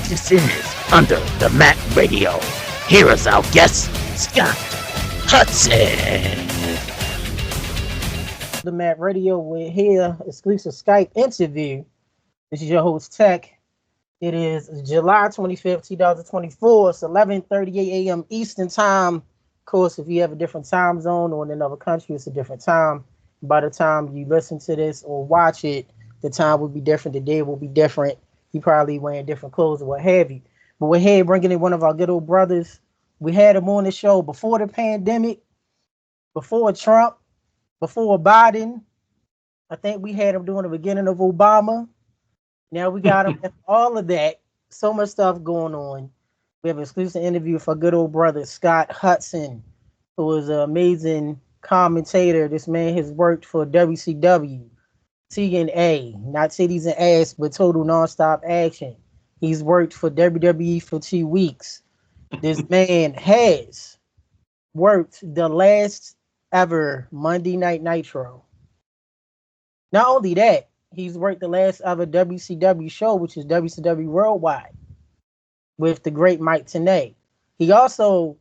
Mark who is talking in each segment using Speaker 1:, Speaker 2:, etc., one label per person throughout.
Speaker 1: This is Under the Mat Radio. Here is our guest, Scott Hudson.
Speaker 2: The Mat Radio, we're here, exclusive Skype interview. This is your host, Tech. It is July 25th, 2024. It's 11:38 a.m. Eastern Time. Of course, if you have a different time zone or in another country, it's a different time. By the time you listen to this or watch it, the time will be different. The day will be different. You probably wearing different clothes or what have you. But we're here bringing in one of our good old brothers. We had him on the show before the pandemic, before Trump, before Biden. I think we had him during the beginning of Obama. Now we got him after all of that. So much stuff going on. We have an exclusive interview for good old brother Scott Hudson, who is an amazing commentator. This man has worked for WCW, TNA, not titties and ass, but total nonstop action. He's worked for WWE for 2 weeks. This man has worked the last ever Monday Night Nitro. Not only that, he's worked the last ever WCW show, which is WCW Worldwide, with the great Mike Tenay. He also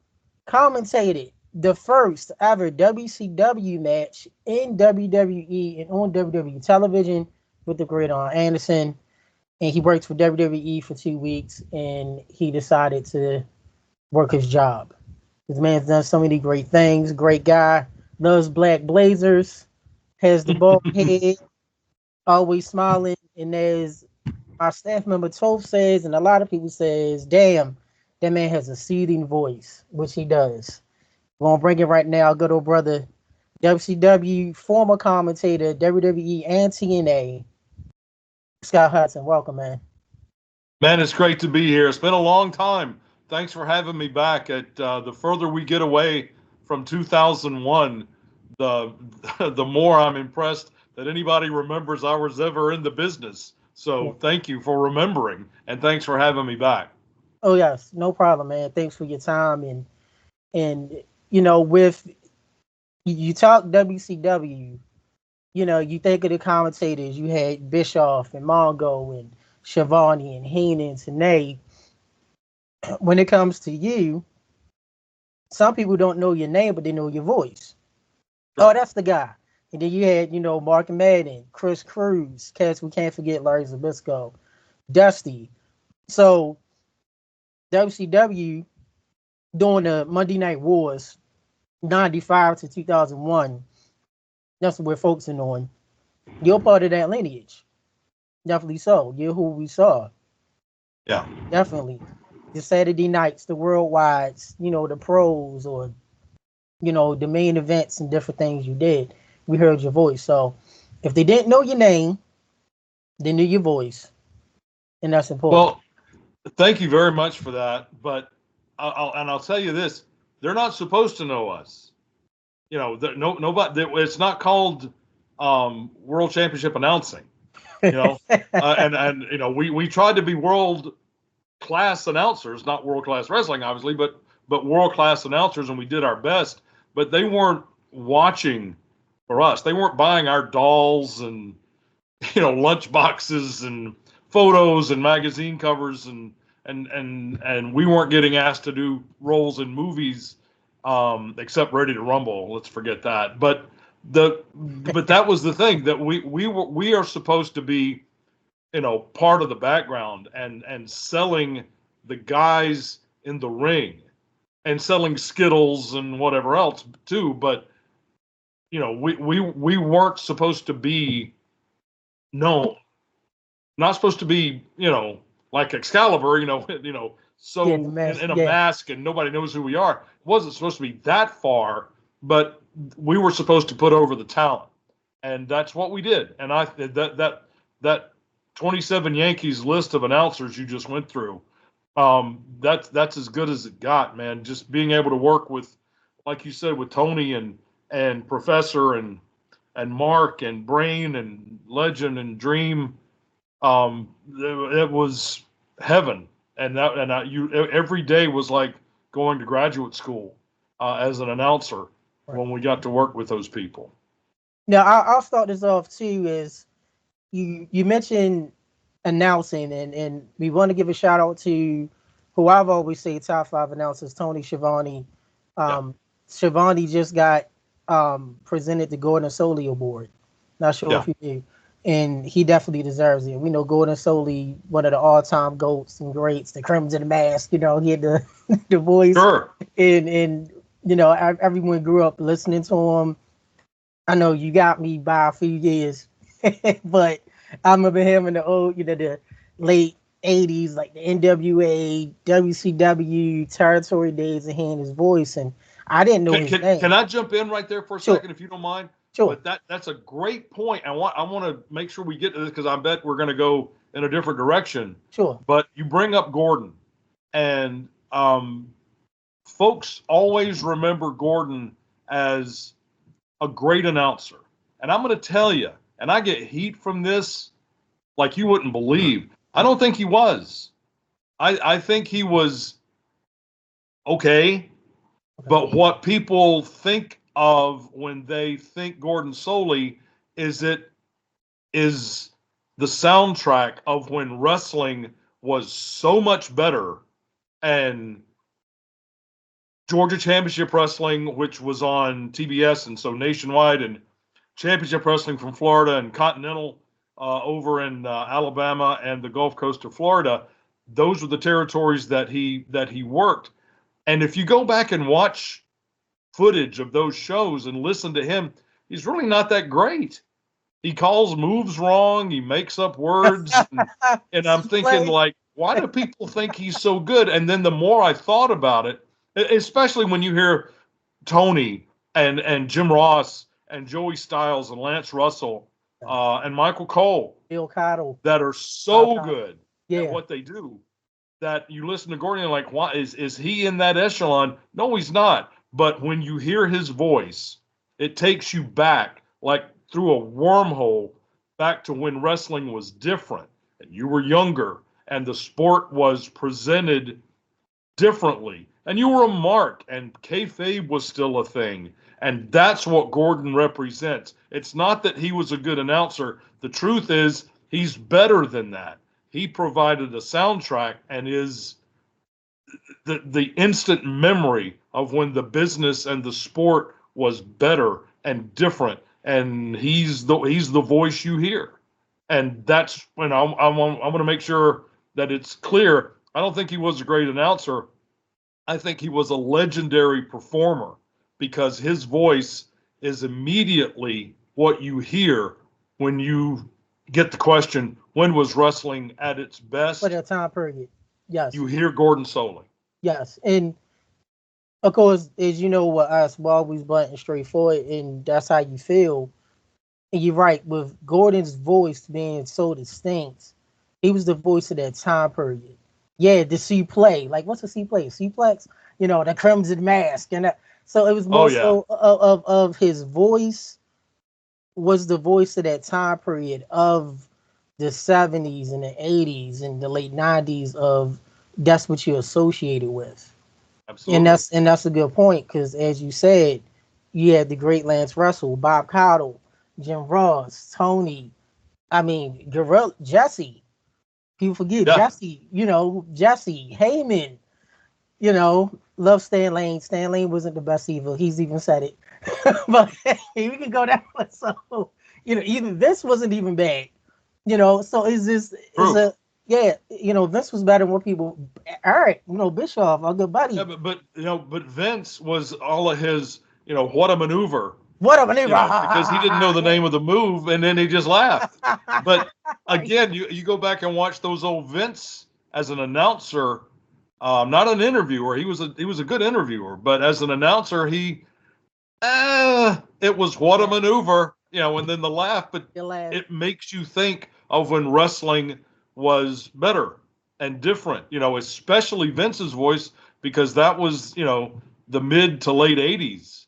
Speaker 2: commentated the first ever WCW match in WWE and on WWE television with the great Arn Anderson. And he worked for WWE for 2 weeks, and he decided to work his job. This man's done so many great things. Great guy, loves black blazers, has the bald head, always smiling. And as our staff member Toph says, and a lot of people says, damn, that man has a soothing voice, which he does. We're going to bring it right now, good old brother, WCW, former commentator, WWE and TNA, Scott Hudson. Welcome, man.
Speaker 3: Man, it's great to be here. It's been a long time. Thanks for having me back. The further we get away from 2001, the more I'm impressed that anybody remembers I was ever in the business. So thank you for remembering, and thanks for having me back.
Speaker 2: Oh, yes. No problem, man. Thanks for your time. And you know, with you talk WCW, you know, you think of the commentators. You had Bischoff and Mongo and Schiavone and Heenan and Tenay. When it comes to you, some people don't know your name, but they know your voice. Oh, that's the guy. And then you had, you know, Mark Madden, Chris Cruz, cats we can't forget, Larry Zbyszko, Dusty. So WCW during the Monday Night Wars, 95 to 2001, that's what we're focusing on. You're part of that lineage. Definitely so. You're who we saw.
Speaker 3: Yeah.
Speaker 2: Definitely. The Saturday nights, the worldwides, you know, the pros, or, you know, the main events and different things you did. We heard your voice. So if they didn't know your name, they knew your voice. And that's important.
Speaker 3: Well, thank you very much for that. But I'll tell you this, they're not supposed to know us. You know, nobody. It's not called World Championship announcing. You know, and you know, we tried to be world class announcers, not world class wrestling, obviously, but world class announcers, and we did our best. But they weren't watching for us. They weren't buying our dolls and, you know, lunch boxes and photos and magazine covers, and we weren't getting asked to do roles in movies, except Ready to Rumble. Let's forget that. But that was the thing, that we are supposed to be, you know, part of the background and selling the guys in the ring and selling Skittles and whatever else too. But, you know, we weren't supposed to be known, not supposed to be, you know, like Excalibur, you know, so in a mask and nobody knows who we are. It wasn't supposed to be that far, but we were supposed to put over the talent, and that's what we did. And that 27 Yankees list of announcers you just went through, that's as good as it got, man. Just being able to work with, like you said, with Tony and Professor and Mark and Brain and Legend and Dream, it was heaven. And every day was like going to graduate school as an announcer when we got to work with those people.
Speaker 2: Now I'll start this off too. Is you mentioned announcing, and we want to give a shout out to who I've always say top 5 announcers, Tony Schiavone. Schiavone just got presented the Gordon Solie Award. Not sure if you do. And he definitely deserves it. We know Gordon Solie, one of the all-time GOATs and greats, the Crimson Mask, he had the the voice.
Speaker 3: Sure.
Speaker 2: And everyone grew up listening to him. I know you got me by a few years, but I remember him in the old, the late 80s, like the NWA, WCW territory days, and hearing his voice. And I didn't know his name.
Speaker 3: Can I jump in right there for a second, if you don't mind?
Speaker 2: Sure.
Speaker 3: But that's a great point. I want to make sure we get to this because I bet we're going to go in a different direction.
Speaker 2: Sure.
Speaker 3: But you bring up Gordon, and folks always remember Gordon as a great announcer. And I'm going to tell you, and I get heat from this like you wouldn't believe. I don't think he was. I think he was okay. But what people think of when they think Gordon Solie is the soundtrack of when wrestling was so much better, and Georgia Championship Wrestling, which was on TBS and so nationwide, and Championship Wrestling from Florida, and Continental over in Alabama and the Gulf Coast of Florida. Those were the territories that he worked. And if you go back and watch footage of those shows and listen to him, he's really not that great. He calls moves wrong. He makes up words. And I'm thinking, like, why do people think he's so good? And then the more I thought about it, especially when you hear Tony and Jim Ross and Joey Styles and Lance Russell and Michael Cole,
Speaker 2: Bill Cottle,
Speaker 3: that are so good at what they do, that you listen to Gordon and like, why is he in that echelon? No, he's not. But when you hear his voice, it takes you back, like through a wormhole, back to when wrestling was different and you were younger and the sport was presented differently and you were a mark and kayfabe was still a thing. And that's what Gordon represents. It's not that he was a good announcer. The truth is he's better than that. He provided a soundtrack and is the instant memory of when the business and the sport was better and different, and he's the voice you hear. And that's when I want to make sure that it's clear. I don't think he was a great announcer. I think he was a legendary performer because his voice is immediately what you hear when you get the question, when was wrestling at its best?
Speaker 2: For that time period, yes.
Speaker 3: You hear Gordon Solie.
Speaker 2: Yes, and of course, as you know, with us, we're always blunt and straightforward, and that's how you feel. And you're right, with Gordon's voice being so distinct, he was the voice of that time period. Yeah, the C play, like what's a C play? Suplex, the Crimson Mask, and so it was more so of his voice was the voice of that time period of the 70s and the 80s and the late 90s of. That's what you're associated with.
Speaker 3: Absolutely.
Speaker 2: And that's a good point because, as you said, you had the great Lance Russell, Bob Cottle, Jim Ross, Tony. I mean, Gorilla, Jesse. People forget Jesse. Jesse Heyman. Love Stan Lane. Stan Lane wasn't the best evil. He's even said it. But we can go that way. So even this wasn't even bad. So it's just Vince was better than what people. Eric, Bischoff, our good buddy.
Speaker 3: Yeah, but Vince was all of his, what a maneuver.
Speaker 2: What a maneuver!
Speaker 3: Because he didn't know the name of the move, and then he just laughed. But again, you go back and watch those old Vince as an announcer, not an interviewer. He was a good interviewer, but as an announcer, it was what a maneuver, and then the laugh. But it makes you think of when wrestling was better and different, especially Vince's voice, because that was, the mid to late 80s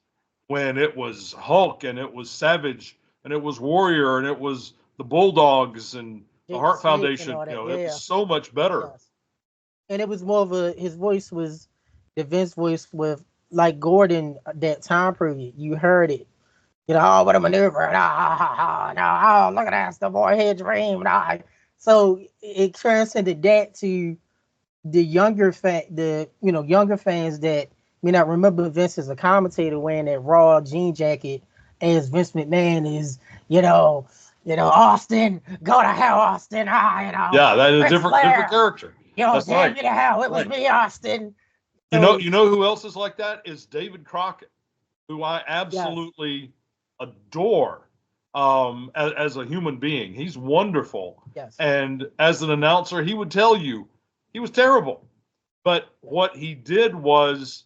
Speaker 3: when it was Hulk and it was Savage and it was Warrior and it was the Bulldogs and the Hart Foundation. It was so much better. Yes.
Speaker 2: And it was more of his voice was the Vince voice with like Gordon that time period. You heard it. What a maneuver. Look at that, the boy head dream. So it transcended that to the younger fans that may not remember Vince as a commentator wearing that Raw jean jacket as Vince McMahon is, Austin, go to hell, Austin.
Speaker 3: Yeah, that is a
Speaker 2: Ric
Speaker 3: different
Speaker 2: Flair,
Speaker 3: character. That's
Speaker 2: damn
Speaker 3: right.
Speaker 2: you to hell. It was
Speaker 3: Right.
Speaker 2: me, Austin.
Speaker 3: You know who else is like that? Is David Crockett, who I
Speaker 2: Yes,
Speaker 3: absolutely adore as a human being. He's wonderful.
Speaker 2: yes,
Speaker 3: And as an announcer, he would tell you he was terrible. But what he did was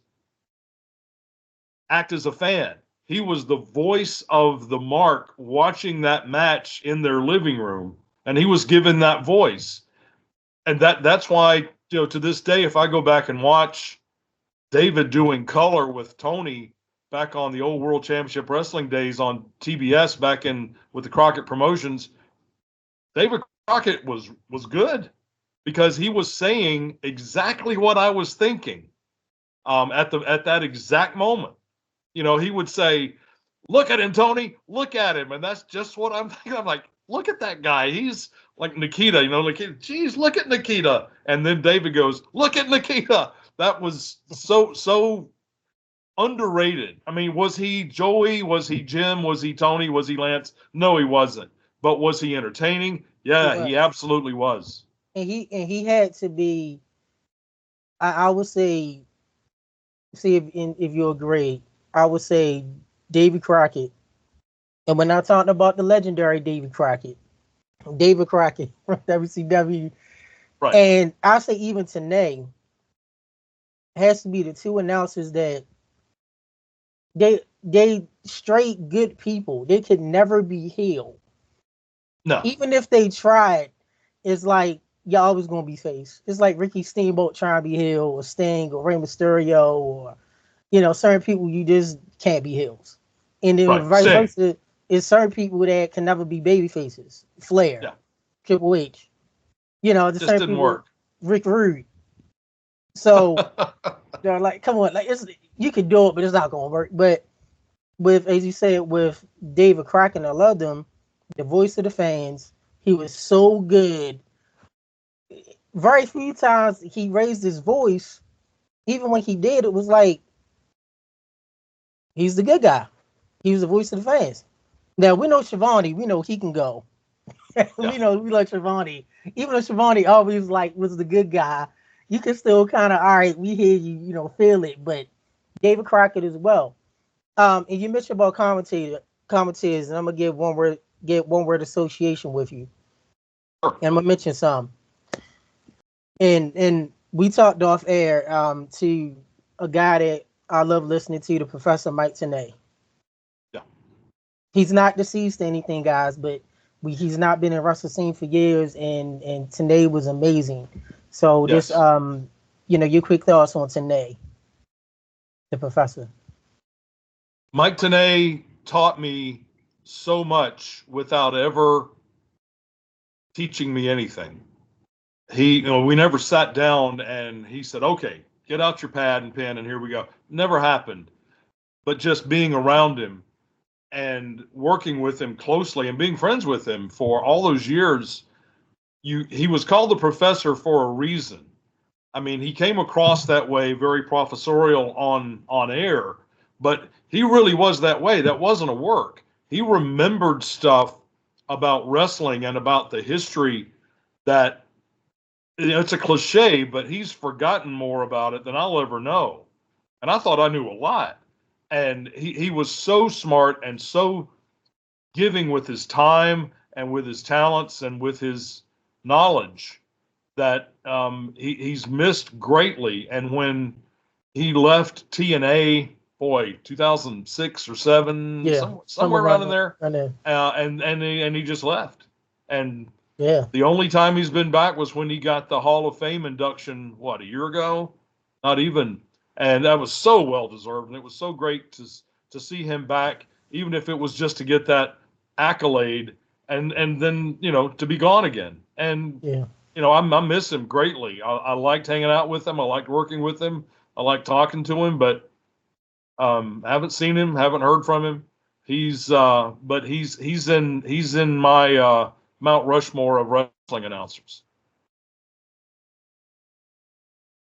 Speaker 3: act as a fan. He was the voice of the mark watching that match in their living room, and he was given that voice. And that's why, to this day, if I go back and watch David doing color with Tony back on the old World Championship Wrestling days on TBS back in with the Crockett Promotions, David Crockett was good because he was saying exactly what I was thinking at that exact moment. He would say, "Look at him, Tony. Look at him," and that's just what I'm thinking. I'm like, "Look at that guy. He's like Nikita. Nikita. Geez, look at Nikita." And then David goes, "Look at Nikita." That was so underrated. I mean, was he Joey? Was he Jim? Was he Tony? Was he Lance? No, he wasn't. But was he entertaining?
Speaker 2: he
Speaker 3: Yeah, he
Speaker 2: was,
Speaker 3: absolutely was.
Speaker 2: and he had to be. I would say, see if you agree. I would say Davy Crockett, and we're not talking about the legendary Davy Crockett. David Crockett from WCW,
Speaker 3: Right.
Speaker 2: and I say even Tenay has to be the two announcers that they straight good people. They could never be healed.
Speaker 3: No.
Speaker 2: Even if they tried, it's like you're always gonna be face. It's like Ricky Steamboat trying to be healed, or Sting, or Rey Mysterio, or certain people you just can't be healed. And then
Speaker 3: Right.
Speaker 2: vice
Speaker 3: Same.
Speaker 2: versa, is certain people that can never be baby faces. Flair,
Speaker 3: Yeah.
Speaker 2: Triple H. The
Speaker 3: Just
Speaker 2: certain
Speaker 3: didn't
Speaker 2: people,
Speaker 3: work.
Speaker 2: Rick Rude. So they're like, come on, like you could do it, but it's not gonna work. But with, as you said, with David Crockett, I loved him, the voice of the fans. He was so good. Very few times he raised his voice. Even when he did, it was like he's the good guy. He was the voice of the fans. Now we know Schiavone. We know he can go.
Speaker 3: Yeah.
Speaker 2: we like Schiavone. Even though Schiavone always was the good guy, you can still kind of, all right, we hear you, feel it. But David Crockett as well. And you mentioned about commentators, and I'm gonna get one word association with you.
Speaker 3: Sure.
Speaker 2: And I'm gonna mention some. And we talked off air to a guy that I love listening to, the Professor Mike Tenay.
Speaker 3: Yeah.
Speaker 2: He's not deceased to anything, guys, but he's not been in wrestling scene for years, and Tenay was amazing. So
Speaker 3: Yes.
Speaker 2: this your quick thoughts on Tenay, the Professor.
Speaker 3: Mike Tenay taught me so much without ever teaching me anything. We never sat down and he said, "Okay, get out your pad and pen and here we go." Never happened. But just being around him and working with him closely and being friends with him for all those years, he was called the Professor for a reason. I mean, he came across that way, very professorial on air, but he really was that way. That wasn't a work. He remembered stuff about wrestling and about the history that, it's a cliche, but he's forgotten more about it than I'll ever know. And I thought I knew a lot. And he was so smart and so giving with his time and with his talents and with his knowledge that he's missed greatly. And when he left TNA, boy, 2006 or 7,
Speaker 2: Yeah,
Speaker 3: somewhere around in there,
Speaker 2: I know.
Speaker 3: And he just left. And
Speaker 2: Yeah,
Speaker 3: the only time he's been back was when he got the Hall of Fame induction, a year ago? Not even. And that was so well deserved, and it was so great to see him back, even if it was just to get that accolade, and then to be gone again. And
Speaker 2: yeah.
Speaker 3: I miss him greatly. I liked hanging out with him. I liked working with him. I liked talking to him, but haven't seen him, haven't heard from him. But he's in my Mount Rushmore of wrestling wrestling announcers.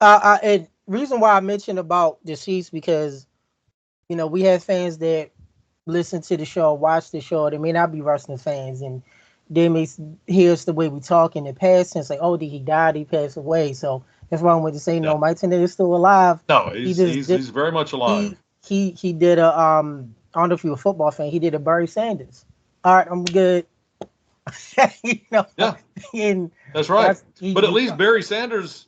Speaker 2: And reason why I mentioned about deceased because, we have fans that listen to the show, watch the show. They may not be wrestling fans, and they may hear us the way we talk in the past and say, "Oh, did he die? Did he pass away?" So that's why I wanted to say, no, Mike Tenay is still alive.
Speaker 3: No, he's very much alive.
Speaker 2: He did a I don't know if you're a football fan. He did a Barry Sanders. All right, I'm good.
Speaker 3: Yeah,
Speaker 2: and
Speaker 3: that's right. But at least Barry Sanders,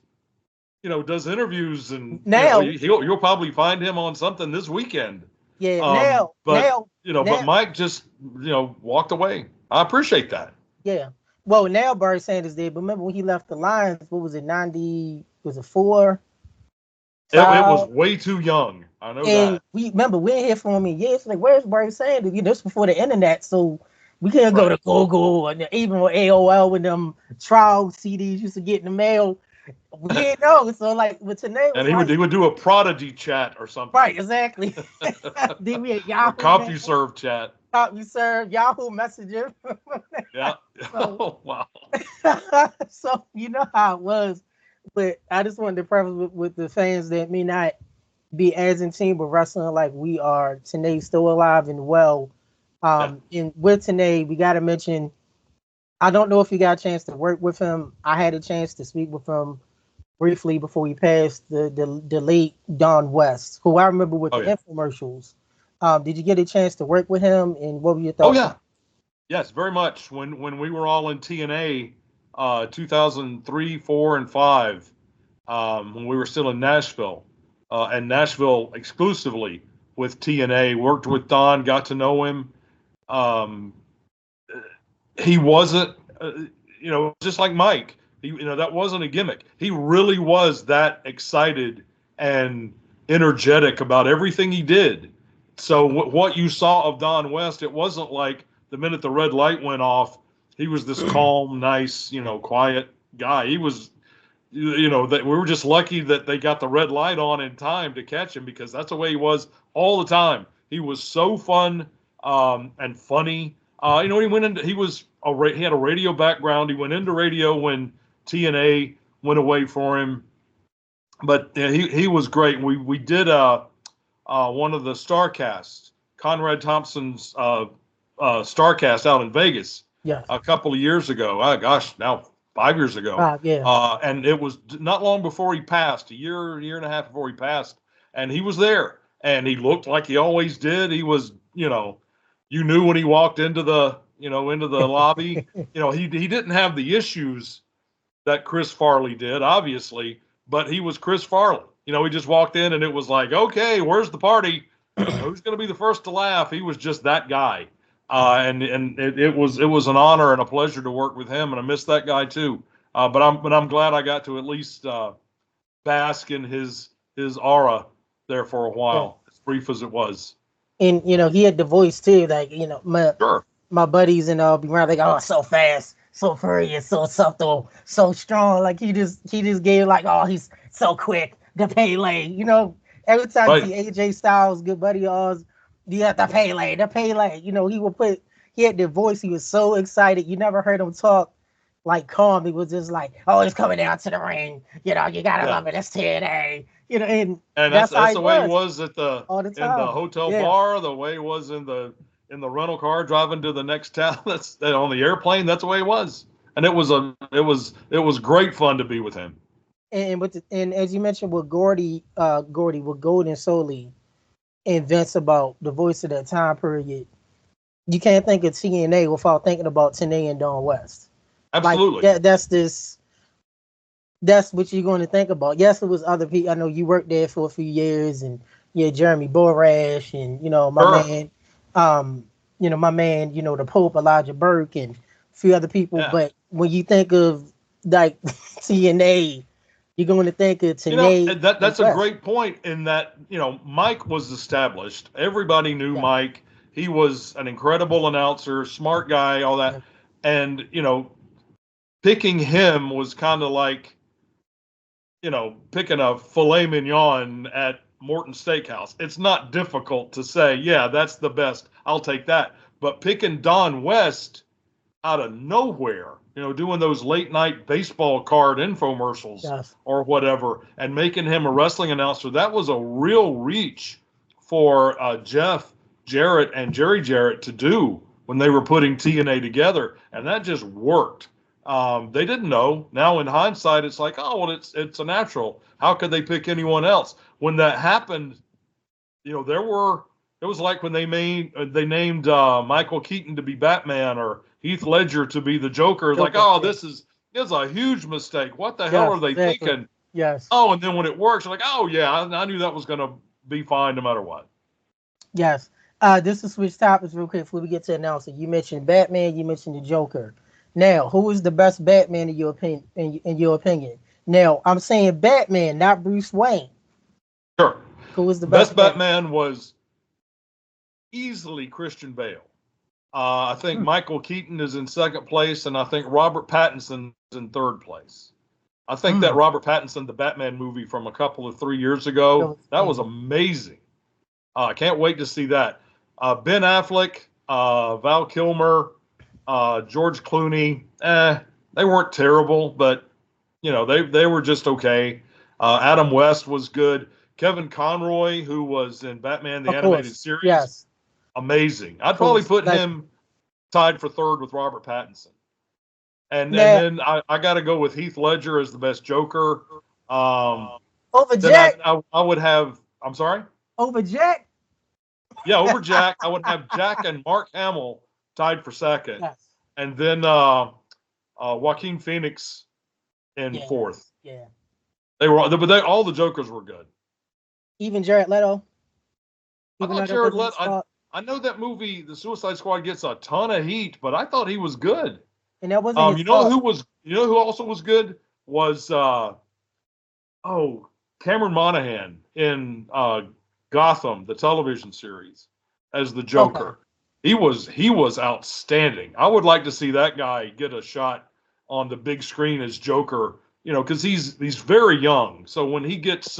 Speaker 3: does interviews, and
Speaker 2: now
Speaker 3: you'll probably find him on something this weekend.
Speaker 2: Yeah,
Speaker 3: but Mike just walked away. I appreciate that.
Speaker 2: Yeah. Well, now Barry Sanders did, but remember when he left the Lions? What was it? 90? Was it 4?
Speaker 3: It was way too young. I know
Speaker 2: and
Speaker 3: that.
Speaker 2: We didn't hear from him in years. Like, where's Barry Sanders? This before the internet, so we couldn't go to Google and even with AOL when them trial CDs used to get in the mail. We didn't know. So like with Tenay,
Speaker 3: and he would do a Prodigy chat or something.
Speaker 2: Right, exactly. Then we had Yahoo,
Speaker 3: CompuServe chat.
Speaker 2: CompuServe, Yahoo Messenger.
Speaker 3: Yeah. Oh wow.
Speaker 2: So you know how it was. But I just wanted to preface with the fans that may not be as in tune with wrestling like we are. Tenay's still alive and well. And with Tenay, we got to mention, I don't know if you got a chance to work with him. I had a chance to speak with him briefly before he passed, the late Don West, who I remember with the infomercials. Did you get a chance to work with him, and what were your thoughts?
Speaker 3: Oh, yeah. Yes, very much. When we were all in TNA, 2003, 4, and 5, when we were still in Nashville, and Nashville exclusively with TNA, worked with Don, got to know him. He wasn't, just like Mike. That wasn't a gimmick. He really was that excited and energetic about everything he did. So what you saw of Don West, it wasn't like the minute the red light went off, he was this calm, nice, quiet guy. He was, that we were just lucky that they got the red light on in time to catch him, because that's the way he was all the time. He was so fun and funny. He went into, he had a radio background. He went into radio when TNA went away for him, but he was great. We did one of the Starcasts, Conrad Thompson's Starcast out in Vegas, a couple of years ago. Now 5 years ago. And it was not long before he passed, a year and a half before he passed, and he was there, and he looked like he always did. He was, you knew when he walked into the lobby. He didn't have the issues that Chris Farley did, obviously, but he was Chris Farley. He just walked in and it was like, okay, where's the party? Who's going to be the first to laugh? He was just that guy. And it was an honor and a pleasure to work with him, and I miss that guy too. But I'm glad I got to at least bask in his aura there for a while, as brief as it was.
Speaker 2: And he had the voice too, like my buddies and be around like, oh, so fast, so furious, so subtle, so strong. Like he just gave like, oh, he's so quick, the Pele. Every time you see AJ Styles, good buddy of ours, you got the Pele. He had the voice. He was so excited. You never heard him talk like calm. He was just like, oh, he's coming down to the ring. You gotta love it. That's TNA. And
Speaker 3: that's the way he was at
Speaker 2: all the time.
Speaker 3: In the hotel bar, the way he was in the rental car driving to the next town. That's on the airplane. That's the way it was, and it was great fun to be with him.
Speaker 2: And as you mentioned with Gordon Solie and Vince about the voice of that time period, you can't think of TNA without thinking about Tenay and Don West.
Speaker 3: Absolutely,
Speaker 2: that's what you're going to think about. Yes, it was other people. I know you worked there for a few years, and Jeremy Borash, and my man, the Pope Elijah Burke, and a few other people. Yeah. But when you think of like TNA, you're going to think of Tenay.
Speaker 3: That's a great point in that, Mike was established. Everybody knew Mike. He was an incredible announcer, smart guy, all that. Yeah. And, picking him was kind of like, picking a filet mignon at Morton Steakhouse. It's not difficult to say, yeah, that's the best. I'll take that. But picking Don West out of nowhere doing those late night baseball card infomercials
Speaker 2: Yes.
Speaker 3: or whatever, and making him a wrestling announcer. That was a real reach for Jeff Jarrett and Jerry Jarrett to do when they were putting TNA together, and that just worked. They didn't know. Now in hindsight, it's like, oh, well, it's a natural. How could they pick anyone else? When that happened, it was like when they named Michael Keaton to be Batman or Heath Ledger to be the Joker. It's like, oh, this is a huge mistake. What the hell are they thinking?
Speaker 2: Yes.
Speaker 3: Oh, and then when it works, you're like, oh yeah, I knew that was going to be fine no matter what.
Speaker 2: Yes. This is switch topics real quick before we get to announcing. You mentioned Batman. You mentioned the Joker. Now, who is the best Batman in your opinion? In your opinion? Now, I'm saying Batman, not Bruce Wayne.
Speaker 3: Sure.
Speaker 2: Who was the
Speaker 3: best Batman was easily Christian Bale. I think Michael Keaton is in second place, and I think Robert Pattinson is in third place. I think that Robert Pattinson, the Batman movie from a couple of 3 years ago, that was amazing. I can't wait to see that. Ben Affleck, Val Kilmer, George Clooney, they weren't terrible, but they were just okay. Adam West was good. Kevin Conroy, who was in Batman the Animated Series,
Speaker 2: yes,
Speaker 3: amazing. I'd probably put him tied for third with Robert Pattinson. And then I got to go with Heath Ledger as the best Joker.
Speaker 2: Over Jack?
Speaker 3: I would have, I'm sorry?
Speaker 2: Over Jack?
Speaker 3: Yeah, over Jack. I would have Jack and Mark Hamill tied for second.
Speaker 2: Yes.
Speaker 3: And then Joaquin Phoenix in fourth.
Speaker 2: Yeah.
Speaker 3: All the Jokers were good.
Speaker 2: Even Jared Leto?
Speaker 3: I know that movie, The Suicide Squad, gets a ton of heat, but I thought he was good.
Speaker 2: And that wasn't
Speaker 3: who also was good was Cameron Monaghan in Gotham, the television series, as the Joker. Okay. He was outstanding. I would like to see that guy get a shot on the big screen as Joker, because he's very young. So when he gets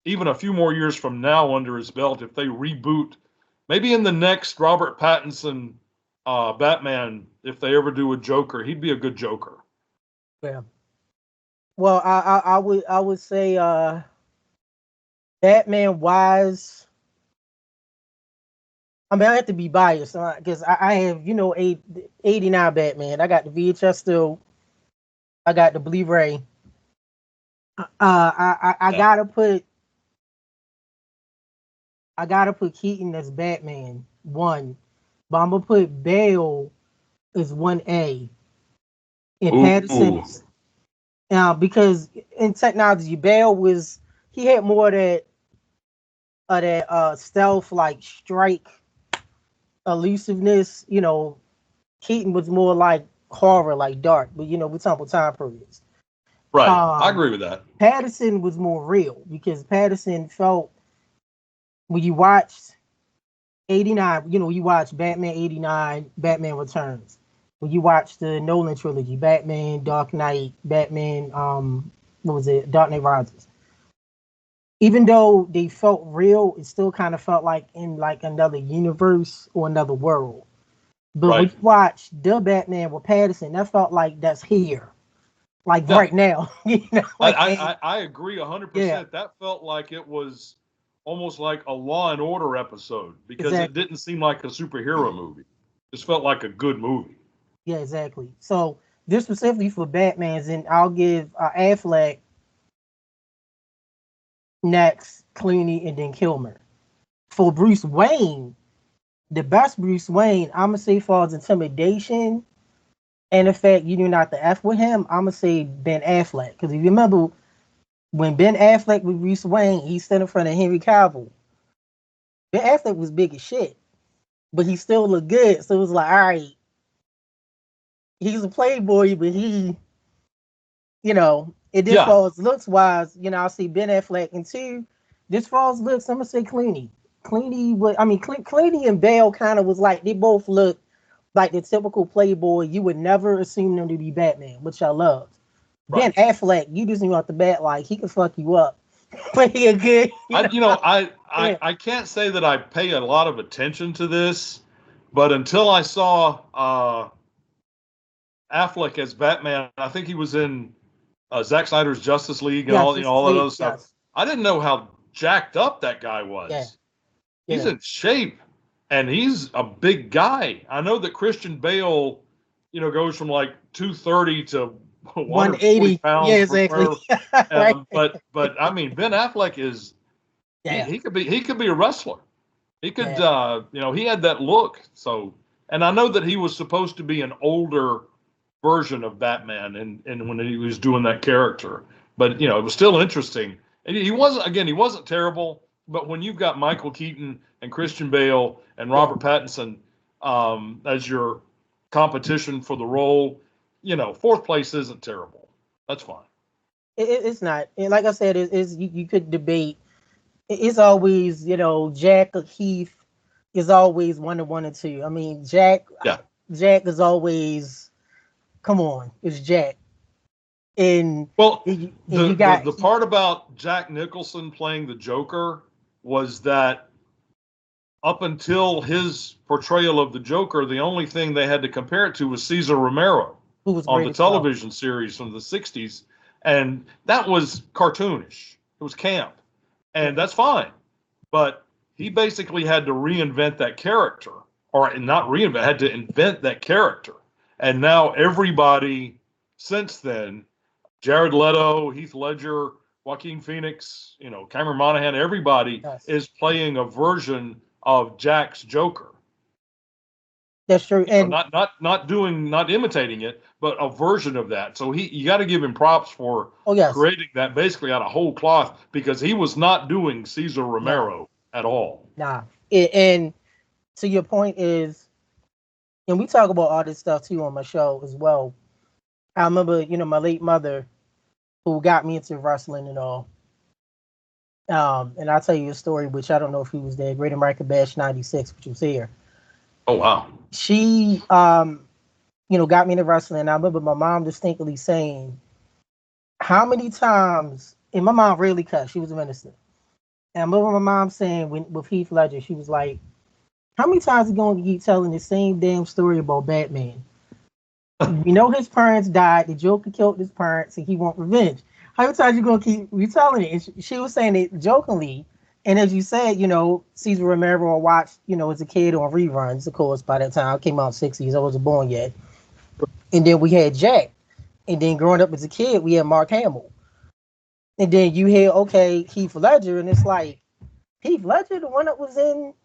Speaker 3: even a few more years from now under his belt, if they reboot, maybe in the next Robert Pattinson Batman, if they ever do a Joker, he'd be a good Joker.
Speaker 2: Yeah. Well, I would say Batman wise. I mean, I have to be biased because I have 89 Batman. I got the VHS still. I got the Blu-ray. I gotta put Keaton as Batman 1, but I'm gonna put Bale as 1A, and Pattinson because in technology, Bale he had more of that stealth, like strike elusiveness. Keaton was more like horror, like dark, but we're talking about time periods.
Speaker 3: Right, I agree with that.
Speaker 2: Pattinson was more real because Pattinson felt, when you watched 89, you watch Batman 89, Batman Returns. When you watch the Nolan trilogy, Batman, Dark Knight, Batman, Dark Knight Rises. Even though they felt real, it still kind of felt like in like another universe or another world. But when you watch the Batman with Pattinson, that felt like that's here. Right now.
Speaker 3: I agree 100%.
Speaker 2: Yeah.
Speaker 3: That felt like it was almost like a Law and Order episode because it didn't seem like a superhero movie. It just felt like a good movie.
Speaker 2: Yeah, exactly. So this specifically for Batman's, and I'll give Affleck next, Clooney, and then Kilmer. For Bruce Wayne, the best Bruce Wayne, I'm gonna say for his intimidation and the fact you do not to F with him, I'm gonna say Ben Affleck. Because if you remember when Ben Affleck with Bruce Wayne, he stood in front of Henry Cavill. Ben Affleck was big as shit, but he still looked good. So it was like, all right, he's a playboy, but he, it did falls looks wise. I'll see Ben Affleck, and two, this falls looks. I'm gonna say Clooney. Clooney and Bale kind of was like, they both look like the typical playboy. You would never assume them to be Batman, which I loved. Right. Ben Affleck, you just knew off the bat, like he can fuck you up. But he a good.
Speaker 3: I can't say that I pay a lot of attention to this, but until I saw Affleck as Batman. I think he was in Zack Snyder's Justice League and
Speaker 2: Yeah,
Speaker 3: all that other stuff.
Speaker 2: yes.
Speaker 3: I didn't know how jacked up that guy
Speaker 2: Yeah.
Speaker 3: was.
Speaker 2: Yeah.
Speaker 3: He's in shape, and he's a big guy. I know that Christian Bale, goes from like 230 to 140 pounds.
Speaker 2: Yeah, exactly. Right.
Speaker 3: But I mean, Ben Affleck is he could be a wrestler. He could he had that look. So, and I know that he was supposed to be an older version of Batman and when he was doing that character. But it was still interesting. And he wasn't terrible, but when you've got Michael Keaton and Christian Bale and Robert Pattinson as your competition for the role, fourth place isn't terrible. That's fine.
Speaker 2: It's not. And like I said, you could debate. It's always, Jack or Keith is always 1 and 2. I mean, Jack is always, come on, it's Jack. And
Speaker 3: the part about Jack Nicholson playing the Joker was that up until his portrayal of the Joker, the only thing they had to compare it to was Cesar Romero on the television series from the 60s. And that was cartoonish. It was camp. And that's fine. But he basically had to reinvent that character. Or not reinvent, had to invent that character. And now everybody since then, Jared Leto, Heath Ledger, Joaquin Phoenix, Cameron Monaghan, everybody is playing a version of Jack's Joker.
Speaker 2: That's true. And
Speaker 3: not imitating it, but a version of that. So you got to give him props for creating that basically out of whole cloth, because he was not doing Cesar Romero at all.
Speaker 2: Nah. And to your point is, and we talk about all this stuff too on my show as well. I remember, my late mother, who got me into wrestling and all. And I'll tell you a story, which I don't know if he was there. Great American Bash '96, which was here.
Speaker 3: Oh wow.
Speaker 2: She, got me into wrestling. I remember my mom distinctly saying, "How many times?" And my mom really cussed. She was a minister. And I remember my mom saying, with Heath Ledger, she was like, "How many times are you going to keep telling the same damn story about Batman? His parents died. The Joker killed his parents, and he want revenge. How many times you gonna keep retelling it?" And she was saying it jokingly. And as you said, Cesar Romero watched, as a kid on reruns. Of course, by that time, I came out in the 60s. I wasn't born yet. And then we had Jack. And then growing up as a kid, we had Mark Hamill. And then you hear, Heath Ledger, and it's like, Heath Ledger, the one that was in,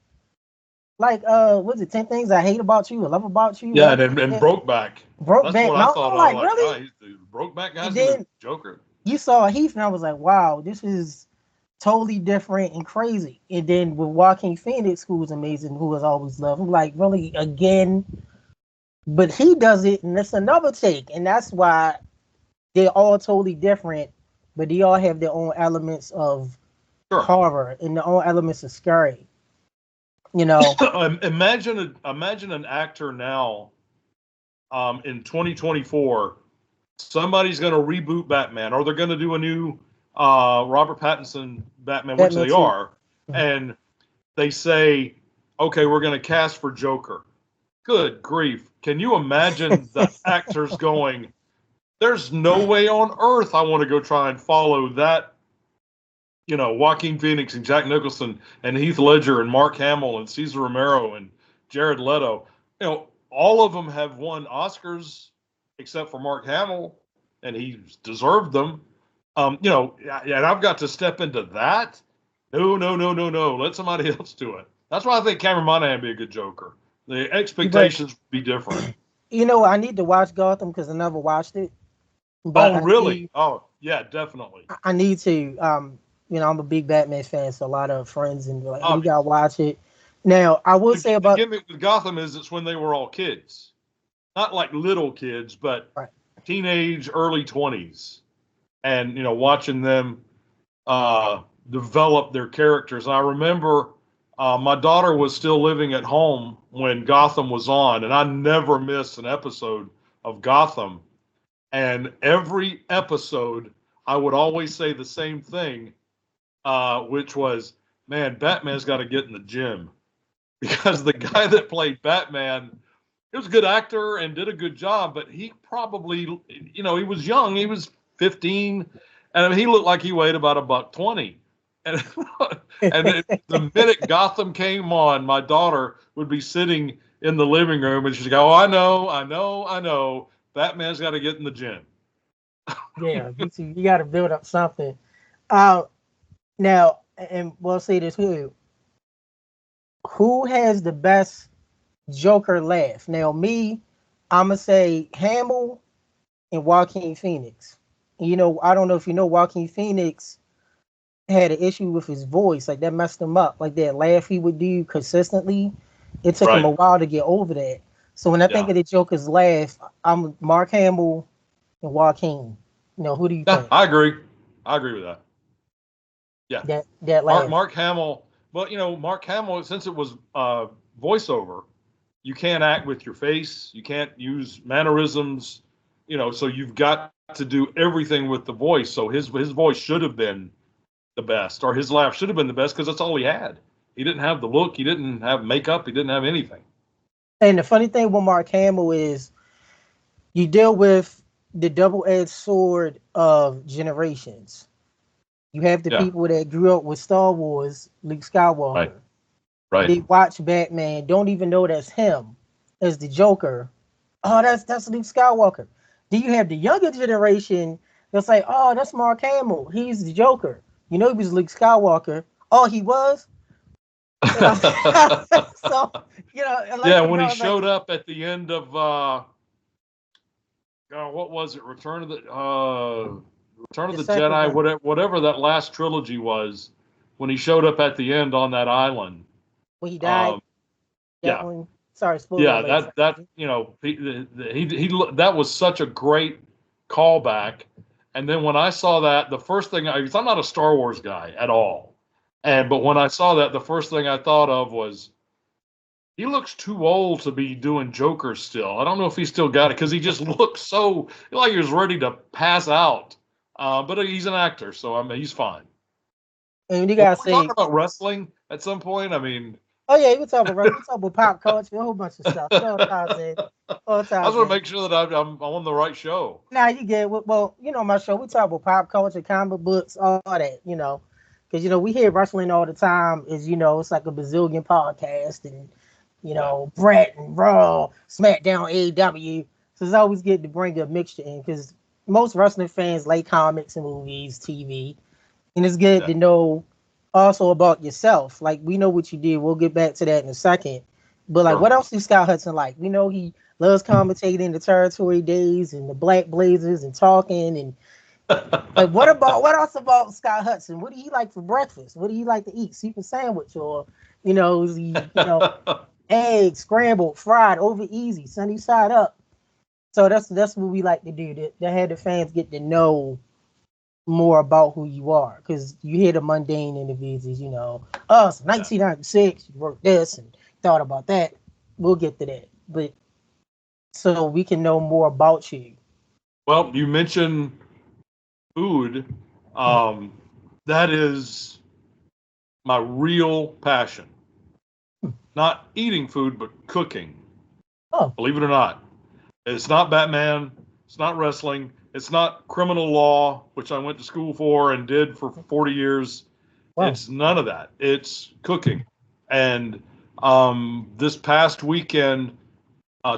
Speaker 2: like, what's it, 10 Things I Hate About You, or Love About You?
Speaker 3: Yeah, and Brokeback.
Speaker 2: Brokeback.
Speaker 3: That's what I thought.
Speaker 2: I'm like, really?
Speaker 3: He's the Brokeback guy's the Joker.
Speaker 2: You saw Heath, and I was like, wow, this is totally different and crazy. And then with Joaquin Phoenix, who was amazing, who was always loved, I'm like, really, again? But he does it, and it's another take. And that's why they're all totally different, but they all have their own elements of horror and their own elements of scary.
Speaker 3: Imagine an actor now in 2024, somebody's going to reboot Batman, or they're going to do a new Robert Pattinson Batman, which they are, and they say, okay, we're going to cast for Joker. Good grief. Can you imagine the actors going, there's no way on earth I want to go try and follow that, Joaquin Phoenix and Jack Nicholson and Heath Ledger and Mark Hamill and Cesar Romero and Jared Leto. All of them have won Oscars except for Mark Hamill, and he deserved them. And I've got to step into that. No. Let somebody else do it. That's why I think Cameron Monaghan would be a good Joker. The expectations would be different.
Speaker 2: I need to watch Gotham because I never watched it.
Speaker 3: But really? Yeah, definitely.
Speaker 2: I need to. I'm a big Batman fan, so a lot of friends and like, you gotta watch it. Now, I will say about
Speaker 3: the gimmick with Gotham is it's when they were all kids, not like little kids, but teenage, early 20s, and watching them develop their characters. And I remember my daughter was still living at home when Gotham was on, and I never missed an episode of Gotham. And every episode, I would always say the same thing, which was, man, Batman's got to get in the gym. Because the guy that played Batman he was a good actor and did a good job, but he probably, he was young. He was 15, and I mean, he looked like he weighed about $120. And the minute Gotham came on, my daughter would be sitting in the living room, and she'd go, "Oh, I know. Batman's got to get in the gym."
Speaker 2: Yeah, you got to build up something. Now, and we'll say this here. Who has the best Joker laugh? Now, I'm going to say Hamill and Joaquin Phoenix. I don't know if you know, Joaquin Phoenix had an issue with his voice. Like, that messed him up. Like, that laugh he would do consistently, it took him a while to get over that. So when I think of the Joker's laugh, I'm Mark Hamill and Joaquin. Who do you think?
Speaker 3: I agree with that. Yeah.
Speaker 2: That laugh.
Speaker 3: Mark Hamill. Well, Mark Hamill, since it was voiceover, you can't act with your face. You can't use mannerisms. So you've got to do everything with the voice. So his voice should have been the best, or his laugh should have been the best, because that's all he had. He didn't have the look. He didn't have makeup. He didn't have anything.
Speaker 2: And the funny thing with Mark Hamill is you deal with the double-edged sword of generations. You have the people that grew up with Star Wars, Luke Skywalker.
Speaker 3: Right.
Speaker 2: They watch Batman, don't even know that's him as the Joker. Oh, that's Luke Skywalker. Then you have the younger generation that's like, oh, that's Mark Hamill. He's the Joker. He was Luke Skywalker. Oh, he was? So,
Speaker 3: when he showed up at the end of what was it? Return of the Jedi, whatever that last trilogy was, when he showed up at the end on that island.
Speaker 2: When he died. One. Sorry, spoiler.
Speaker 3: Yeah, that he that was such a great callback. And then when I saw that, the first thing I'm not a Star Wars guy at all. But when I saw that, the first thing I thought of was, he looks too old to be doing Joker still. I don't know if he still got it, because he just looks so like he was ready to pass out. But he's an actor, so he's fine.
Speaker 2: And you gotta
Speaker 3: say, talking about wrestling at some point. I mean,
Speaker 2: oh yeah, we talk about wrestling, we talk about pop culture, a whole bunch of stuff. I just want
Speaker 3: to make sure that I'm on the right show.
Speaker 2: Nah, you get it. Well, my show, we talk about pop culture, comic books, all that. Because we hear wrestling all the time. It's like a bazillion podcast, and Brett and Raw, SmackDown, AEW. So it's always good to bring a mixture in, because most wrestling fans like comics and movies, TV, and it's good to know also about yourself. Like, we know what you did. We'll get back to that in a second. But what else is Scott Hudson like? We know he loves commentating the territory days and the Black Blazers and talking and what else about Scott Hudson? What do you like for breakfast? What do you like to eat? Super sandwich, or eggs scrambled, fried, over easy, sunny side up. So that's what we like to do. To have the fans get to know more about who you are, because you hear the mundane interviews, so 1996, you worked this and thought about that. We'll get to that, but so we can know more about you.
Speaker 3: Well, you mentioned food. That is my real passion. Not eating food, but cooking.
Speaker 2: Oh.
Speaker 3: Believe it or not. It's not Batman. It's not wrestling. It's not criminal law, which I went to school for and did for 40 years. Wow. It's none of that. It's cooking. And this past weekend,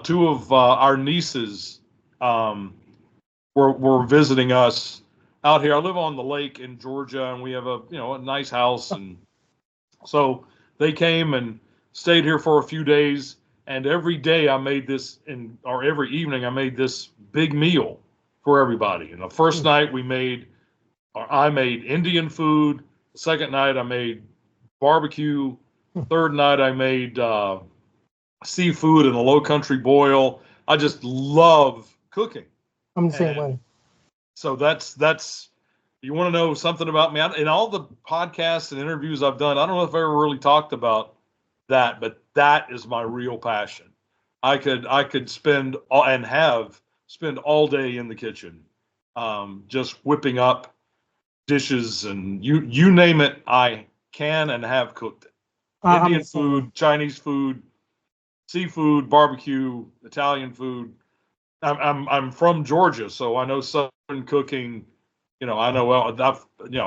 Speaker 3: two of our nieces were visiting us out here. I live on the lake in Georgia, and we have a nice house, and so they came and stayed here for a few days. And every day I made this, or every evening I made this big meal for everybody. And the first night I made Indian food. The second night I made barbecue. Third night I made seafood in a low country boil. I just love cooking.
Speaker 2: I'm the same way.
Speaker 3: So that's you want to know something about me? In all the podcasts and interviews I've done, I don't know if I ever really talked about that, but that is my real passion. I could spend all day in the kitchen, just whipping up dishes, and you name it, I can and have cooked it. Indian food, Chinese food, seafood, barbecue, Italian food. I'm from Georgia, so I know Southern cooking. I know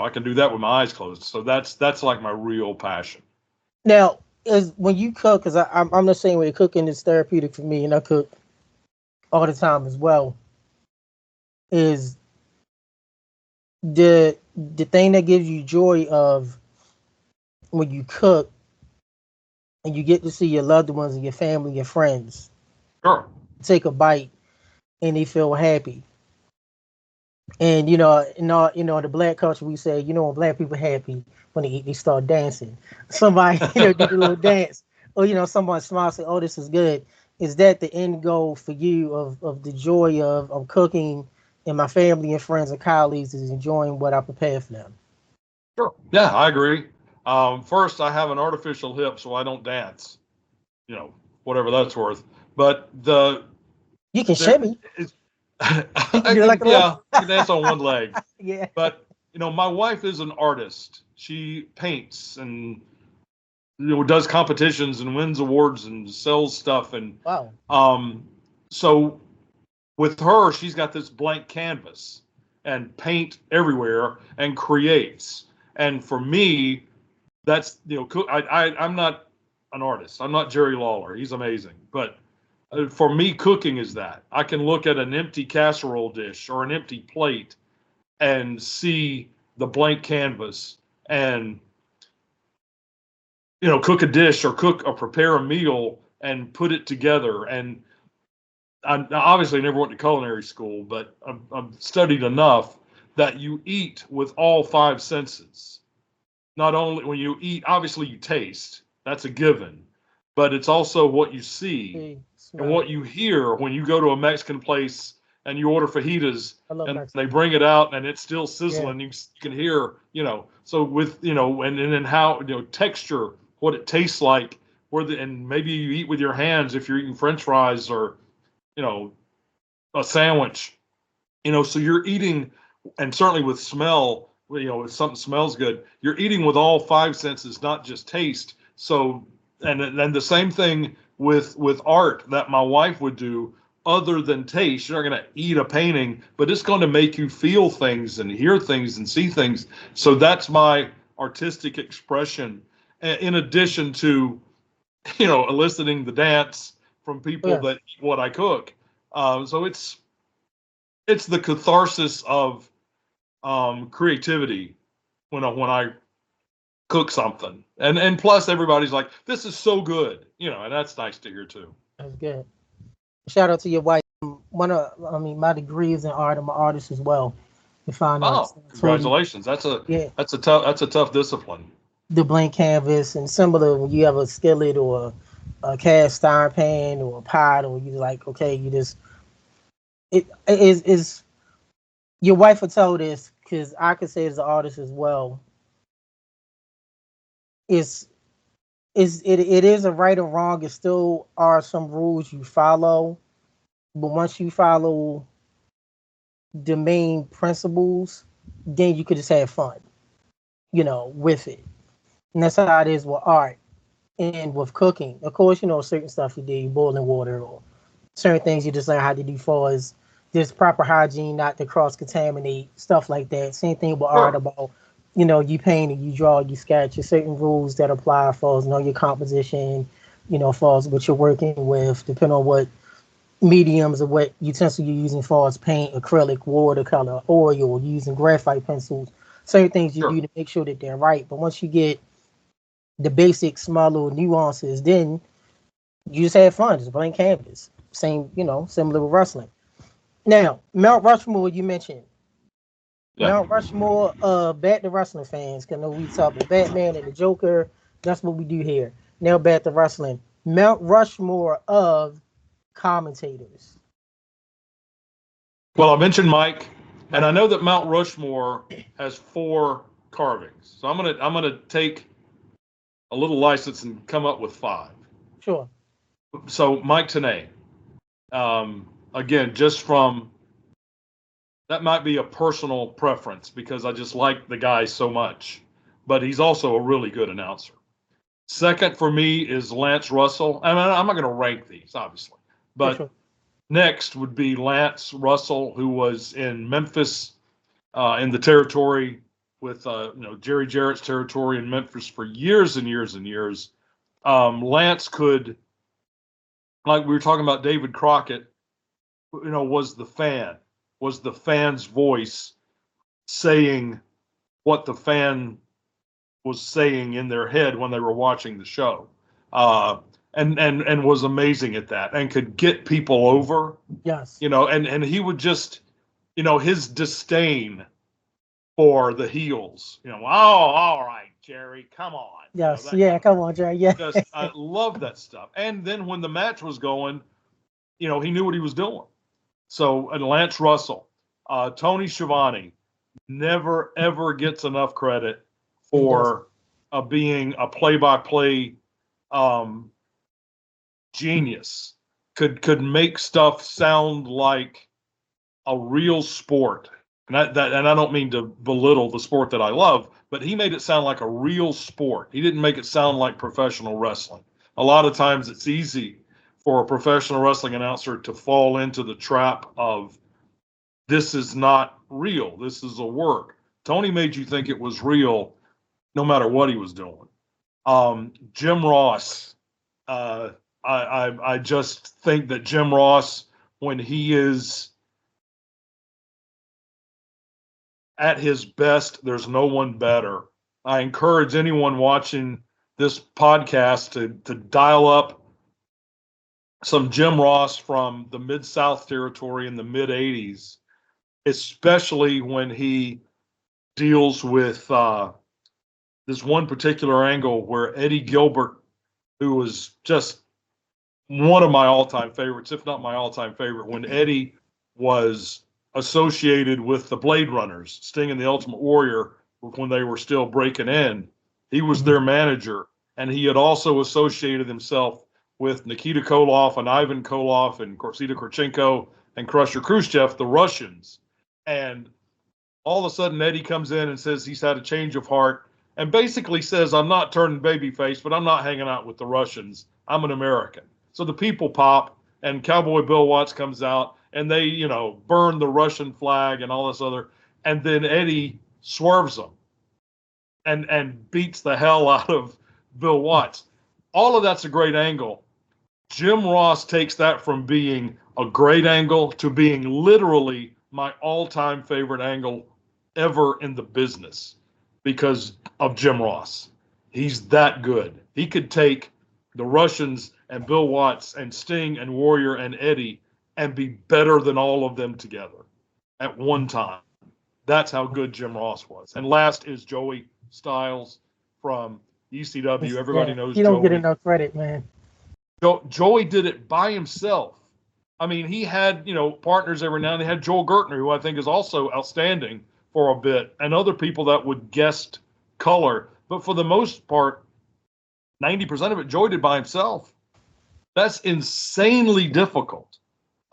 Speaker 3: I can do that with my eyes closed. So that's like my real passion.
Speaker 2: Now, is when you cook, because I'm the same way. Cooking is therapeutic for me, and I cook all the time as well. Is the thing that gives you joy of when you cook and you get to see your loved ones and your family, your friends
Speaker 3: Sure.
Speaker 2: take a bite and they feel happy. And the black culture, we say, when black people happy when they eat, they start dancing. Somebody, do the little dance, or someone smiles, say, "Oh, this is good." Is that the end goal for you of the joy of cooking, and my family and friends and colleagues is enjoying what I prepare for them?
Speaker 3: Sure. Yeah, I agree. First, I have an artificial hip, so I don't dance. Whatever that's worth. But
Speaker 2: You can
Speaker 3: there,
Speaker 2: shimmy. You can
Speaker 3: I
Speaker 2: do it
Speaker 3: can,
Speaker 2: like a
Speaker 3: yeah,
Speaker 2: little.
Speaker 3: I can dance on one leg.
Speaker 2: Yeah.
Speaker 3: But my wife is an artist. She paints and does competitions and wins awards and sells stuff. And
Speaker 2: Wow.
Speaker 3: so with her, she's got this blank canvas and paint everywhere and creates. And for me, that's I'm not an artist. I'm not Jerry Lawler. He's amazing, but for me, cooking is that I can look at an empty casserole dish or an empty plate and see the blank canvas and cook a dish or cook or prepare a meal and put it together. And I obviously never went to culinary school, but I've studied enough that you eat with all five senses. Not only when you eat, obviously you taste, that's a given, but it's also what you see
Speaker 2: See,
Speaker 3: and
Speaker 2: smell.
Speaker 3: what you hear when you go to a Mexican place and you order fajitas
Speaker 2: I love
Speaker 3: and they
Speaker 2: Mexican.
Speaker 3: bring it out and it's still
Speaker 2: Yeah.
Speaker 3: sizzling. You can hear, so with, and then how, texture, what it tastes like, and maybe you eat with your hands if you're eating French fries or, you know, a sandwich, so you're eating, and certainly with smell, if something smells good, you're eating with all five senses, not just taste. So, and the same thing with art that my wife would do. Other than taste, you're not going to eat a painting, but it's going to make you feel things and hear things and see things. So that's my artistic expression, in addition to eliciting the dance from people
Speaker 2: Yes.
Speaker 3: that eat what I cook. So it's the catharsis of creativity when I cook something, and plus everybody's like, "This is so good," and that's nice to hear too.
Speaker 2: That's good. Shout out to your wife. My degree is in art. I'm an artist as well, in fine arts.
Speaker 3: Oh,
Speaker 2: Totally,
Speaker 3: congratulations! That's a
Speaker 2: yeah.
Speaker 3: that's a tough that's a tough discipline.
Speaker 2: The blank canvas and similar when you have a skillet or a cast iron pan or a pot, or you like, okay, you just it is your wife will tell this because I could say as an artist as well. It's it is a right or wrong. It still are some rules you follow, but once you follow the main principles, then you could just have fun, with it. And that's how it is with art and with cooking. Of course, certain stuff you do, boiling water or certain things you just learn how to do for as just proper hygiene, not to cross contaminate, stuff like that. Same thing with art
Speaker 3: Sure.
Speaker 2: about, you paint, you draw, you sketch, there's certain rules that apply for as know your composition, for as what you're working with, depending on what mediums or what utensil you're using for as paint, acrylic, watercolor, oil, using graphite pencils, certain things you do
Speaker 3: Sure.
Speaker 2: to make sure that they're right. But once you get the basic small little nuances, then you just have fun. Just blank canvas. Same, similar with wrestling. Now, Mount Rushmore, you mentioned.
Speaker 3: Yeah.
Speaker 2: Mount Rushmore, back to wrestling fans, because I know we talk about Batman and the Joker. That's what we do here. Now back to wrestling. Mount Rushmore of commentators.
Speaker 3: Well, I mentioned Mike, and I
Speaker 2: Mike.
Speaker 3: know that Mount Rushmore has four carvings. So I'm gonna take a little license and come up with five.
Speaker 2: Sure.
Speaker 3: So Mike Tenay, again, just from that might be a personal preference because I just like the guy so much, but he's also a really good announcer. Second for me is Lance Russell. I mean, I'm not going to rank these, obviously, but
Speaker 2: Sure.
Speaker 3: next would be Lance Russell, who was in Memphis, in the territory with Jerry Jarrett's territory in Memphis for years and years and years. Lance could, like we were talking about David Crockett, was the fan's voice saying what the fan was saying in their head when they were watching the show, and was amazing at that, and could get people over.
Speaker 2: Yes.
Speaker 3: And he would just, his disdain for the heels. Oh, all right, Jerry, come on.
Speaker 2: Yes. Yeah. Come on, Jerry. Yeah.
Speaker 3: Just, I love that stuff. And then when the match was going, he knew what he was doing. So, and Lance Russell, Tony Schiavone never ever gets enough credit for being a play-by-play genius. Could make stuff sound like a real sport. And I don't mean to belittle the sport that I love, but he made it sound like a real sport. He didn't make it sound like professional wrestling. A lot of times it's easy for a professional wrestling announcer to fall into the trap of, this is not real, this is a work. Tony made you think it was real no matter what he was doing. Jim Ross, I just think that Jim Ross, when he is at his best, there's no one better. I encourage anyone watching this podcast to dial up some Jim Ross from the Mid-South territory in the mid-'80s, especially when he deals with this one particular angle where Eddie Gilbert, who was just one of my all-time favorites, if not my all-time favorite, when Eddie was associated with the Blade Runners, Sting and the Ultimate Warrior, when they were still breaking in. He was their manager, and he had also associated himself with Nikita Koloff and Ivan Koloff and Korsita Kurchenko and Crusher Khrushchev, the Russians. And all of a sudden, Eddie comes in and says he's had a change of heart and basically says, I'm not turning babyface, but I'm not hanging out with the Russians. I'm an American. So the people pop, and Cowboy Bill Watts comes out, and they, burn the Russian flag and all this other. And then Eddie swerves them and beats the hell out of Bill Watts. All of that's a great angle. Jim Ross takes that from being a great angle to being literally my all-time favorite angle ever in the business because of Jim Ross. He's that good. He could take the Russians and Bill Watts and Sting and Warrior and Eddie and be better than all of them together at one time. That's how good Jim Ross was. And last is Joey Styles from ECW. Everybody knows Joey.
Speaker 2: He don't get enough credit, man.
Speaker 3: Joey did it by himself. I mean, he had, partners every now and then. He had Joel Gertner, who I think is also outstanding for a bit, and other people that would guest color. But for the most part, 90% of it, Joey did by himself. That's insanely difficult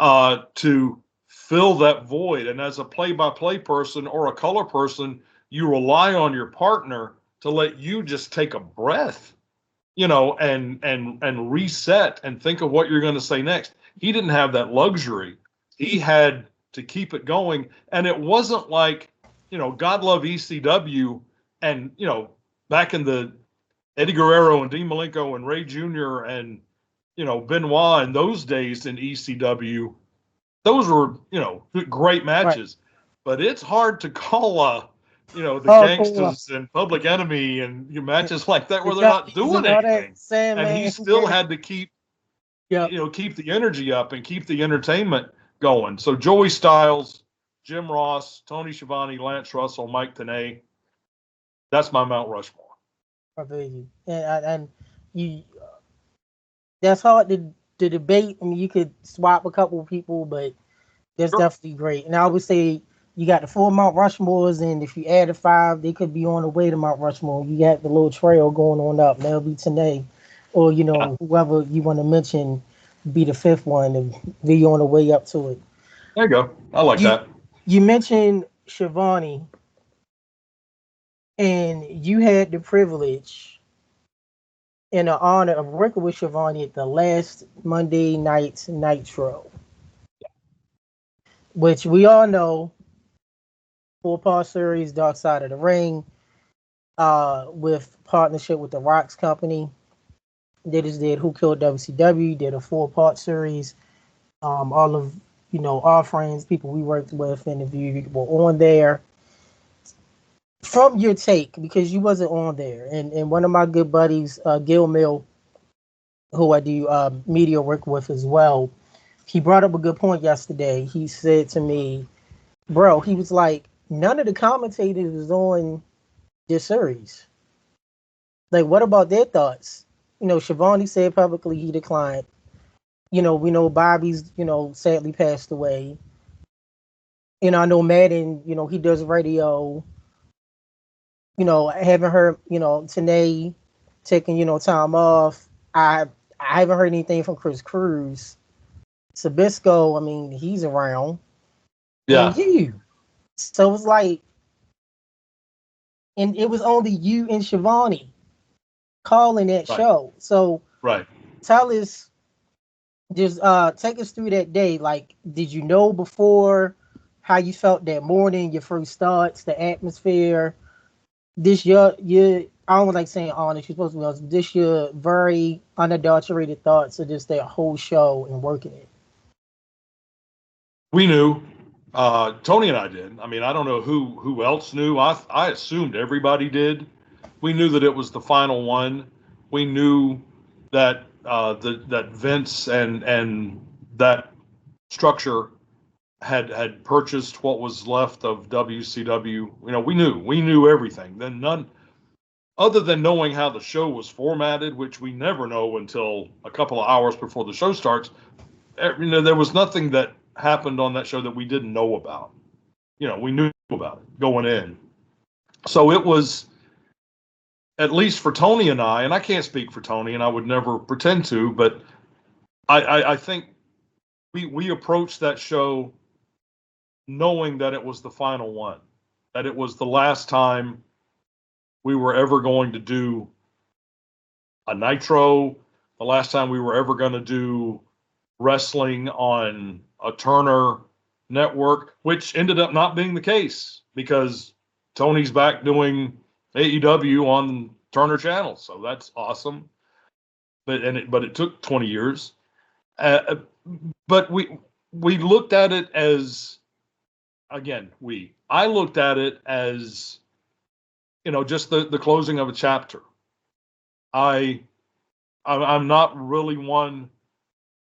Speaker 3: to fill that void. And as a play-by-play person or a color person, you rely on your partner to let you just take a breath, and reset and think of what you're going to say next. He didn't have that luxury. He had to keep it going. And it wasn't like, God love ECW and, back in the Eddie Guerrero and Dean Malenko and Ray Jr. and, Benoit in those days in ECW, those were, great matches. Right. But it's hard to call the Gangsters and Public Enemy and matches like that where they're not doing anything. And he still had to keep, keep the energy up and keep the entertainment going. So Joey Styles, Jim Ross, Tony Schiavone, Lance Russell, Mike Tenay. That's my Mount Rushmore.
Speaker 2: I feel you. And you, that's hard to debate. I mean, you could swap a couple of people, but that's definitely great. And I would say you got the 4 Mount Rushmores, and if you add a 5, they could be on the way to Mount Rushmore. You got the little trail going on up. That'll be Tenay, or whoever you want to mention be the 5th one and be on the way up to it.
Speaker 3: There you go. I like that.
Speaker 2: You mentioned Schiavone, and you had the privilege in the honor of working with Schiavone at the last Monday night Nitro, which we all know, 4-part series, Dark Side of the Ring, with partnership with the Rocks Company. They just did Who Killed WCW, did a 4-part series. All of our friends, people we worked with, interviewed were on there. From your take, because you wasn't on there, and one of my good buddies, Gil Mill, who I do media work with as well, he brought up a good point yesterday. He said to me, bro, he was like, none of the commentators was on this series. Like, what about their thoughts? Schiavone said publicly he declined. We know Bobby's, sadly passed away. I know Madden, he does radio. I haven't heard, Tenay taking, time off. I haven't heard anything from Chris Cruz. Sabisco, I mean, he's around.
Speaker 3: Yeah.
Speaker 2: And you. So it's like, and it was only you and Schiavone calling that show. So tell us, just take us through that day. Like, did you know before how you felt that morning, your first thoughts, the atmosphere? This your I don't like saying honest, you're supposed to be honest. This your very unadulterated thoughts of just that whole show and working it.
Speaker 3: We knew. Tony and I did. I mean, I don't know who else knew. I assumed everybody did. We knew that it was the final one. We knew that that Vince and that structure had purchased what was left of WCW. We knew everything. Then none other than knowing how the show was formatted, which we never know until a couple of hours before the show starts. There was nothing that happened on that show that we didn't know about. We knew about it going in. So it was, at least for Tony and I can't speak for Tony, and I would never pretend to, but I think we approached that show knowing that it was the final one, that it was the last time we were ever going to do a Nitro, the last time we were ever going to do wrestling on a Turner network, which ended up not being the case because Tony's back doing AEW on Turner channel. So that's awesome. But it took 20 years. But we looked at it as, again, I looked at it as, just the closing of a chapter. I'm not really one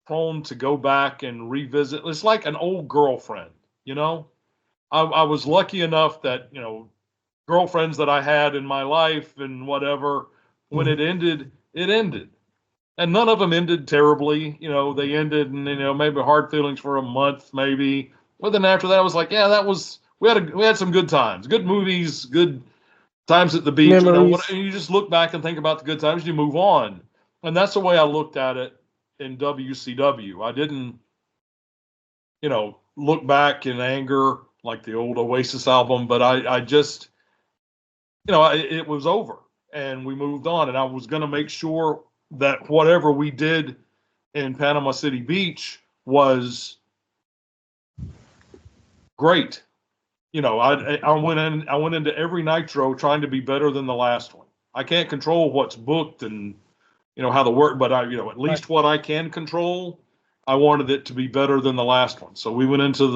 Speaker 3: prone to go back and revisit. It's like an old girlfriend, I was lucky enough that, girlfriends that I had in my life and whatever, when it ended, it ended. And none of them ended terribly. They ended and, maybe hard feelings for a month, maybe. But then after that, I was like, yeah, we had some good times, good movies, good times at the beach.
Speaker 2: Memories.
Speaker 3: And you just look back and think about the good times, you move on. And that's the way I looked at it in WCW. I didn't, look back in anger like the old Oasis album, but I just, it was over and we moved on. And I was going to make sure that whatever we did in Panama City Beach was great. I went into every Nitro trying to be better than the last one. I can't control what's booked and how the work, but at least what I can control, I wanted it to be better than the last one. So I went into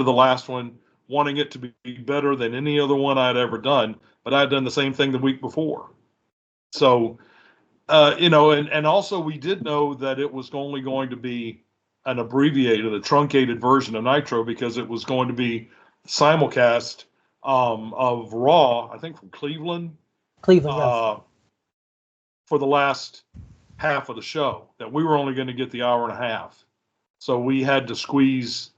Speaker 3: the last one wanting it to be better than any other one I'd ever done, but I had done the same thing the week before. So, and also we did know that it was only going to be an abbreviated, a truncated version of Nitro because it was going to be simulcast of Raw, I think from Cleveland.
Speaker 2: Yes.
Speaker 3: For the last half of the show, that we were only going to get the hour and a half. So we had to squeeze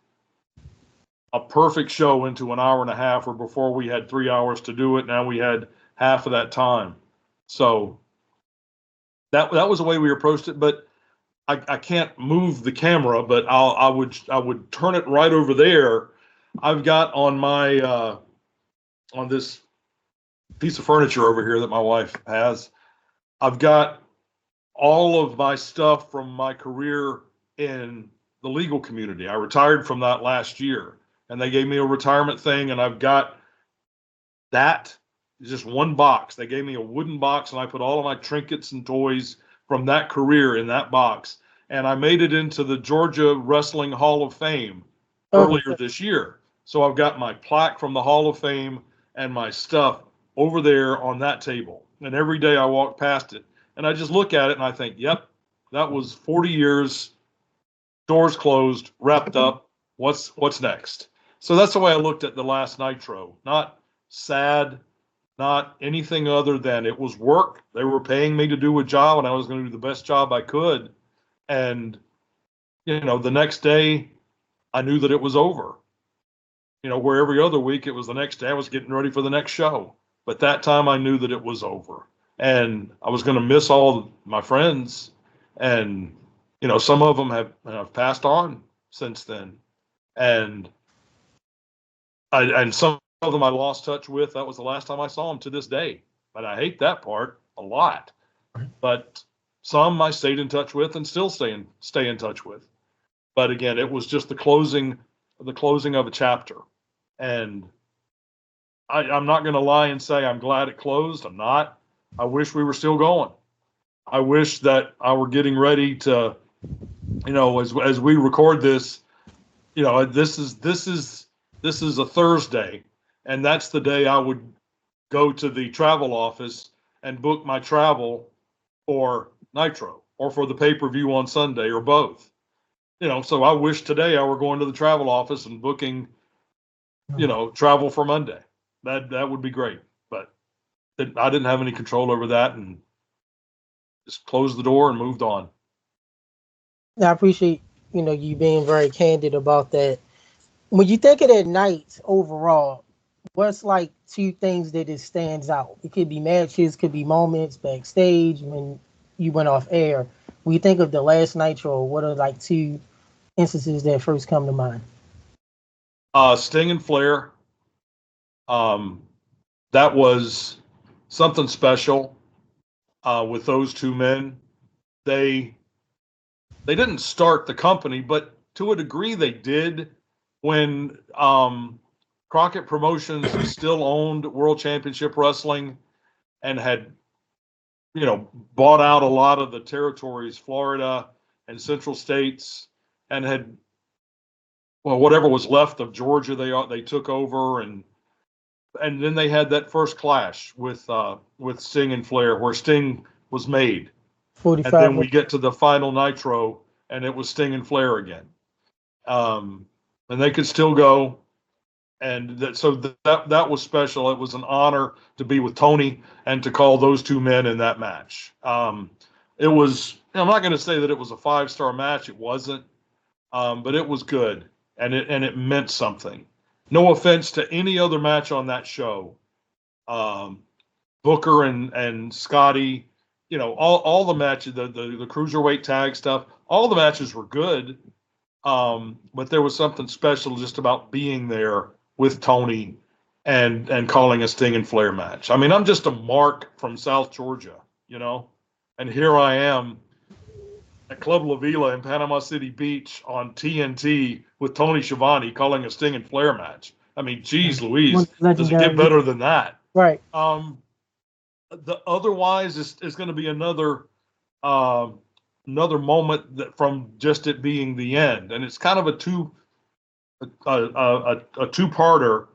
Speaker 3: a perfect show into an hour and a half, or before we had 3 hours to do it. Now we had half of that time. So that was the way we approached it. But I can't move the camera, but I would turn it right over there. I've got on my on this piece of furniture over here that my wife has, I've got all of my stuff from my career in the legal community. I retired from that last year, and they gave me a retirement thing, and I've got that, just one box. They gave me a wooden box, and I put all of my trinkets and toys from that career in that box. And I made it into the Georgia Wrestling Hall of Fame earlier this year. So I've got my plaque from the Hall of Fame and my stuff over there on that table. And every day I walk past it, and I just look at it and I think, yep, that was 40 years, doors closed, wrapped up. What's next? So that's the way I looked at the last Nitro. Not sad, not anything other than it was work. They were paying me to do a job, and I was going to do the best job I could. And, the next day I knew that it was over. Where every other week it was the next day I was getting ready for the next show. But that time I knew that it was over. And I was going to miss all my friends. And, some of them have passed on since then. And some of them I lost touch with. That was the last time I saw them to this day. But I hate that part a lot. But some I stayed in touch with and still stay in touch with. But again, it was just the closing of a chapter. And I'm not going to lie and say I'm glad it closed. I'm not. I wish we were still going. I wish that I were getting ready to, as we record this, this is a Thursday, and that's the day I would go to the travel office and book my travel for Nitro or for the pay-per-view on Sunday or both. So I wish today I were going to the travel office and booking, travel for Monday. That would be great. But I didn't have any control over that, and just closed the door and moved on.
Speaker 2: I appreciate, you being very candid about that. When you think of that night overall, what's like two things that it stands out? It could be matches, could be moments backstage when you went off air. When you think of the last Nitro, what are like two instances that first come to mind?
Speaker 3: Sting and Flair. That was something special with those two men. They didn't start the company, but to a degree they did when Crockett Promotions still owned World Championship Wrestling and had, bought out a lot of the territories, Florida and Central States, and had, whatever was left of Georgia, they took over, and then they had that first clash with Sting and Flair, where Sting was made.
Speaker 2: 45.
Speaker 3: And then we get to the final Nitro, and it was Sting and Flair again. And they could still go. And that was special. It was an honor to be with Tony and to call those two men in that match. It was, I'm not going to say that it was a 5-star match. It wasn't. But it was good. And it meant something. No offense to any other match on that show. Booker and Scotty, all the matches, the cruiserweight tag stuff, all the matches were good. But there was something special just about being there with Tony and calling a Sting and Flair match. I mean, I'm just a mark from South Georgia, and here I am at Club La Vila in Panama City Beach on TNT with Tony Schiavone calling a Sting and Flair match. I mean, geez Louise, does it get better than that?
Speaker 2: Right.
Speaker 3: The otherwise is going to be another moment that from just it being the end, and it's kind of a two-parter.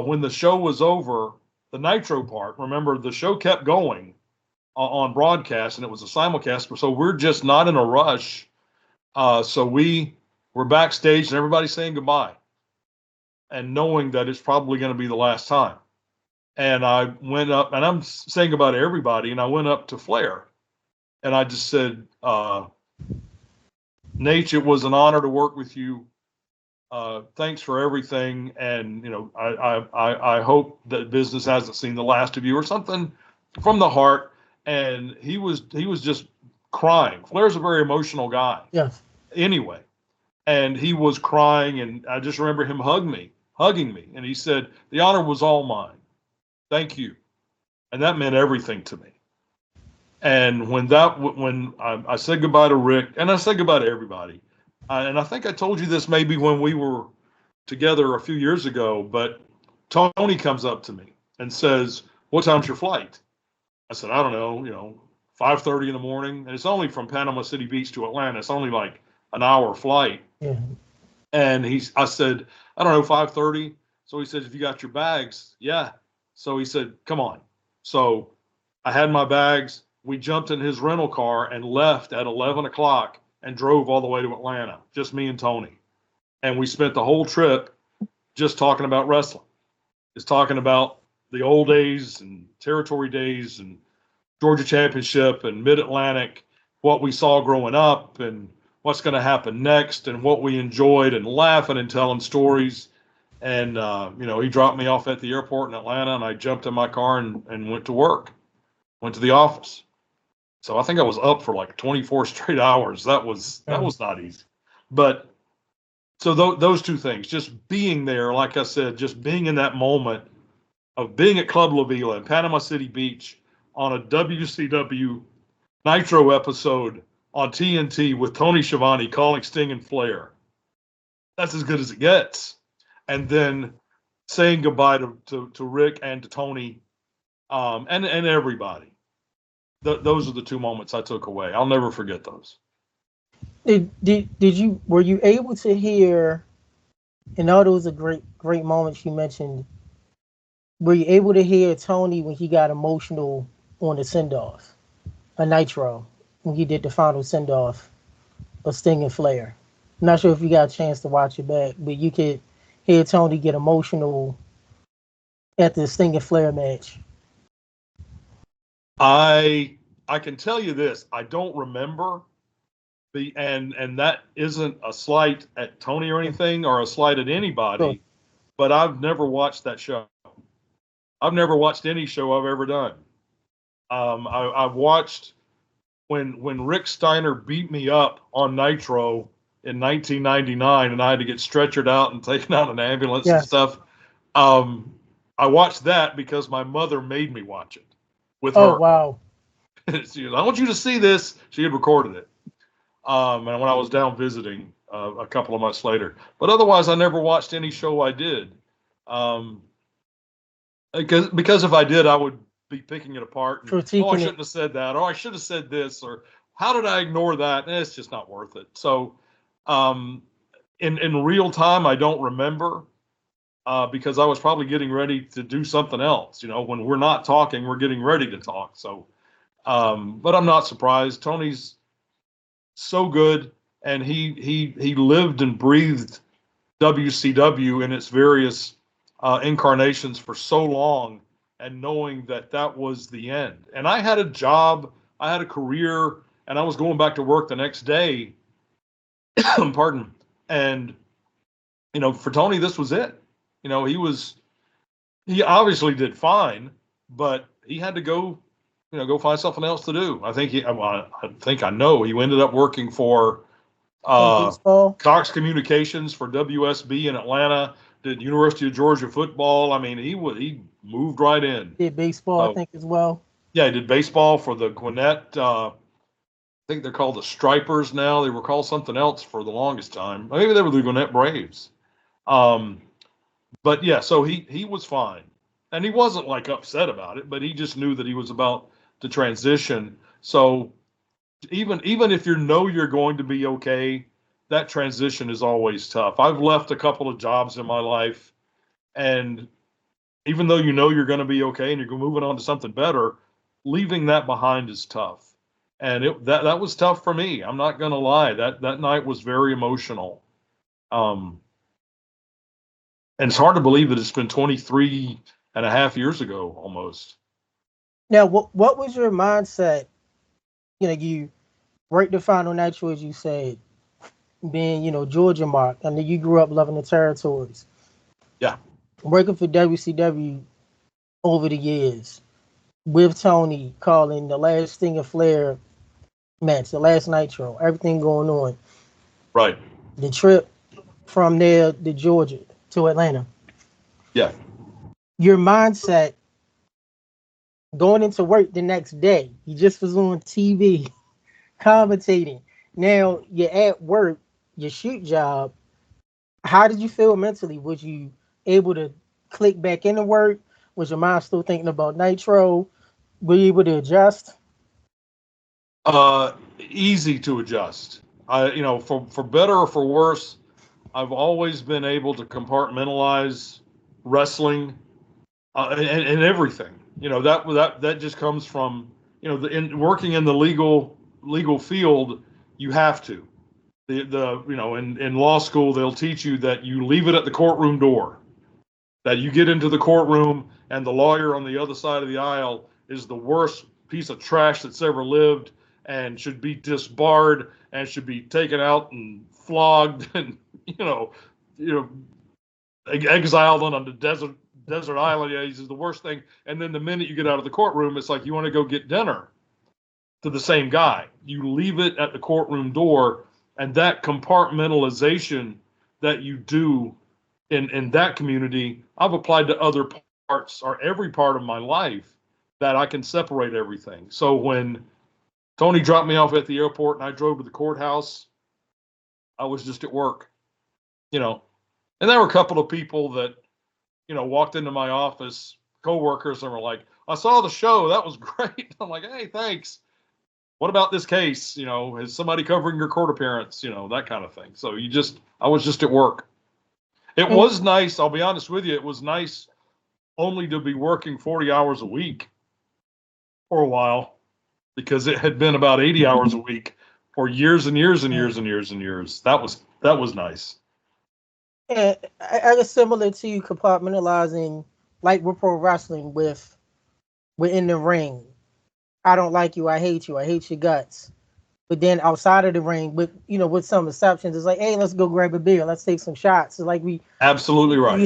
Speaker 3: When the show was over, the Nitro part, remember the show kept going on broadcast, and it was a simulcast, so we're just not in a rush. So we were backstage, and everybody's saying goodbye, and knowing that it's probably going to be the last time. And I went up, and I'm saying goodbye to everybody, and I went up to Flair, and I just said, Nate, it was an honor to work with you. Thanks for everything, and I hope that business hasn't seen the last of you, or something from the heart. And he was just crying. Flair's a very emotional guy.
Speaker 2: Yes.
Speaker 3: Anyway, and he was crying, and I just remember him hugging me, and he said, "The honor was all mine. Thank you," and that meant everything to me. And when I said goodbye to Rick, and I said goodbye to everybody, and I think I told you this maybe when we were together a few years ago, but Tony comes up to me and says, "What time's your flight?" I said, "I don't know, 5:30 in the morning." And it's only from Panama City Beach to Atlanta. It's only like an hour flight.
Speaker 2: Yeah.
Speaker 3: And I said, "I don't know, 5:30. So he says, "If you got your bags?" Yeah. So he said, "Come on." So I had my bags. We jumped in his rental car and left at 11 o'clock and drove all the way to Atlanta, just me and Tony. And we spent the whole trip just talking about wrestling, just talking about the old days and territory days and Georgia Championship and Mid-Atlantic, what we saw growing up and what's going to happen next and what we enjoyed, and laughing and telling stories. And, he dropped me off at the airport in Atlanta, and I jumped in my car and went to work, went to the office. So I think I was up for like 24 straight hours. That was not easy. But so those two things, just being there, like I said, just being in that moment of being at Club La Vila in Panama City Beach on a WCW Nitro episode on TNT with Tony Schiavone calling Sting and Flair. That's as good as it gets. And then saying goodbye to Rick and to Tony, and everybody. Those are the two moments I took away. I'll never forget those.
Speaker 2: Were you able to hear, and all those are great moments you mentioned, were you able to hear Tony when he got emotional on the send-off, a Nitro, when he did the final send-off of Sting and Flair? I'm not sure if you got a chance to watch it back, but you could hear Tony get emotional at the Sting and Flair match.
Speaker 3: I can tell you this, I don't remember and that isn't a slight at Tony or anything, or a slight at anybody,
Speaker 2: Sure.
Speaker 3: But I've never watched that show. I've never watched any show I've ever done. I've watched when Rick Steiner beat me up on Nitro in 1999, and I had to get stretchered out and taken out in an ambulance and stuff. I watched that because my mother made me watch it with her.
Speaker 2: Oh, wow.
Speaker 3: She goes, "I want you to see this." She had recorded it. And when I was down visiting a couple of months later. But otherwise, I never watched any show I did. Because if I did, I would be picking it apart. And, I shouldn't have said that. Or I should have said this. Or how did I ignore that? It's just not worth it. So in real time, I don't remember because I was probably getting ready to do something else. When we're not talking, we're getting ready to talk. So, but I'm not surprised. Tony's so good, and he lived and breathed WCW in its various incarnations for so long, and knowing that was the end. And I had a job, I had a career, and I was going back to work the next day. Pardon. And for Tony, this was it. He obviously did fine, but he had to go find something else to do. I think I know he ended up working for Cox Communications for WSB in Atlanta, did University of Georgia football. I mean, he moved right in.
Speaker 2: Did baseball, I think, as well.
Speaker 3: Yeah, he did baseball for the Gwinnett. I think they're called the Stripers now. They were called something else for the longest time. Maybe they were the Gwinnett Braves. But yeah, so he was fine, and he wasn't like upset about it, but he just knew that he was about to transition. So even if you're going to be okay, that transition is always tough. I've left a couple of jobs in my life, and even though you're going to be okay and you're moving on to something better, leaving that behind is tough. And that was tough for me. I'm not going to lie. That night was very emotional. And it's hard to believe that it's been 23 and a half years ago almost.
Speaker 2: Now, what was your mindset? You right the final Nitro, as you said, being, Georgia Mark. I know you grew up loving the territories.
Speaker 3: Yeah.
Speaker 2: Working for WCW over the years with Tony, calling the last Sting and Flair match, the last Nitro, everything going on.
Speaker 3: Right.
Speaker 2: The trip from there to Georgia to Atlanta.
Speaker 3: Yeah.
Speaker 2: Your mindset going into work the next day. You just was on TV commentating. Now you're at work, your shoot job. How did you feel mentally? Was you able to click back into work? Was your mind still thinking about Nitro? Were you able to adjust?
Speaker 3: Easy to adjust. For better or for worse, I've always been able to compartmentalize wrestling and everything. That just comes from working in the legal field. You have to. In law school they'll teach you that you leave it at the courtroom door. That you get into the courtroom and the lawyer on the other side of the aisle is the worst piece of trash that's ever lived and should be disbarred and should be taken out and flogged and you know you know exiled on a desert island. Yeah, he's the worst thing. And then the minute you get out of the courtroom, it's like you want to go get dinner to the same guy. You leave it at the courtroom door, and that compartmentalization that you do in that community, I've applied to other parts or every part of my life that I can separate everything. So when Tony dropped me off at the airport and I drove to the courthouse, I was just at work, and there were a couple of people that, walked into my office, coworkers, and were like, I saw the show. That was great. I'm like, hey, thanks. What about this case? Is somebody covering your court appearance? That kind of thing. So I was just at work. It was nice. I'll be honest with you. It was nice only to be working 40 hours a week for a while, because it had been about 80 hours a week for years and years and years and years and years. That was nice.
Speaker 2: And I guess similar to you compartmentalizing, like with pro wrestling, with within the ring. I don't like you. I hate you. I hate your guts. But then outside of the ring, with some exceptions, it's like, hey, let's go grab a beer. Let's take some shots. It's like
Speaker 3: Absolutely right.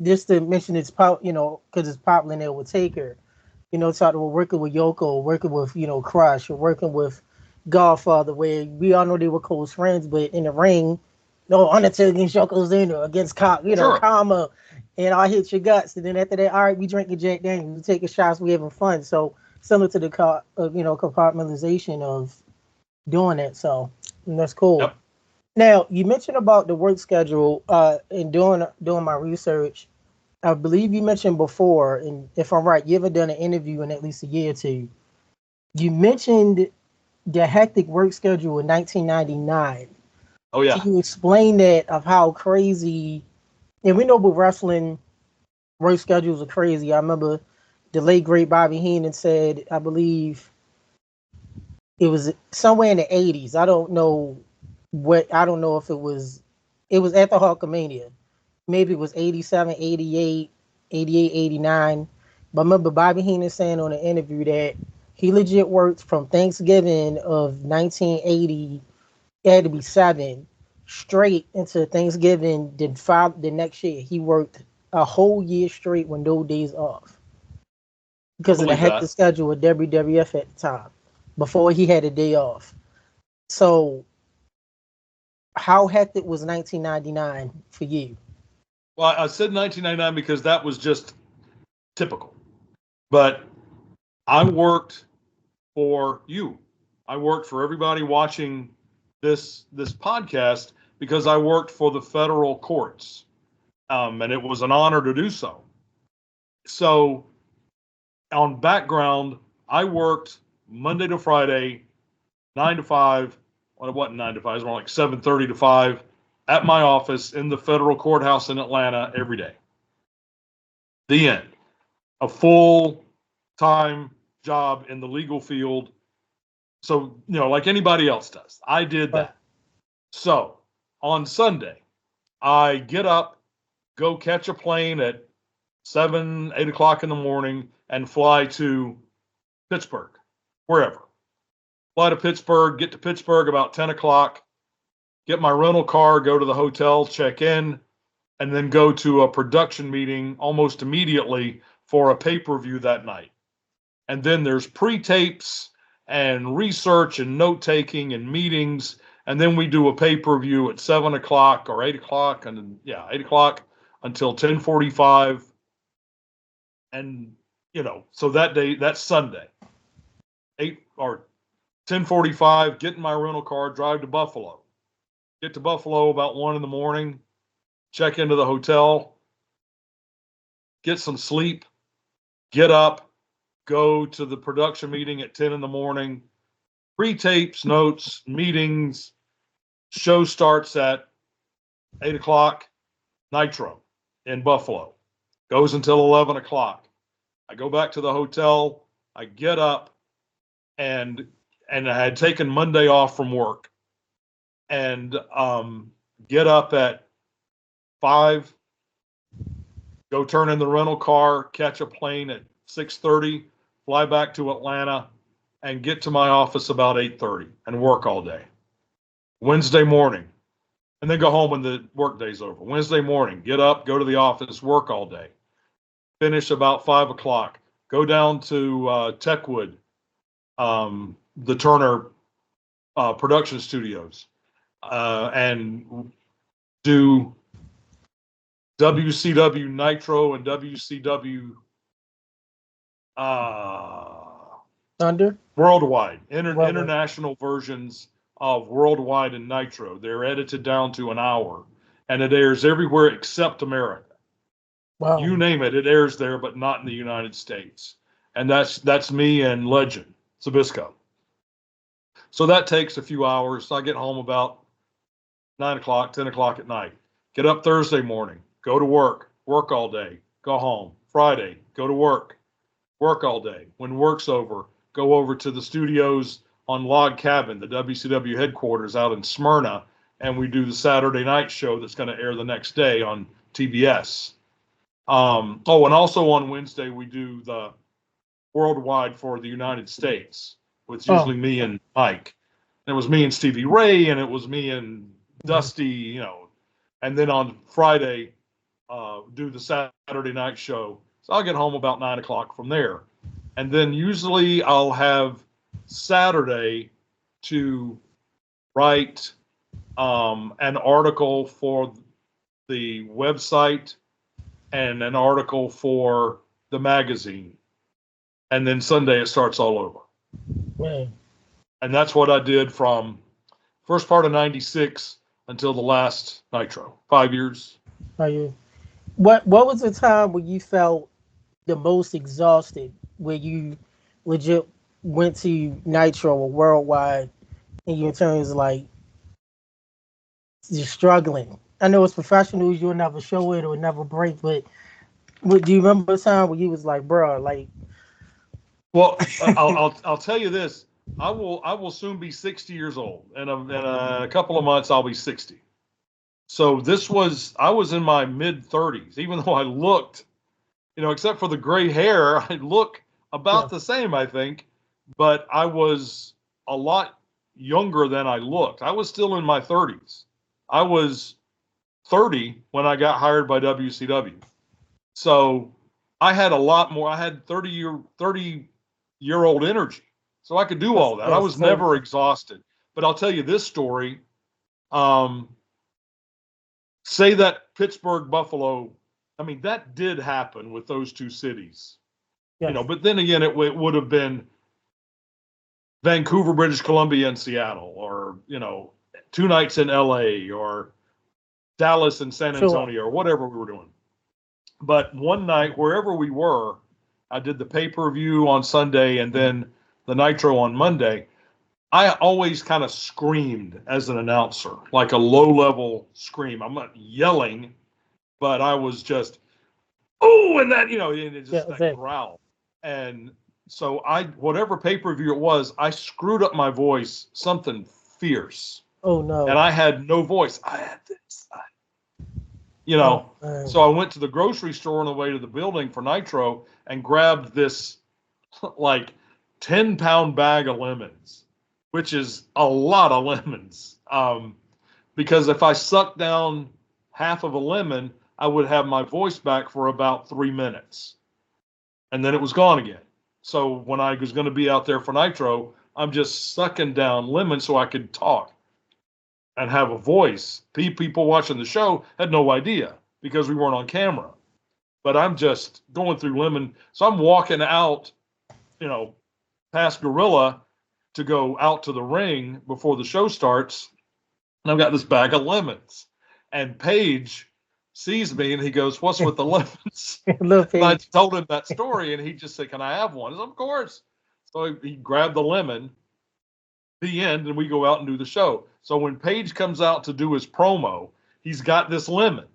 Speaker 2: Just to mention because it's popular now with Taker. Talking about working with Yoko, working with Crush, or working with Godfather, where we all know they were close friends, but in the ring, Undertaker against Yokozuna, against
Speaker 3: Sure.
Speaker 2: Kama, and I hit your guts. And then after that, all right, we drinking Jack Daniels, we taking shots, we having fun. So similar to the compartmentalization of doing it. So that's cool.
Speaker 3: Yep.
Speaker 2: Now you mentioned about the work schedule. In doing my research, I believe you mentioned before, and if I'm right, you haven't done an interview in at least a year or two. You mentioned the hectic work schedule in 1999.
Speaker 3: Oh yeah.
Speaker 2: Can you explain that, of how crazy? And we know with wrestling, work schedules are crazy. I remember the late great Bobby Heenan said, I believe it was somewhere in the 80s. I don't know if it was after Hulkamania. Maybe it was 87, 88, 88, 89. But I remember Bobby Heenan saying on an interview that he legit worked from Thanksgiving of 1980, it had to be 7, straight into Thanksgiving. The next year, he worked a whole year straight with no days off because of the hectic schedule with WWF at the time, before he had a day off. So how hectic was 1999 for you?
Speaker 3: Well, I said 1999 because that was just typical. But I worked for you. I worked for everybody watching this podcast because I worked for the federal courts, and it was an honor to do so. So, on background, I worked Monday to Friday, 9 to 5. Well, it wasn't 9 to 5. It was more like 7:30 to 5 at my office in the federal courthouse in Atlanta every day. The end. A full-time job in the legal field. So, like anybody else does. I did that. So, on Sunday, I get up, go catch a plane at 7, 8 o'clock in the morning, and fly to Pittsburgh, wherever. Fly to Pittsburgh, get to Pittsburgh about 10 o'clock, get my rental car, go to the hotel, check in, and then go to a production meeting almost immediately for a pay-per-view that night. And then there's pre-tapes and research and note-taking and meetings, and then we do a pay-per-view at 7 o'clock or 8 o'clock, 8 o'clock until 10:45. And So that day, that's Sunday, 10:45, get in my rental car, drive to Buffalo. Get to Buffalo about 1 a.m, check into the hotel, get some sleep, get up, go to the production meeting at 10 a.m, pre-tapes, notes, meetings. Show starts at 8 o'clock, Nitro in Buffalo. Goes until 11 o'clock. I go back to the hotel, I get up, and I had taken Monday off from work, and get up at 5, go turn in the rental car, catch a plane at 6:30, fly back to Atlanta, and get to my office about 8:30 and work all day. Wednesday morning, and then go home when the work day's over. Wednesday morning, get up, go to the office, work all day. Finish about 5 o'clock. Go down to Techwood, the Turner production studios, and do WCW Nitro and WCW
Speaker 2: Thunder?
Speaker 3: Worldwide,
Speaker 2: Worldwide.
Speaker 3: international versions of Worldwide and Nitro. They're edited down to an hour, and it airs everywhere except America.
Speaker 2: Wow.
Speaker 3: You name it, it airs there, but not in the United States. And that's me and Legend, Zbyszko. So that takes a few hours. I get home about 9 o'clock, 10 o'clock at night. Get up Thursday morning, go to work all day, go home. Friday, go to work all day. When work's over, go over to the studios on Log Cabin, the WCW headquarters out in Smyrna, and we do the Saturday night show that's going to air the next day on TBS. And also on Wednesday, we do the Worldwide for the United States, with usually me and Mike. And it was me and Stevie Ray, and it was me and Dusty, and then on Friday, do the Saturday night show. So I'll get home about 9 o'clock from there. And then usually I'll have Saturday to write an article for the website and an article for the magazine. And then Sunday it starts all over.
Speaker 2: Man.
Speaker 3: And that's what I did from first part of 96 until the last Nitro. 5 years.
Speaker 2: What was the time when you felt the most exhausted, where you legit went to Nitro or Worldwide and you in terms of like you're struggling? I know it's professionals, you'll never show it or never break, but do you remember a time where you was like, bro, like?
Speaker 3: Well, I'll tell you this. I will soon be 60 years old. In a couple of months, I'll be 60. So I was in my mid 30s, even though I looked, except for the gray hair, I look about the same, I think, but I was a lot younger than I looked. I was still in my 30s. I was 30 when I got hired by WCW. So I had a lot more. I had 30-year-old energy. So I could do all that. I was never exhausted. But I'll tell you this story. Say that Pittsburgh, Buffalo, that did happen with those two cities. Yes. But then again, it would have been Vancouver, British Columbia, and Seattle, or, 2 nights in LA, or Dallas and San Antonio, or whatever we were doing. But one night, wherever we were, I did the pay-per-view on Sunday and then the Nitro on Monday. I always kind of screamed as an announcer, like a low-level scream. I'm not yelling, but I was just, oh, and that, and just that growl. And so whatever pay-per-view it was, I screwed up my voice, something fierce.
Speaker 2: Oh, no.
Speaker 3: And I had no voice. I had this. So I went to the grocery store on the way to the building for Nitro and grabbed this like 10-pound bag of lemons, which is a lot of lemons. Because if I sucked down half of a lemon, I would have my voice back for about 3 minutes. And then it was gone again. So when I was going to be out there for Nitro, I'm just sucking down lemons so I could talk and have a voice. People watching the show had no idea because we weren't on camera. but I'm just going through lemon. So I'm walking out, past Gorilla to go out to the ring before the show starts. And I've got this bag of lemons. And Paige sees me and he goes, "What's with the lemons?"
Speaker 2: Little
Speaker 3: And I
Speaker 2: Paige.
Speaker 3: told him that story and he just said, "Can I have one?" I said, "Of course." So he grabbed the lemon, the end, and we go out and do the show. So when Paige comes out to do his promo, he's got this lemon.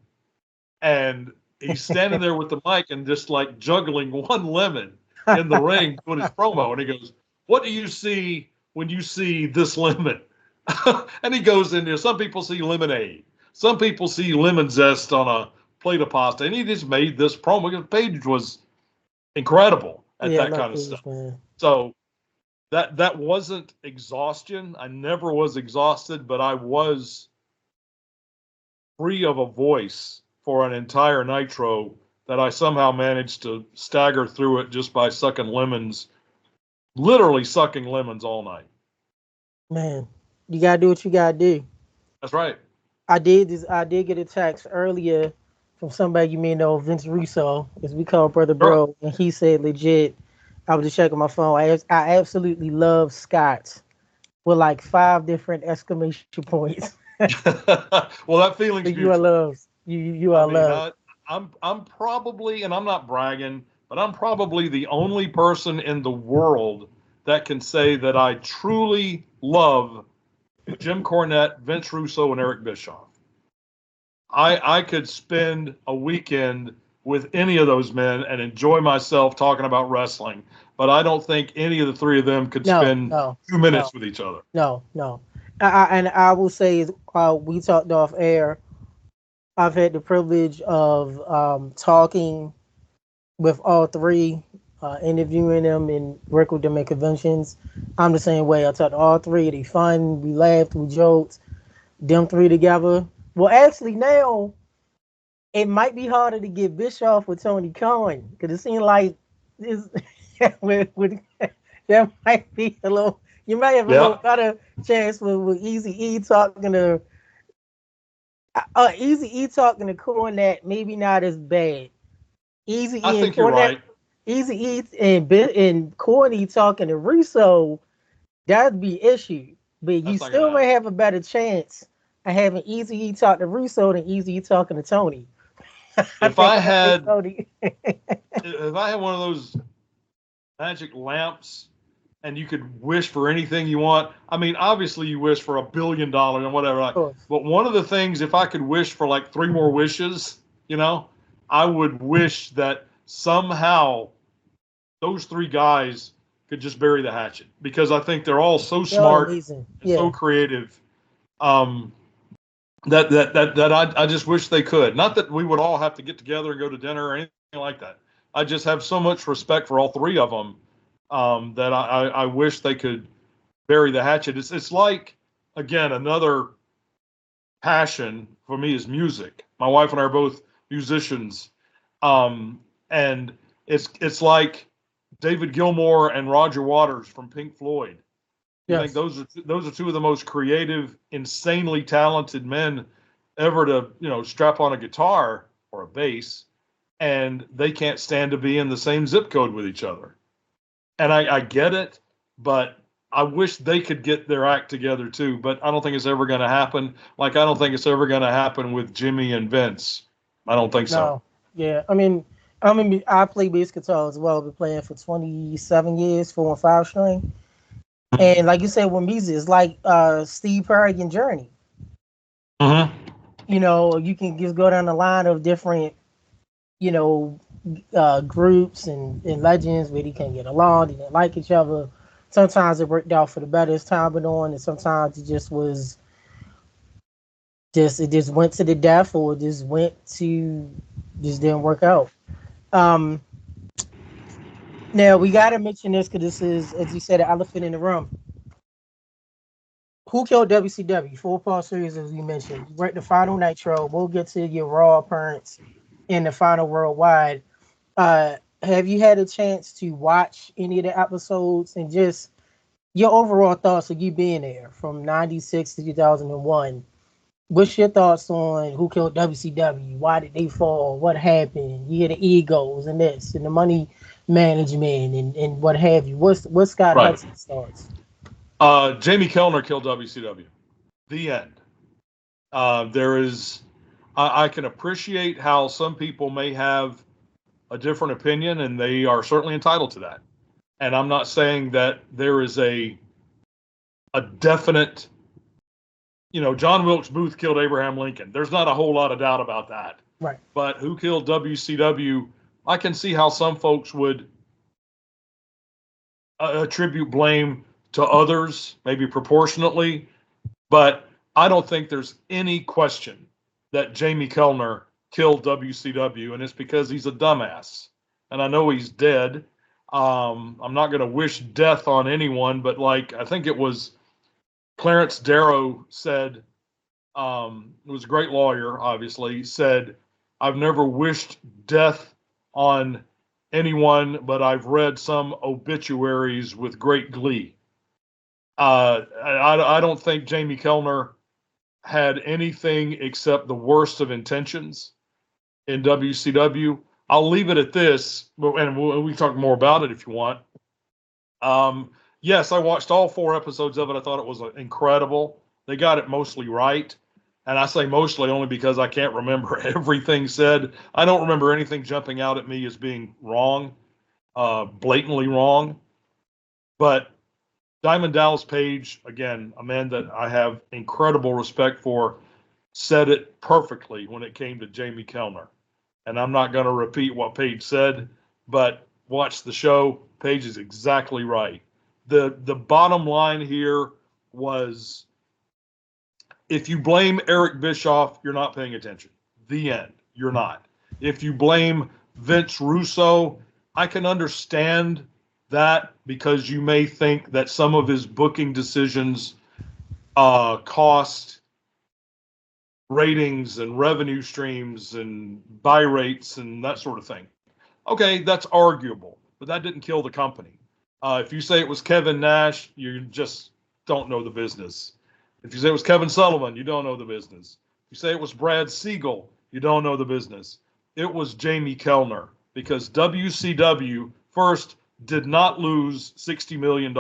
Speaker 3: And he's standing there with the mic and just like juggling one lemon in the ring doing his promo. And he goes, "What do you see when you see this lemon?" And he goes in there. Some people see lemonade. Some people see lemon zest on a plate of pasta. And he just made this promo because Paige was incredible at that kind of
Speaker 2: Paige,
Speaker 3: stuff.
Speaker 2: man.
Speaker 3: So that wasn't exhaustion. I never was exhausted, but I was free of a voice for an entire Nitro that I somehow managed to stagger through it just by sucking lemons, literally sucking lemons all night.
Speaker 2: Man, you gotta do what you gotta do.
Speaker 3: That's right.
Speaker 2: I did get a text earlier from somebody you may know, Vince Russo, as we call Brother Bro, and he said legit. I was just checking my phone. I absolutely love Scott with like 5 different exclamation points.
Speaker 3: Well, that feeling's
Speaker 2: You are
Speaker 3: mutual.
Speaker 2: loved. You are loved.
Speaker 3: I'm probably, and I'm not bragging, but I'm probably the only person in the world that can say that I truly love Jim Cornette, Vince Russo, and Eric Bischoff. I could spend a weekend with any of those men and enjoy myself talking about wrestling, but I don't think any of the three of them could spend 2 minutes with each other.
Speaker 2: No. And I will say, we talked off air. I've had the privilege of talking with all three, interviewing them and work with them at conventions. I'm the same way. I talked to all three. They fun. We laughed. We joked. Them three together. Well, actually, now it might be harder to get Bischoff with Tony Khan because it seemed like this there might be a little. You might have a little better chance with Easy E talking to Cornette. Maybe not as bad. Easy E and Cornette.
Speaker 3: Right.
Speaker 2: Easy E and Corny talking to Russo. That'd be issue, but you still may have a better chance of having Easy E talk to Russo than Easy E talking to Tony.
Speaker 3: If I had one of those magic lamps and you could wish for anything you want, I mean, obviously you wish for $1 billion and whatever. But one of the things, if I could wish for like 3 more wishes, I would wish that somehow those 3 guys could just bury the hatchet because I think they're all so smart, and so creative. That I just wish they could. Not that we would all have to get together and go to dinner or anything like that. I just have so much respect for all 3 of them that I wish they could bury the hatchet. It's like, again, another passion for me is music. My wife and I are both musicians, and it's like David Gilmour and Roger Waters from Pink Floyd. I think those are 2 of the most creative, insanely talented men ever to strap on a guitar or a bass, and they can't stand to be in the same zip code with each other. And I get it, but I wish they could get their act together too. But I don't think it's ever going to happen. Like I don't think it's ever going to happen with Jimmy and Vince. I don't think so.
Speaker 2: Yeah, I mean, I play bass guitar as well. I've been playing for 27 years, 4 and 5 string. And like you said, with music, it's like Steve Perry and Journey.
Speaker 3: Mm-hmm.
Speaker 2: You can just go down the line of different, groups and legends where they can't get along, they didn't like each other. Sometimes it worked out for the better as time went on, and sometimes it just went to the death, or just didn't work out. Now we gotta mention this because this is, as you said, an elephant in the room. Who killed WCW? 4-part series, as you mentioned. We're at the final Nitro. We'll get to your Raw appearance in the final Worldwide. Have you had a chance to watch any of the episodes and just your overall thoughts of you being there from 96 to 2001? What's your thoughts on who killed WCW? Why did they fall? What happened? You hear the egos and this and the money management and what have you. What's Scott
Speaker 3: Right.
Speaker 2: Hudson's thoughts?
Speaker 3: Jamie Kellner killed WCW. The end. There is, I can appreciate how some people may have a different opinion, and they are certainly entitled to that. And I'm not saying that there is a definite, John Wilkes Booth killed Abraham Lincoln. There's not a whole lot of doubt about that.
Speaker 2: Right.
Speaker 3: But who killed WCW? I can see how some folks would attribute blame to others, maybe proportionately. But I don't think there's any question that Jamie Kellner killed WCW, and it's because he's a dumbass. And I know he's dead. I'm not going to wish death on anyone, but I think it was Clarence Darrow said, it was a great lawyer, obviously, said, I've never wished death on anyone, but I've read some obituaries with great glee. I don't think Jamie Kellner had anything except the worst of intentions in WCW. I'll leave it at this, and we can talk more about it if you want. Yes, I watched all 4 episodes of it. I thought it was incredible. They got it mostly right. And I say mostly only because I can't remember everything said. I don't remember anything jumping out at me as being wrong, blatantly wrong. But Diamond Dallas Page, again, a man that I have incredible respect for, said it perfectly when it came to Jamie Kellner. And I'm not going to repeat what Page said, but watch the show. Page is exactly right. The bottom line here was, if you blame Eric Bischoff, you're not paying attention. The end. You're not. If you blame Vince Russo, I can understand that because you may think that some of his booking decisions cost ratings and revenue streams and buy rates and that sort of thing. Okay, that's arguable, but that didn't kill the company. If you say it was Kevin Nash, you just don't know the business. If you say it was Kevin Sullivan, you don't know the business. If you say it was Brad Siegel, you don't know the business. It was Jamie Kellner, because WCW first did not lose $60 million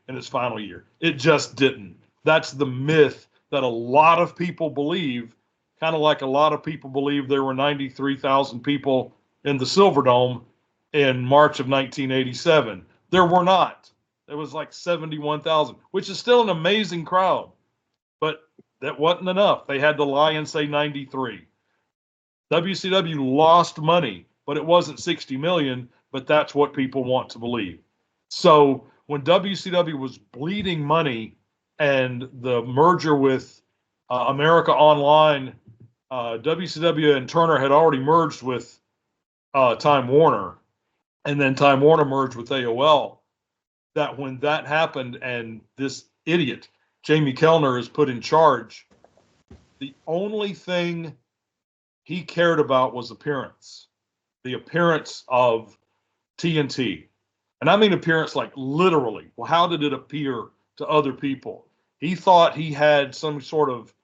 Speaker 3: in its final year. It just didn't. That's the myth that a lot of people believe, kind of like a lot of people believe there were 93,000 people in the Silverdome in March of 1987. There were not. It was like 71,000, which is still an amazing crowd. But that wasn't enough. They had to lie and say 93. WCW lost money, but it wasn't 60 million, but that's what people want to believe. So when WCW was bleeding money and the merger with America Online, WCW and Turner had already merged with Time Warner, and then Time Warner merged with AOL, that when that happened and this idiot, Jamie Kellner, is put in charge, the only thing he cared about was appearance, the appearance of TNT. And I mean appearance like literally. Well, how did it appear to other people? He thought he had some sort of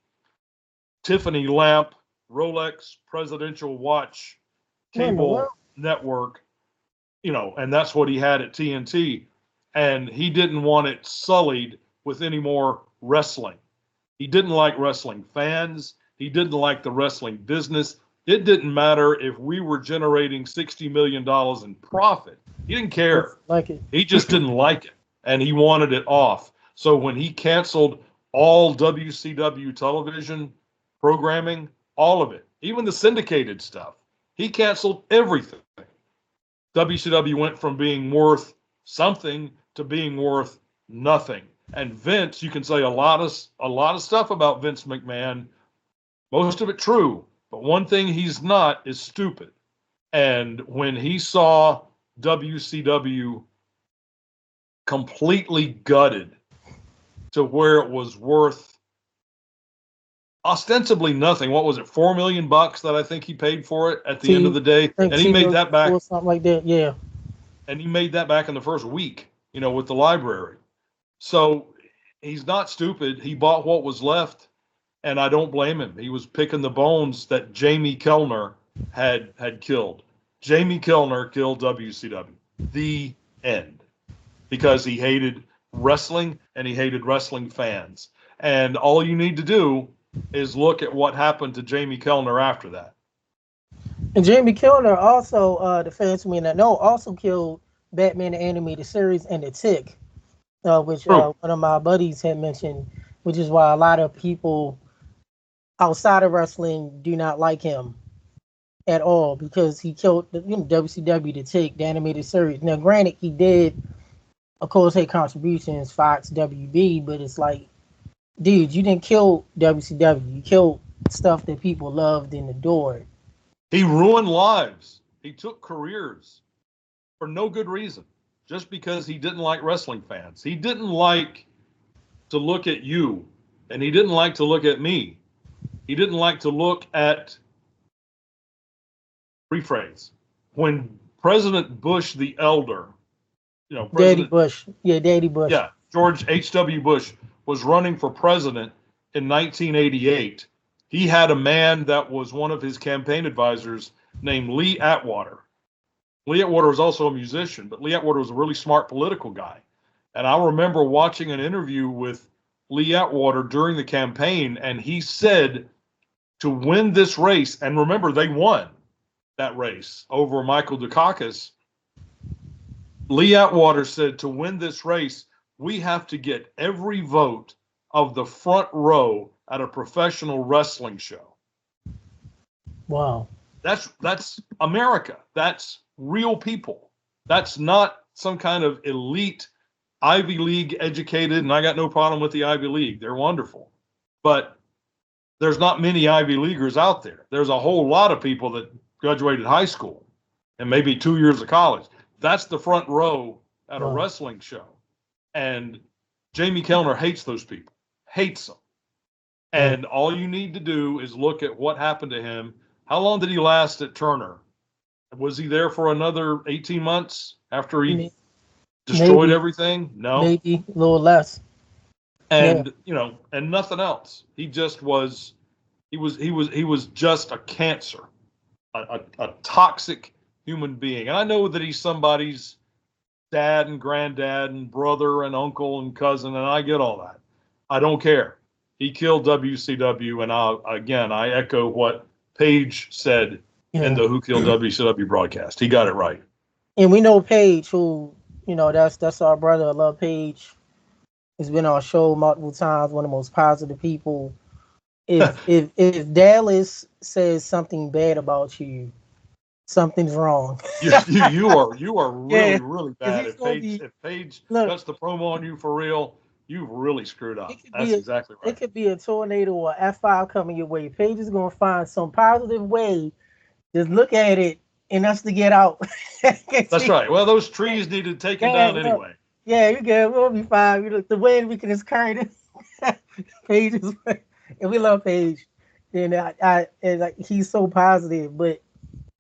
Speaker 3: Tiffany lamp, Rolex presidential watch, cable network, and that's what he had at TNT. And he didn't want it sullied with any more wrestling. He didn't like wrestling fans. He didn't like the wrestling business. It didn't matter if we were generating $60 million in profit. He didn't care.
Speaker 2: Like it.
Speaker 3: He just didn't like it, and he wanted it off. So when he canceled all WCW television programming, all of it, even the syndicated stuff, he canceled everything. WCW went from being worth something to being worth nothing. And Vince, you can say a lot of stuff about Vince McMahon, most of it true, but one thing he's not is stupid. And when he saw WCW completely gutted to where it was worth ostensibly nothing, what was it, $4 million that I think he paid for it at the end of the day, and he made that back,
Speaker 2: or something like that, yeah.
Speaker 3: And he made that back in the first week, with the library. So he's not stupid. He bought what was left, And I don't blame him. He was picking the bones that Jamie Kellner had killed. Jamie Kellner killed WCW. The end. Because he hated wrestling and he hated wrestling fans. And all you need to do is look at what happened to Jamie Kellner after that.
Speaker 2: And Jamie Kellner also, the fans may not know, also killed Batman the Animated Series and The Tick, which one of my buddies had mentioned, which is why a lot of people outside of wrestling do not like him at all, because he killed WCW The Tick, the animated series. Now, granted, he did, of course, had contributions, Fox, WB, but it's like, dude, you didn't kill WCW. You killed stuff that people loved and adored.
Speaker 3: He ruined lives. He took careers for no good reason, just because he didn't like wrestling fans. He didn't like to look at you, and he didn't like to look at me. He didn't like to look at, rephrase, when President Bush the Elder,
Speaker 2: Daddy Bush. Yeah, Daddy Bush.
Speaker 3: Yeah, George H.W. Bush was running for president in 1988. He had a man that was one of his campaign advisors named Lee Atwater. Lee Atwater was also a musician, but Lee Atwater was a really smart political guy. And I remember watching an interview with Lee Atwater during the campaign, and he said to win this race, and remember, they won that race over Michael Dukakis. Lee Atwater said, to win this race, we have to get every vote of the front row at a professional wrestling show.
Speaker 2: Wow.
Speaker 3: That's America. That's real people. That's not some kind of elite Ivy League educated, and I got no problem with the Ivy League. They're wonderful. But there's not many Ivy Leaguers out there. There's a whole lot of people that graduated high school and maybe 2 years of college. That's the front row at a wrestling show. And Jamie Kellner hates those people, hates them. And all you need to do is look at what happened to him. How long did he last at Turner? Was he there for another 18 months after he destroyed everything? No.
Speaker 2: Maybe a little less.
Speaker 3: And and nothing else. He just was. He was just a cancer, a toxic human being. And I know that he's somebody's dad and granddad and brother and uncle and cousin, and I get all that. I don't care. He killed WCW, and I echo what Paige said in the Who Killed WCW broadcast. He got it right.
Speaker 2: And we know Paige, who that's our brother. I love Paige. He's been on our show multiple times. One of the most positive people. If Dallas says something bad about you, something's wrong.
Speaker 3: you are really bad. If Paige cuts the promo on you for real, you've really screwed up. That's exactly right.
Speaker 2: It could be a tornado or F5 coming your way. Paige is gonna find some positive way. Just look at it, and that's to get out.
Speaker 3: That's right. Well, those trees needed taken down anyway.
Speaker 2: Yeah, you good. We'll be fine. The wind we can just carry this. Paige is, and we love Paige. And and he's so positive. But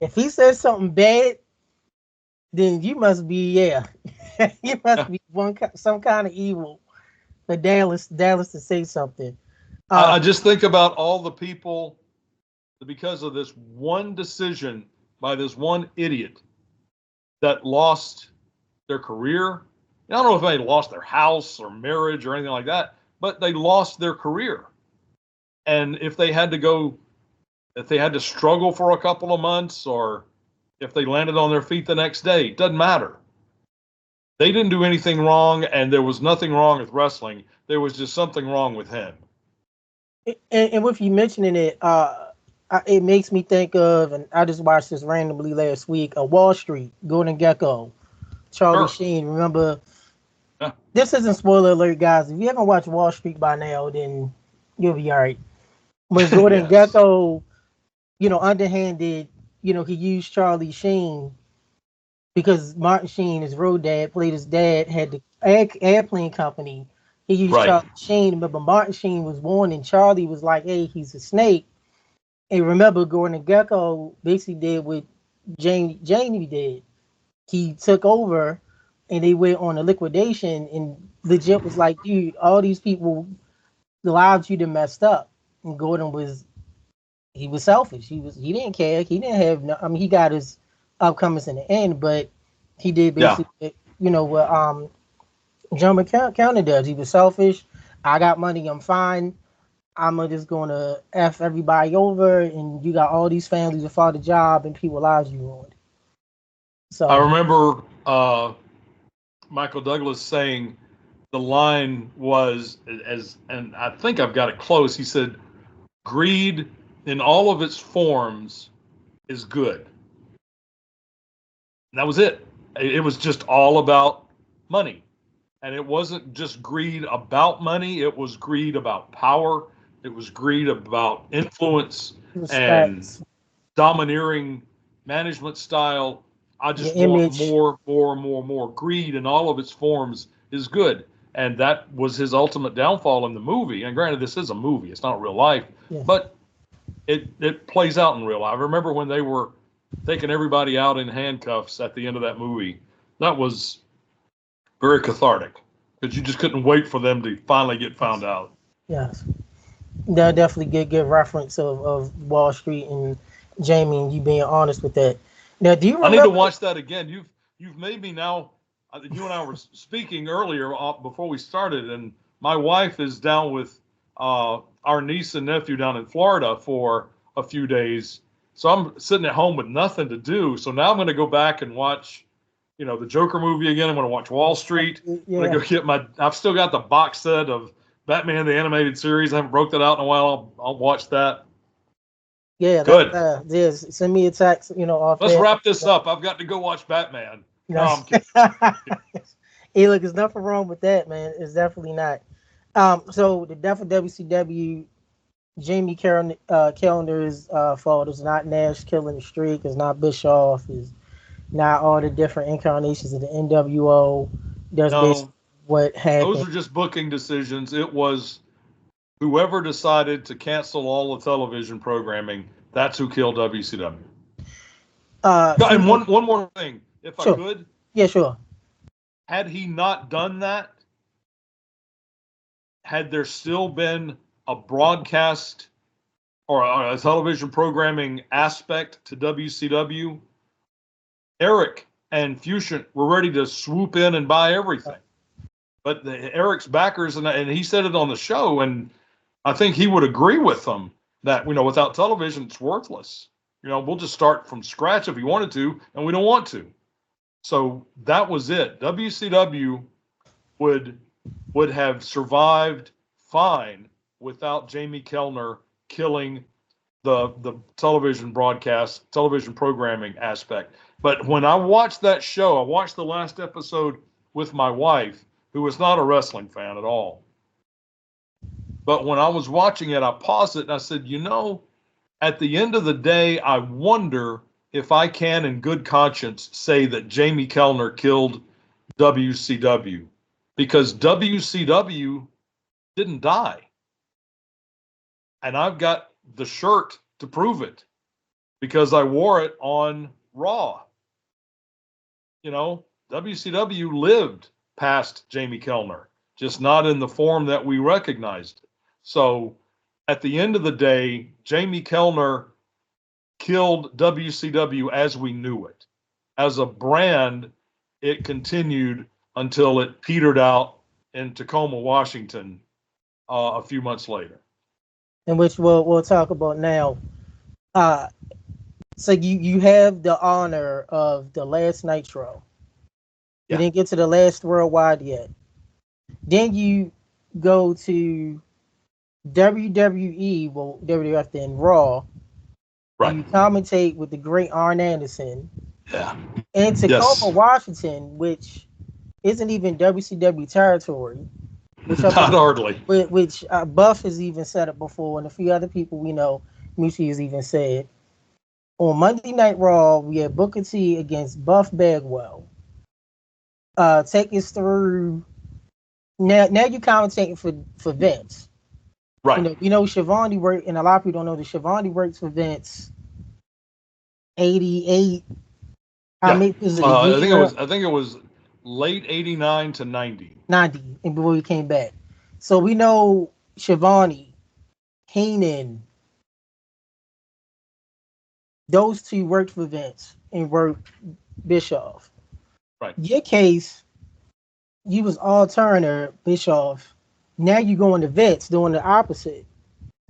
Speaker 2: if he says something bad, then you must be you must be some kind of evil for Dallas to say something.
Speaker 3: I just think about all the people because of this one decision by this one idiot that lost their career. I don't know if they lost their house or marriage or anything like that, but they lost their career. And if they had to struggle for a couple of months, or if they landed on their feet the next day, it doesn't matter. They didn't do anything wrong, and there was nothing wrong with wrestling. There was just something wrong with him.
Speaker 2: And with you mentioning it, it makes me think of, and I just watched this randomly last week, Wall Street, Gordon Gekko, Charlie Sheen. Remember, this isn't spoiler alert, guys. If you haven't watched Wall Street by now, then you'll be all right. But Gordon Gekko, underhanded, he used Charlie Sheen because Martin Sheen, his road dad, played his dad, had the airplane company. He used Charlie Sheen, but Martin Sheen was born, and Charlie was like, hey, he's a snake. And remember, Gordon Gekko basically did what Jamie did. He took over, and they went on a liquidation, and legit was like, dude, all these people, the lives you done messed up. And Gordon was selfish. He didn't care. He didn't have no. I mean, he got his upcomings in the end, but he did basically, what John McCown does. He was selfish. I got money. I'm fine. I'm just gonna F everybody over, and you got all these families without a job and people lives you ruined. So
Speaker 3: I remember Michael Douglas saying the line was and I think I've got it close. He said, "Greed in all of its forms is good." And that was it. It was just all about money. And it wasn't just greed about money. It was greed about power. It was greed about influence and domineering management style. I just want more. Greed in all of its forms is good. And that was his ultimate downfall in the movie. And granted, this is a movie. It's not real life. Yeah. But it plays out in real life. I remember when they were taking everybody out in handcuffs at the end of that movie. That was very cathartic because you just couldn't wait for them to finally get found out.
Speaker 2: Yes. That definitely good reference of Wall Street and Jamie and you being honest with that. Now, do you remember?
Speaker 3: I need to watch that again. You've made me now. You and I were speaking earlier before we started, and my wife is down with our niece and nephew down in Florida for a few days. So I'm sitting at home with nothing to do. So now I'm going to go back and watch, the Joker movie again. I'm going to watch Wall Street. Yeah. I'm going to go I've still got the box set of Batman the Animated Series. I haven't broke that out in a while. I'll watch that.
Speaker 2: Yeah,
Speaker 3: good.
Speaker 2: Send me a text.
Speaker 3: Let's wrap this up. I've got to go watch Batman. No, I'm kidding.
Speaker 2: Hey, look, there's nothing wrong with that, man. It's definitely not. So the death of WCW, Jamie Kellner's fault. It's not Nash killing the streak. It's not Bischoff. It's not all the different incarnations of the NWO. That's basically what happened.
Speaker 3: Those are just booking decisions. It was whoever decided to cancel all the television programming. That's who killed WCW. And one more thing, if I could.
Speaker 2: Yeah, sure.
Speaker 3: Had he not done that, had there still been a broadcast or a television programming aspect to WCW, Eric and Fusion were ready to swoop in and buy everything. But Eric's backers, and he said it on the show, and I think he would agree with them that, without television, it's worthless. We'll just start from scratch if we wanted to, and we don't want to. So that was it. WCW would have survived fine without Jamie Kellner killing the television broadcast, television programming aspect. But when I watched that show, I watched the last episode with my wife, who was not a wrestling fan at all. But when I was watching it, I paused it and I said, at the end of the day, I wonder if I can, in good conscience, say that Jamie Kellner killed WCW, because WCW didn't die. And I've got the shirt to prove it because I wore it on Raw. WCW lived past Jamie Kellner, just not in the form that we recognized. So at the end of the day, Jamie Kellner killed WCW as we knew it. As a brand, it continued until it petered out in Tacoma, Washington, a few months later.
Speaker 2: In which we'll talk about now. So you have the honor of the last Nitro. You didn't get to the last Worldwide yet. Then you go to WWE, WWF then Raw.
Speaker 3: Right.
Speaker 2: You commentate with the great Arn Anderson.
Speaker 3: Yeah.
Speaker 2: In Tacoma, Washington, which isn't even WCW territory.
Speaker 3: Not hardly.
Speaker 2: Which Buff has even said it before, and a few other people we know, Mushi has even said. On Monday Night Raw, we had Booker T against Buff Bagwell. Take us through. Now you're commentating for Vince.
Speaker 3: Right.
Speaker 2: Schiavone worked, and a lot of people don't know that Schiavone works for Vince. 88.
Speaker 3: Yeah. I think it was late 89 to 90.
Speaker 2: 90, and before he came back. So we know Schiavone Heenan, those two worked for Vince and worked Bischoff.
Speaker 3: Right.
Speaker 2: Your case, you was all Turner, Bischoff. Now you going to Vince doing the opposite.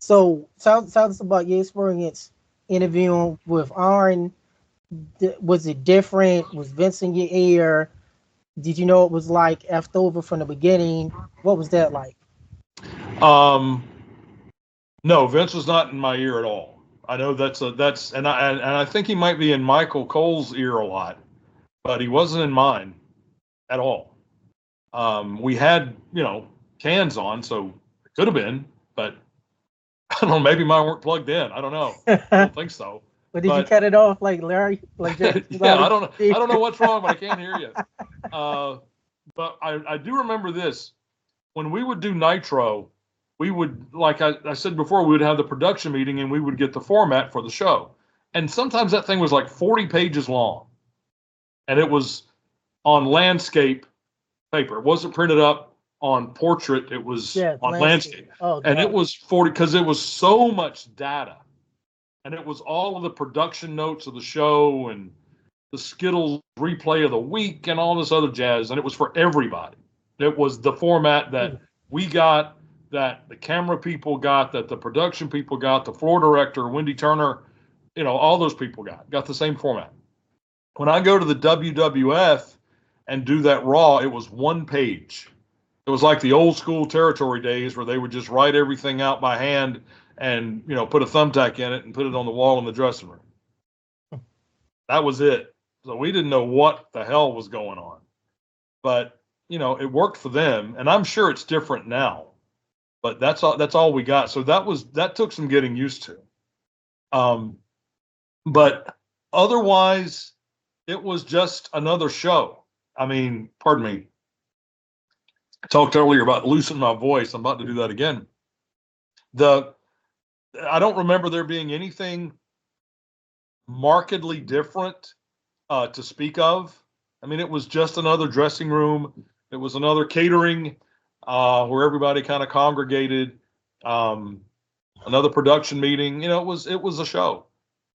Speaker 2: So tell us about your experience interviewing with Arn. Was it different? Was Vince in your ear? Did you know it was like effed over from the beginning? What was that like?
Speaker 3: No, Vince was not in my ear at all. I know and I think he might be in Michael Cole's ear a lot, but he wasn't in mine at all. We had, cans on, so it could have been, but I don't know, maybe mine weren't plugged in. I don't know. I don't think so.
Speaker 2: But did you cut it off like Larry? Like Jerry?
Speaker 3: Yeah, I don't know what's wrong, but I can't hear you. But I do remember this. When we would do Nitro, we would, like I said before, we would have the production meeting and we would get the format for the show. And sometimes that thing was like 40 pages long. And it was on landscape paper. It wasn't printed up on portrait. It was on landscape.
Speaker 2: Oh,
Speaker 3: and it was 40 because it was so much data. And it was all of the production notes of the show and the Skittles replay of the week and all this other jazz. And it was for everybody. It was the format that we got, that the camera people got, that the production people got, the floor director, Wendy Turner, all those people got the same format. When I go to the WWF and do that Raw, it was one page. It was like the old school territory days where they would just write everything out by hand and, put a thumbtack in it and put it on the wall in the dressing room. That was it. So we didn't know what the hell was going on. But, it worked for them. And I'm sure it's different now. But that's all we got. So that took some getting used to. But otherwise, it was just another show. I mean, pardon me. I talked earlier about loosening my voice. I'm about to do that again. I don't remember there being anything markedly different to speak of. I mean, it was just another dressing room. It was another catering where everybody kind of congregated. Another production meeting. It was a show,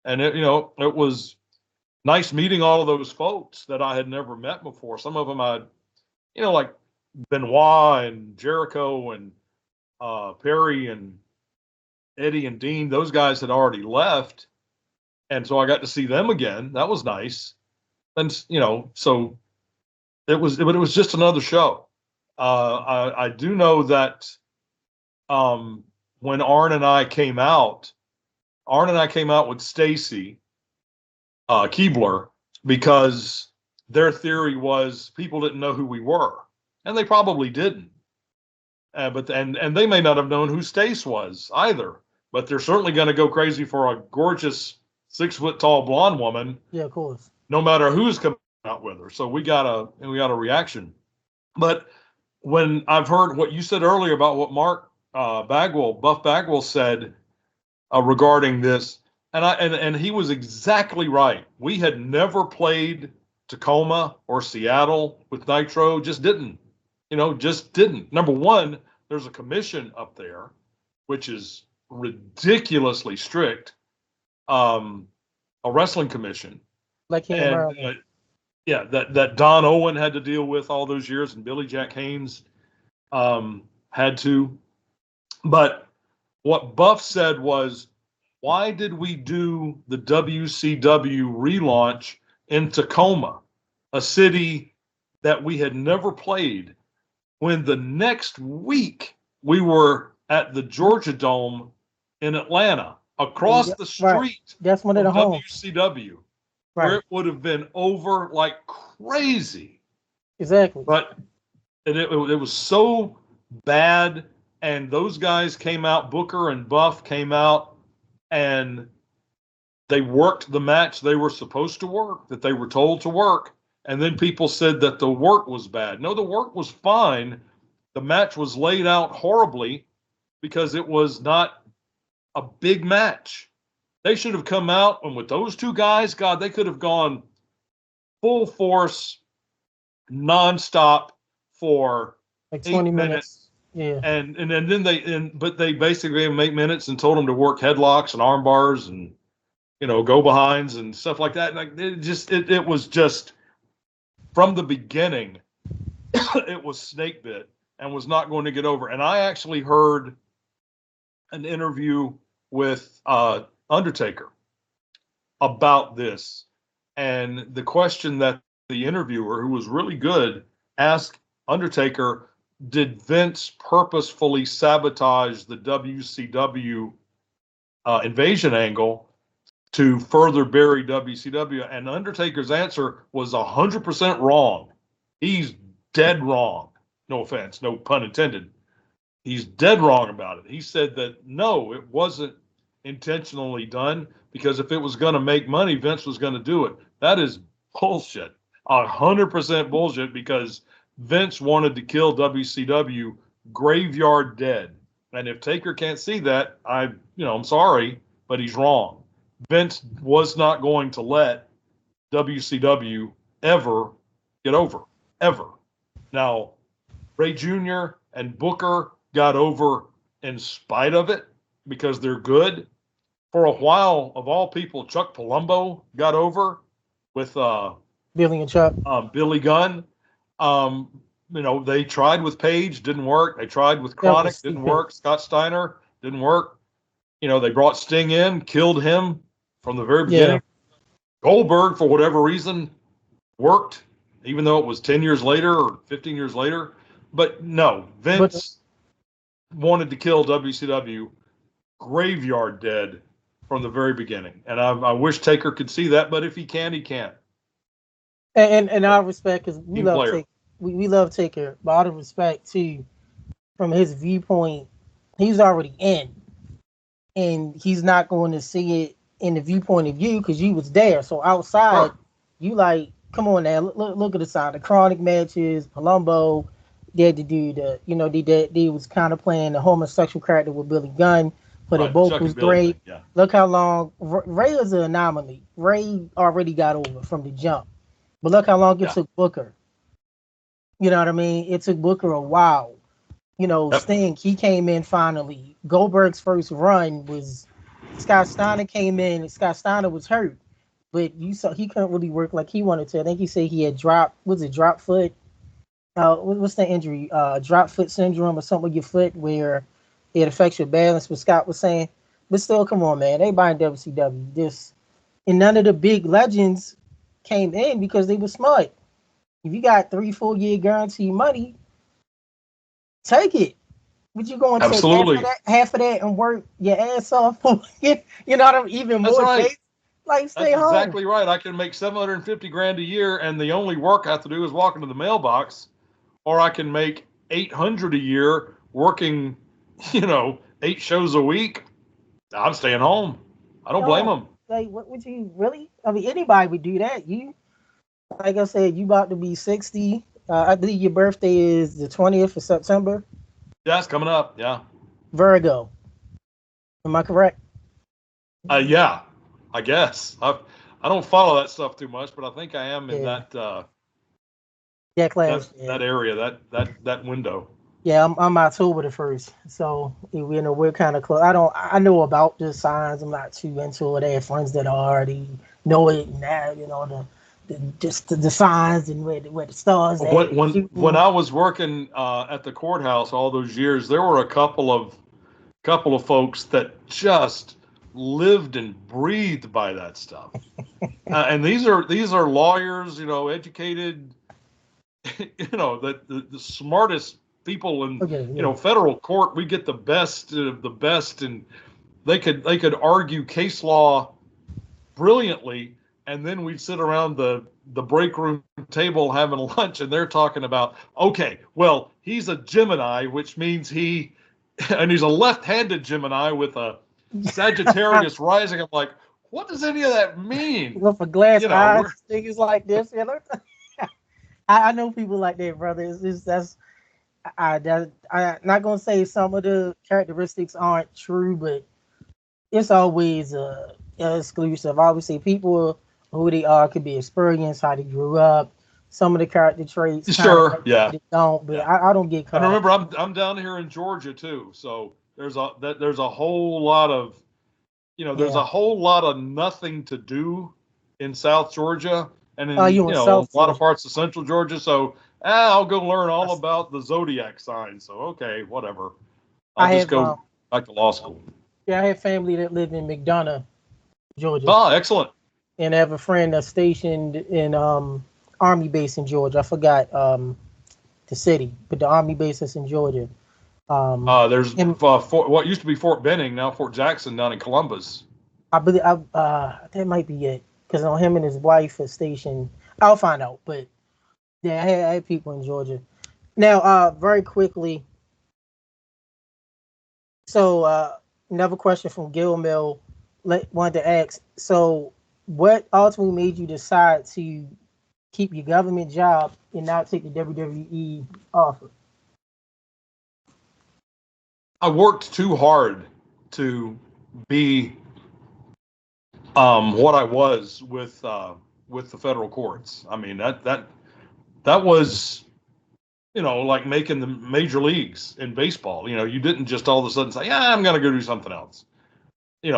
Speaker 3: and it was nice meeting all of those folks that I had never met before. Some of them I'd, like Benoit and Jericho and Perry and Eddie and Dean. Those guys had already left, and so I got to see them again. That was nice, and so it was just another show. I do know that when Arn and I came out with Stacy Keebler because their theory was people didn't know who we were, and they probably didn't. But they may not have known who Stace was either. But they're certainly going to go crazy for a gorgeous 6-foot-tall blonde woman.
Speaker 2: Yeah, of course.
Speaker 3: No matter who's coming out with her. So we got a reaction. But when I've heard what you said earlier about what Buff Bagwell said regarding this, and he was exactly right. We had never played Tacoma or Seattle with Nitro, just didn't. Number one, there's a commission up there, which is ridiculously strict, a wrestling commission.
Speaker 2: Like here in Maryland.
Speaker 3: That Don Owen had to deal with all those years, and Billy Jack Haynes had to. But what Buff said was, why did we do the WCW relaunch in Tacoma, a city that we had never played, when the next week we were at the Georgia Dome in Atlanta, across the street.
Speaker 2: Right. That's one of the homes.
Speaker 3: WCW, where it would have been over like crazy.
Speaker 2: Exactly.
Speaker 3: But it was so bad, and those guys came out, Booker and Buff came out, and they worked the match they were supposed to work, that they were told to work. And then people said that the work was bad. No, the work was fine. The match was laid out horribly because it was not a big match. They should have come out, and with those two guys, God, they could have gone full force, nonstop for
Speaker 2: like 20 minutes. Yeah.
Speaker 3: And then they basically make minutes and told him to work headlocks and arm bars and go behinds and stuff like that. And like it was just from the beginning, it was snake bit and was not going to get over. And I actually heard an interview with Undertaker about this, and the question that the interviewer, who was really good, asked Undertaker, did Vince purposefully sabotage the WCW invasion angle to further bury WCW? And Undertaker's answer was 100% wrong. He's dead wrong. No offense, no pun intended. He's dead wrong about it. He said that no, it wasn't intentionally done, because if it was going to make money, Vince was going to do it. That is bullshit. 100% bullshit, because Vince wanted to kill WCW graveyard dead. And if Taker can't see that, I'm sorry, but he's wrong. Vince was not going to let WCW ever get over, ever. Now, Ray Jr. and Booker got over in spite of it because they're good. For a while, of all people, Chuck Palumbo got over with
Speaker 2: Billy and Chuck.
Speaker 3: Billy Gunn. They tried with Page, didn't work. They tried with Chronic, didn't work. Scott Steiner, didn't work. They brought Sting in, killed him from the very beginning. Yeah. Goldberg, for whatever reason, worked, even though it was 10 years later or 15 years later. But no, Vince wanted to kill WCW graveyard dead from the very beginning. And I wish Taker could see that, but if he can, he can't.
Speaker 2: And our respect, because we love Taker. We love Taker, but out of respect too, from his viewpoint, he's already in. And he's not going to see it in the viewpoint of you because you was there. So outside, you like, come on now, look at the side. The Chronic matches, Palumbo, they had to do they was kind of playing the homosexual character with Billy Gunn, but it both was great. Yeah. Look how long Ray is an anomaly. Ray already got over from the jump, but look how long it took Booker. You know what I mean? It took Booker a while. Sting, he came in finally. Goldberg's first run was Scott Steiner came in. Scott Steiner was hurt, but you saw he couldn't really work like he wanted to. I think he said he had drop foot? What's the injury? Drop foot syndrome or something with your foot where it affects your balance, what Scott was saying. But still, come on, man. They buying WCW. And none of the big legends came in because they were smart. If you got 3-4 year guaranteed money, take it. But you going to take half of that and work your ass off for even more.
Speaker 3: Right.
Speaker 2: Like stay home.
Speaker 3: That's exactly right. I can make $750,000 a year, and the only work I have to do is walk into the mailbox, or I can make $800,000 a year working, 8 shows a week. I'm staying home. I don't blame them.
Speaker 2: Like, what would you really? I mean, anybody would do that. You, like I said, you about to be 60. I believe your birthday is the 20th of September.
Speaker 3: Yeah, it's coming up. Yeah.
Speaker 2: Virgo. Am I correct?
Speaker 3: Yeah, I guess. I don't follow that stuff too much, but I think I am in that
Speaker 2: class.
Speaker 3: That area, that window.
Speaker 2: Yeah, I'm October the 1st, so we're kind of close. I know about the signs. I'm not too into it. I have friends that already know it and that, the signs and where the stars.
Speaker 3: When I was working at the courthouse all those years, there were a couple of folks that just lived and breathed by that stuff. And these are lawyers, educated, the smartest people in federal court. We get the best of the best, and they could argue case law brilliantly. And then we'd sit around the break room table having lunch, and they're talking about, okay, well, he's a Gemini, which means he's a left-handed Gemini with a Sagittarius rising. I'm like, what does any of that mean?
Speaker 2: With a glass eyes, things like this, I know people like that, brother. I'm not gonna say some of the characteristics aren't true, but it's always exclusive. I always say people who they are could be experience, how they grew up, some of the character traits.
Speaker 3: Sure, yeah.
Speaker 2: Don't, but
Speaker 3: yeah.
Speaker 2: I don't get caught.
Speaker 3: And remember, I'm down here in Georgia too, so there's a whole lot of, there's a whole lot of nothing to do in South Georgia and in
Speaker 2: you in South
Speaker 3: a lot of parts of Central Georgia. So I'll go learn all about the zodiac sign. So okay, whatever. I'll just go back to law school.
Speaker 2: Yeah, I have family that live in McDonough, Georgia.
Speaker 3: Oh, excellent.
Speaker 2: And I have a friend that's stationed in Army base in Georgia. I forgot the city, but the Army base is in Georgia.
Speaker 3: There's what used to be Fort Benning, now Fort Jackson down in Columbus.
Speaker 2: I believe that might be it, because him and his wife are stationed. I'll find out, but yeah, I had people in Georgia. Now, very quickly. So, another question from Gil Mill wanted to ask. So, what ultimately made you decide to keep your government job and not take the WWE offer?
Speaker 3: I worked too hard to be what I was with the federal courts. I mean, that was, like making the major leagues in baseball. You didn't just all of a sudden say, yeah, I'm going to go do something else.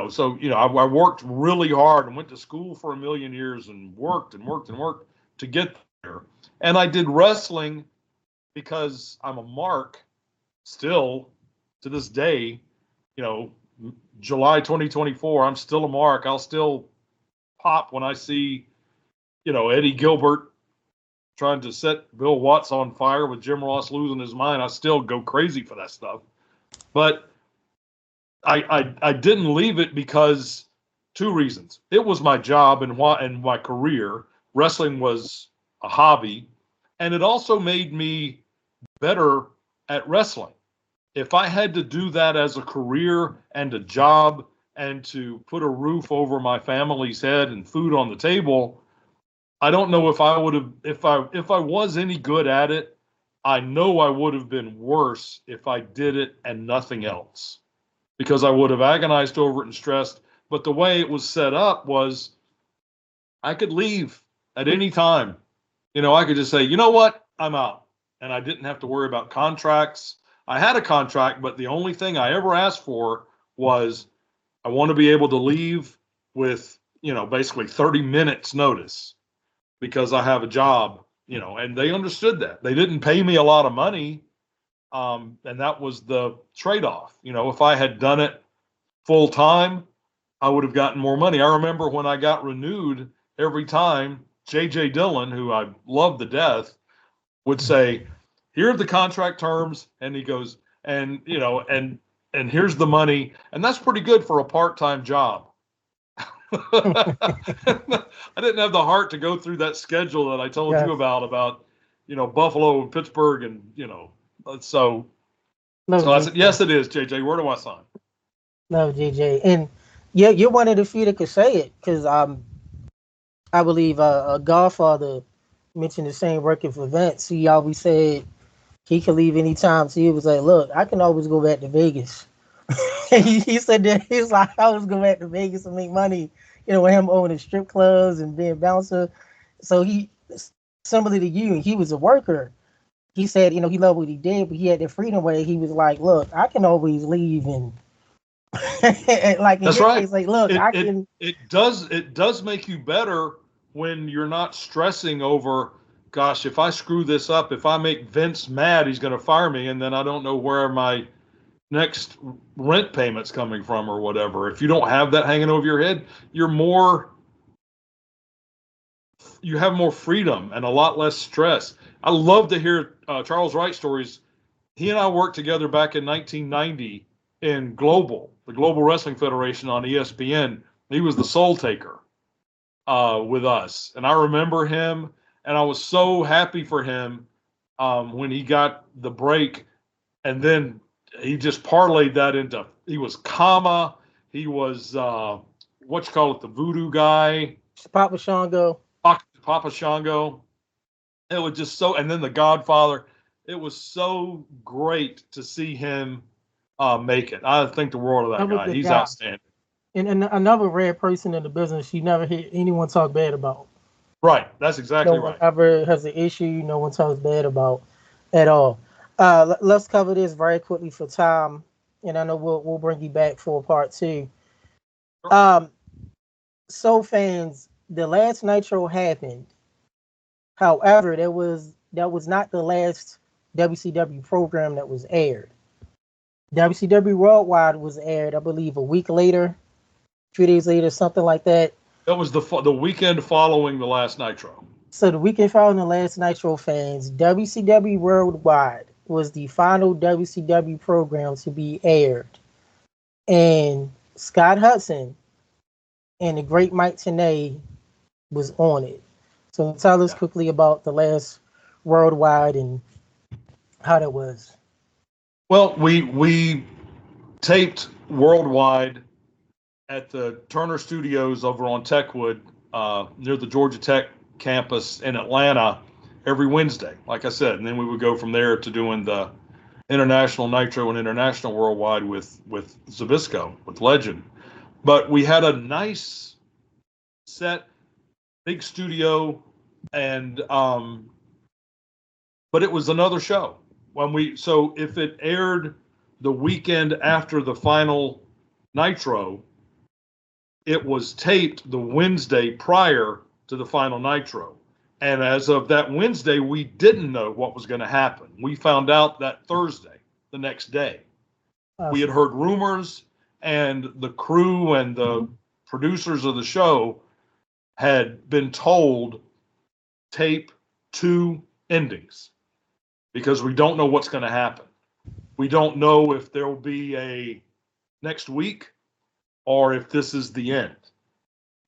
Speaker 3: So, I worked really hard and went to school for a million years and worked to get there. And I did wrestling because I'm a mark still to this day. July 2024, I'm still a mark. I'll still pop when I see, Eddie Gilbert trying to set Bill Watts on fire with Jim Ross losing his mind. I still go crazy for that stuff. But I didn't leave it because two reasons. It was my job and my career. Wrestling was a hobby, and it also made me better at wrestling. If I had to do that as a career and a job and to put a roof over my family's head and food on the table, I don't know if I would have, if I was any good at it, I know I would have been worse if I did it and nothing else, because I would have agonized over it and stressed. But the way it was set up was I could leave at any time. I could just say, you know what, I'm out. And I didn't have to worry about contracts. I had a contract, but the only thing I ever asked for was I want to be able to leave with, basically 30 minutes notice because I have a job, and they understood that. They didn't pay me a lot of money. And that was the trade-off. If I had done it full time, I would have gotten more money. I remember when I got renewed, every time J.J. Dillon, who I love to death, would say, here are the contract terms. And he goes, and here's the money. And that's pretty good for a part-time job. I didn't have the heart to go through that schedule that I told you about, Buffalo and Pittsburgh and, so I said, yes, it is, JJ. Where do I sign?
Speaker 2: No, JJ. And yeah, you're one of the few that could say it, because I believe a Godfather mentioned the same working for Vince. He always said he could leave anytime. So he was like, look, I can always go back to Vegas. he said that he's like, I always go back to Vegas and make money, with him owning strip clubs and being bouncer. So he, similar to you, he was a worker. He said, he loved what he did, but he had the freedom where he was like, look, I can always leave and like,
Speaker 3: that's right.
Speaker 2: Case, like, look,
Speaker 3: it does make you better when you're not stressing over, gosh, if I screw this up, if I make Vince mad, he's going to fire me. And then I don't know where my next rent payment's coming from or whatever. If you don't have that hanging over your head, you have more freedom and a lot less stress. I love to hear Charles Wright stories. He and I worked together back in 1990 in the Global Wrestling Federation on ESPN. He was the Soul Taker with us. And I remember him, and I was so happy for him when he got the break. And then he just parlayed that into, he was Kama. He was, the voodoo guy.
Speaker 2: Papa Shango.
Speaker 3: Papa Shango. It was just so, and then the Godfather. It was so great to see him make it. I think the world of that guy. He's outstanding.
Speaker 2: And another rare person in the business you never hear anyone talk bad about.
Speaker 3: Right. That's exactly
Speaker 2: No one
Speaker 3: right.
Speaker 2: ever has an issue. No one talks bad about at all. Let's cover this very quickly for time, and I know we'll bring you back for part two. Um, so fans, the last Nitro happened. However, that was not the last WCW program that was aired. WCW Worldwide was aired, I believe, a week later, 3 days later, something like that.
Speaker 3: That was the weekend following the last Nitro.
Speaker 2: So the weekend following the last Nitro, fans, WCW Worldwide was the final WCW program to be aired. And Scott Hudson and the great Mike Tenay was on it. So tell us quickly about the last Worldwide and how that was.
Speaker 3: Well, we taped Worldwide at the Turner Studios over on Techwood, near the Georgia Tech campus in Atlanta, every Wednesday, like I said. And then we would go from there to doing the International Nitro and International Worldwide with Zbyszko, with Legend. But we had a nice set, big studio, and but it was another show. So if it aired the weekend after the final Nitro, it was taped the Wednesday prior to the final Nitro. And as of that Wednesday, we didn't know what was going to happen. We found out that Thursday, the next day. We had heard rumors, and the crew and the producers of the show had been told tape 2 endings because we don't know what's going to happen. We don't know if there will be a next week or if this is the end.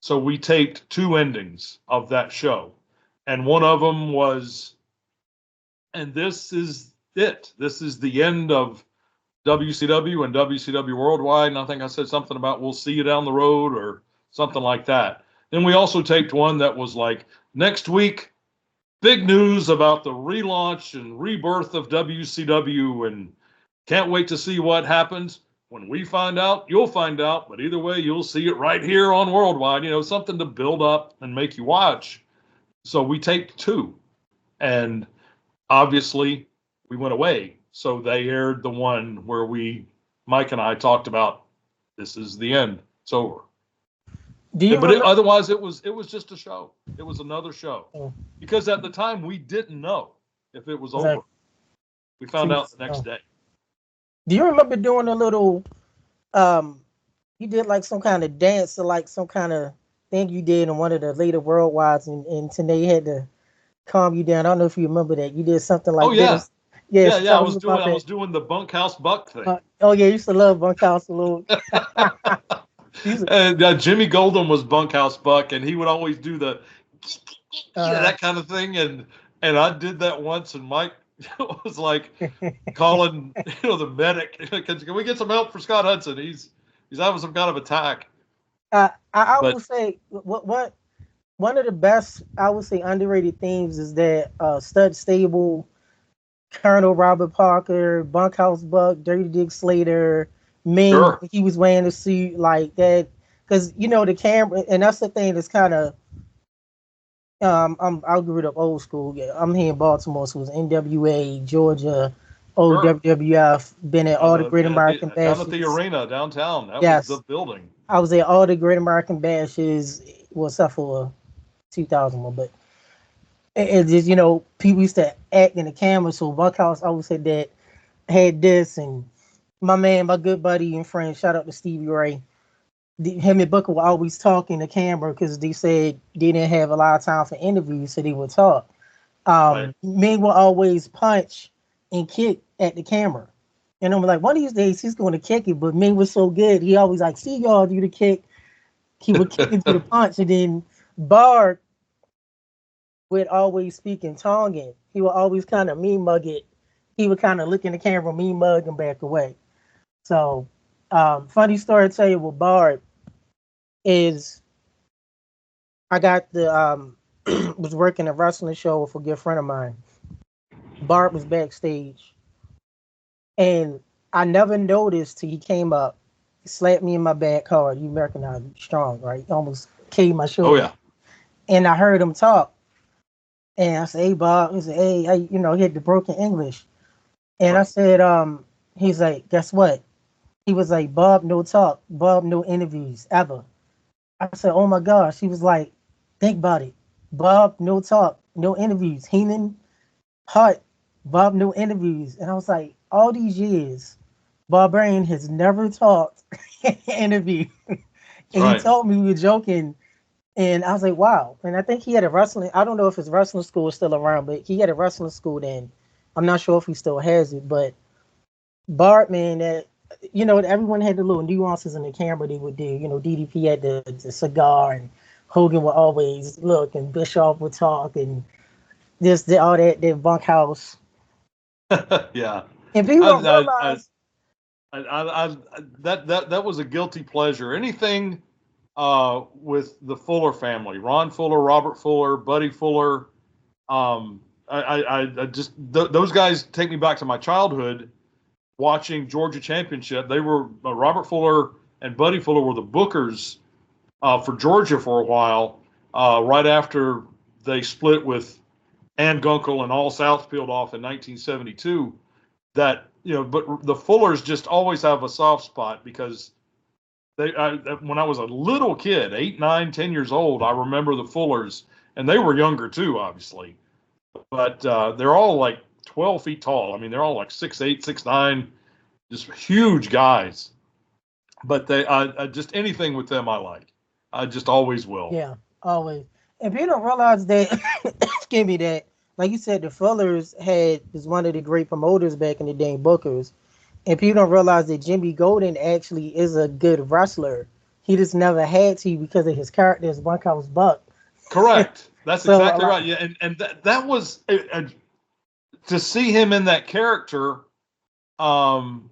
Speaker 3: So we taped 2 endings of that show. And one of them was, and this is it. This is the end of WCW and WCW Worldwide. And I think I said something about we'll see you down the road or something like that. Then we also taped one that was like, next week, big news about the relaunch and rebirth of WCW, and can't wait to see what happens. When we find out, you'll find out. But either way, you'll see it right here on Worldwide. Something to build up and make you watch. So we taped 2. And obviously, we went away. So they aired the one where Mike and I talked about, this is the end. It's over. Otherwise, it was just a show. It was another show. Because at the time, we didn't know if it was over. We found out the next day.
Speaker 2: Do you remember doing a little, you did like some kind of dance or like some kind of thing you did in one of the later Worldwides, and Tenay had to calm you down. I don't know if you remember that. You did something like this. Yes,
Speaker 3: I was doing the bunkhouse buck thing.
Speaker 2: You used to love bunkhouse a little.
Speaker 3: And Jimmy Golden was bunkhouse buck, and he would always do the that kind of thing. And I did that once, and Mike was like calling the medic. Can we get some help for Scott Hudson? He's having some kind of attack.
Speaker 2: I would say what one of the best, I would say, underrated themes is that Stud Stable, Colonel Robert Parker, Bunkhouse Buck, Dirty Dick Slater, Ming, he was wearing a suit like that. Because, the camera, and that's the thing that's kind of, I grew up old school. Yeah, I'm here in Baltimore, so it was NWA, Georgia, old WWF, been at all the Great American Bashes.
Speaker 3: Down at the arena downtown. That was the building.
Speaker 2: I was at all the Great American Bashes, except for 2001, but it just, people used to act in the camera. So Bunkhouse always said that had this, and my good buddy and friend, shout out to Stevie Ray. Him and Booker were always talking to camera because they said they didn't have a lot of time for interviews, so they would talk. Ming will always punch and kick at the camera. And I'm like, one of these days he's going to kick it, but Ming was so good. He always like, see y'all do the kick. He would kick into the punch, and then Bard would always speak in Tongan. He would always kind of mean mug it. He would kind of look in the camera, mean mug, and back away. So, funny story to tell you with Bard is I got the was working a wrestling show with a good friend of mine. Bard was backstage, and I never noticed till he came up, slapped me in my back hard. You recognize me strong, right? He almost caved my shoulder.
Speaker 3: Oh yeah.
Speaker 2: And I heard him talk. And I said, hey, Bob. He said, hey, he had the broken English. And I
Speaker 3: Right.
Speaker 2: said, he's like, guess what? He was like, Bob, no talk. Bob, no interviews, ever. I said, oh my gosh. He was like, think about it. Bob, no talk, no interviews. Heenan, Hart, Bob, no interviews. And I was like, all these years, Bob Brain has never talked in an interview. And he
Speaker 3: Right.
Speaker 2: told me we were joking. And I was like, wow. And I think he had a wrestling, I don't know if his wrestling school is still around, but he had a wrestling school then. I'm not sure if he still has it, but Bart, man, that everyone had the little nuances in the camera they would do. DDP had the cigar, and Hogan would always look, and Bischoff would talk, and all that bunkhouse.
Speaker 3: Yeah.
Speaker 2: And people
Speaker 3: I,
Speaker 2: don't
Speaker 3: I, I,
Speaker 2: realize.
Speaker 3: that was a guilty pleasure. Anything with the Fuller family, Ron Fuller, Robert Fuller, Buddy Fuller. I just those guys take me back to my childhood watching Georgia Championship. They were Robert Fuller and Buddy Fuller were the bookers for Georgia for a while, right after they split with Ann Gunkel and All South peeled off in 1972. But the Fullers just always have a soft spot because when I was a little kid, 8, 9, 10 years old, I remember the Fullers, and they were younger too, obviously, but they're all like 12 feet tall. I mean, they're all like 6'8", 6'9", just huge guys. But they, just anything with them, I like. I just always will.
Speaker 2: Yeah, always. And people don't realize that, excuse me, that, like you said, the Fullers was one of the great promoters back in the day, bookers. And people don't realize that Jimmy Golden actually is a good wrestler. He just never had to because of his character as Bunkhouse Buck.
Speaker 3: Correct. That's
Speaker 2: So
Speaker 3: exactly right. Yeah, and that was to see him in that character. Um,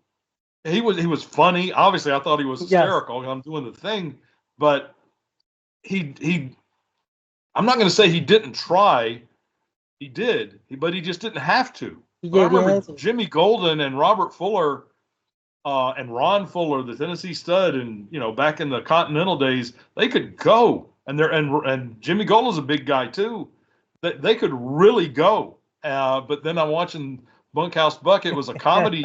Speaker 3: he was funny. Obviously, I thought he was
Speaker 2: yes,
Speaker 3: hysterical. I'm doing the thing, but he. I'm not going to say he didn't try. He did, but he just didn't have to. But I
Speaker 2: he
Speaker 3: remember
Speaker 2: had to.
Speaker 3: Jimmy Golden and Robert Fuller and Ron Fuller, the Tennessee Stud, and back in the Continental days, they could go, and Jimmy Golden's a big guy too. They could really go. But then I'm watching Bunkhouse Buck. It was a comedy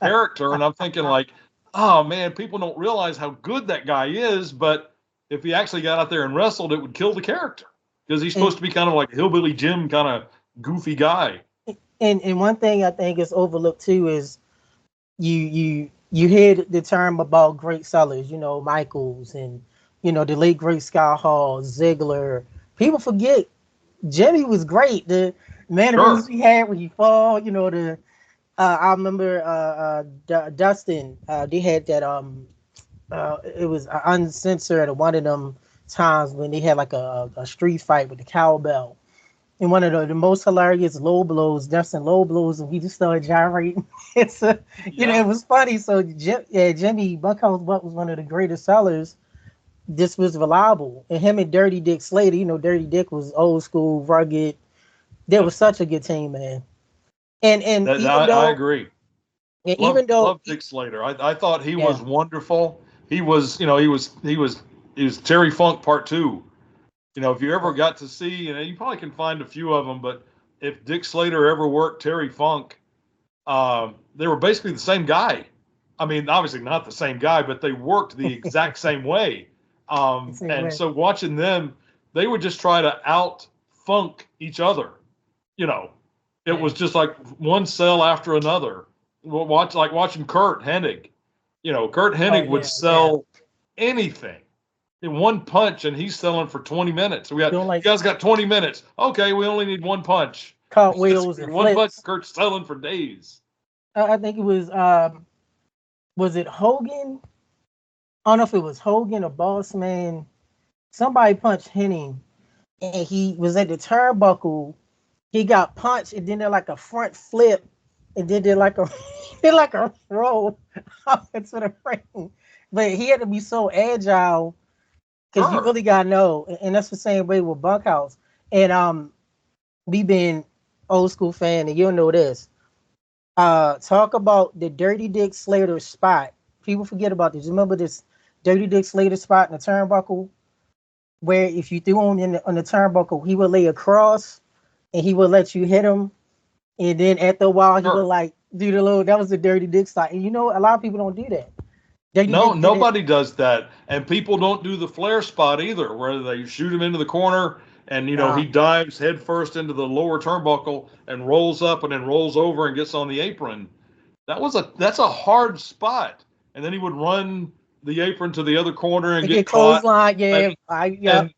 Speaker 3: character, and I'm thinking like, oh man, people don't realize how good that guy is. But if he actually got out there and wrestled, it would kill the character because he's
Speaker 2: And,
Speaker 3: supposed to be kind of like a hillbilly Jim kind of goofy guy.
Speaker 2: and one thing I think is overlooked too is you hear the term about great sellers, Michaels and the late great Scott Hall, Ziggler. People forget Jimmy was great. The mannerisms
Speaker 3: Sure.
Speaker 2: he had when he fall, I remember Dustin. They had that it was uncensored at one of them times when they had like a street fight with the cowbell. And one of the most hilarious low blows, Dustin low blows, and he just started gyrating.
Speaker 3: Yeah.
Speaker 2: It was funny. So Jimmy Buckhouse Buck was one of the greatest sellers. This was reliable, and him and Dirty Dick Slater. Dirty Dick was old school, rugged. They
Speaker 3: Yeah.
Speaker 2: were such a good team, man. And
Speaker 3: I agree.
Speaker 2: even though
Speaker 3: Love Dick Slater. I thought he
Speaker 2: yeah,
Speaker 3: was wonderful. He was, he was Terry Funk Part 2. If you ever got to see, you probably can find a few of them, but if Dick Slater ever worked Terry Funk, they were basically the same guy. I mean, obviously not the same guy, but they worked the exact same way.
Speaker 2: same
Speaker 3: And
Speaker 2: way.
Speaker 3: so watching them, they would just try to out funk each other. You know, it
Speaker 2: Yeah.
Speaker 3: was just like one cell after another. Watching Kurt Hennig. Kurt
Speaker 2: Oh
Speaker 3: Hennig would
Speaker 2: yeah, yeah.
Speaker 3: sell anything in one punch, and he's selling for 20 minutes. You
Speaker 2: Doing like
Speaker 3: guys got 20 minutes. Okay, we only need one punch.
Speaker 2: cartwheels and
Speaker 3: One punch,
Speaker 2: flips.
Speaker 3: Kurt's selling for days.
Speaker 2: I think it was it Hogan? I don't know if it was Hogan or Boss Man. Somebody punched Henning, and he was at the turnbuckle. He got punched, and then did like a front flip, and then did like a did like a roll up into the ring. But he had to be so agile because you
Speaker 3: Sure.
Speaker 2: really gotta know, and that's the same way with Bunkhouse. And me being old school fan, and you'll know this. Talk about the Dirty Dick Slater spot. People forget about this. Remember this Dirty Dick Slater spot in the turnbuckle where if you threw him on the turnbuckle, he would lay across and he would let you hit him. And then after a while, he would like do the little, that was the dirty dick style. And you know, a lot of people don't do that.
Speaker 3: Nobody does that. And people don't do the flare spot either, where they shoot him into the corner and, you know, he dives head first into the lower turnbuckle and rolls up and then rolls over and gets on the apron. That's a hard spot. And then he would run the apron to the other corner and get caught.
Speaker 2: Clothesline, yeah.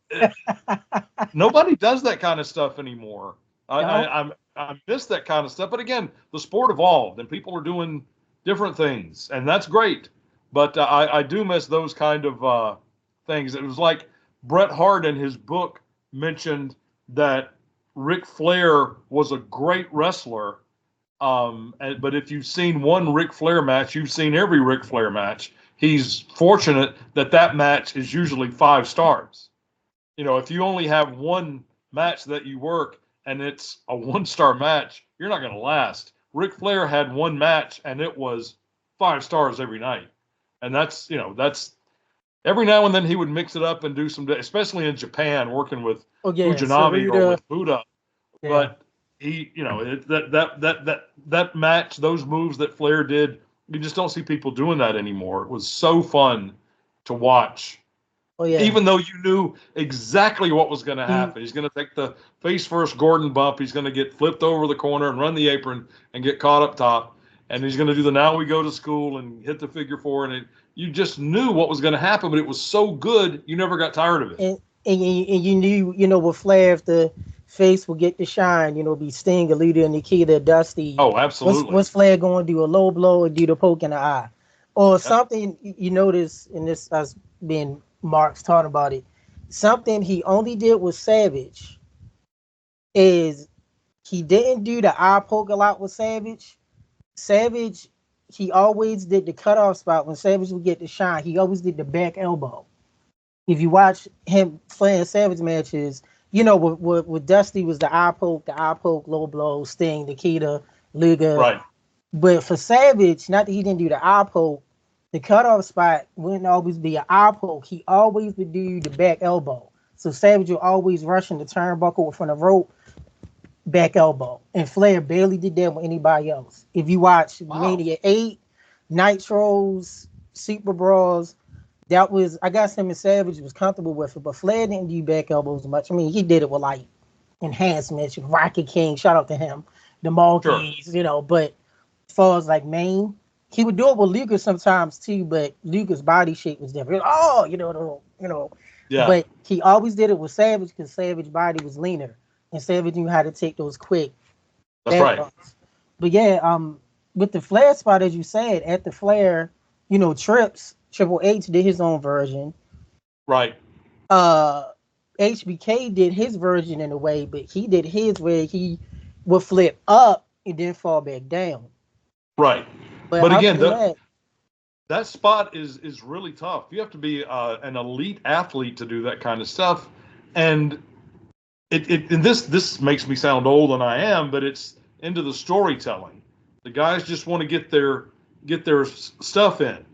Speaker 3: Nobody does that kind of stuff anymore. I miss that kind of stuff. But again, the sport evolved and people are doing different things, and that's great. But I do miss those kind of things. It was like Bret Hart in his book mentioned that Ric Flair was a great wrestler. But if you've seen one Ric Flair match, you've seen every Ric Flair match. He's fortunate that match is usually 5 stars. You know, if you only have one match that you work and it's a 1-star match, you're not going to last. Ric Flair had one match and it was 5 stars every night. And that's every now and then he would mix it up and do some, especially in Japan, working with Fujinami or with Buddha. Yeah. But he, you know, that match, those moves that Flair did, you just don't see people doing that anymore. It was so fun to watch.
Speaker 2: Oh, yeah.
Speaker 3: Even though you knew exactly what was going to happen. He's going to take the face first Gordon bump. He's going to get flipped over the corner and run the apron and get caught up top. And he's going to do the now we go to school and hit the figure 4. And you just knew what was going to happen, but it was so good, you never got tired of it.
Speaker 2: And you knew, you know, with Flair, if the face would get the shine, you know, be Sting, Alita, Nikita, Dusty.
Speaker 3: Oh, absolutely.
Speaker 2: What's Flair going to do? A low blow or do the poke in the eye? Or something you notice, and this has been Mark's talking about it, something he only did with Savage is he didn't do the eye poke a lot with Savage. Savage, he always did the cutoff spot when Savage would get the shine. He always did the back elbow. If you watch him playing Savage matches, you know, with Dusty was the eye poke, low blow, Sting, Nikita, Liga.
Speaker 3: Right.
Speaker 2: But for Savage, not that he didn't do the eye poke, the cutoff spot wouldn't always be an eye poke. He always would do the back elbow. So Savage would always rush in the turnbuckle from the rope, back elbow. And Flair barely did that with anybody else. If you watch Mania 8, Nitros, Super Brawls, that was, I guess him and Savage was comfortable with it, but Flair didn't do back elbows much. I mean, he did it with like enhancements, Rocket King, shout out to him, the Maltese, you know, but as far as like main, he would do it with Luger sometimes too, but Luger's body shape was different.
Speaker 3: Yeah.
Speaker 2: But he always did it with Savage because Savage's body was leaner. And Savage knew how to take those quick.
Speaker 3: That's right.
Speaker 2: But yeah, with the Flair spot, as you said, at the Flair, you know, Triple H did his own version.
Speaker 3: Right.
Speaker 2: HBK did his version in a way, but he did his where he would flip up and then fall back down.
Speaker 3: Right. But again, that spot is really tough. You have to be an elite athlete to do that kind of stuff. And and this makes me sound old, and I am, but it's into the storytelling. The guys just want to get their stuff in,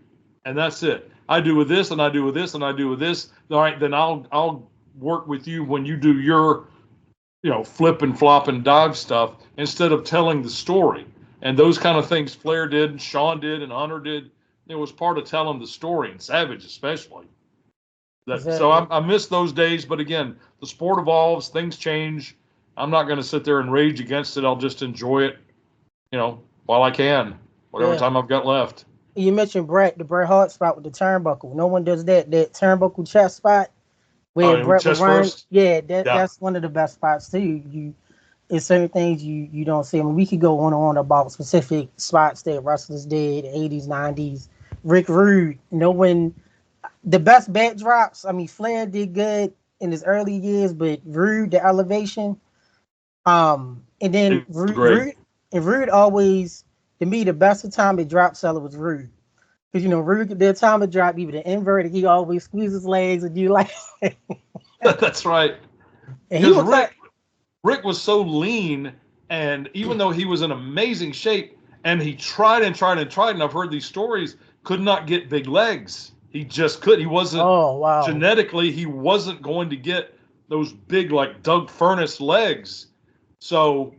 Speaker 3: and that's it. I do with this, and I do with this, and I do with this. All right, then I'll work with you when you do your, you know, flip and flop and dive stuff instead of telling the story. And those kind of things Flair did, and Shawn did, and Hunter did. It was part of telling the story, and Savage especially. Exactly. So I miss those days, but again, the sport evolves, things change. I'm not going to sit there and rage against it. I'll just enjoy it, you know, while I can, whatever time I've got left.
Speaker 2: You mentioned the Bret Hart spot with the turnbuckle. No one does that turnbuckle chest spot where Bret would run. Yeah, that's one of the best spots too. It's certain things you don't see. I mean, we could go on and on about specific spots that wrestlers did, 80s, 90s. Rick Rude, the best backdrops. I mean, Flair did good in his early years, but Rude, the elevation. And then Rude always, to me, the best of time at drop seller was Rude. Because, you know, Rude, the time of drop, even the inverted, he always squeezes his legs and you like.
Speaker 3: That's right.
Speaker 2: And he was
Speaker 3: Rick was so lean, and even though he was in amazing shape, and he tried, and I've heard these stories, could not get big legs. He just couldn't. He wasn't
Speaker 2: Oh, wow.
Speaker 3: genetically. He wasn't going to get those big like Doug Furnace legs. So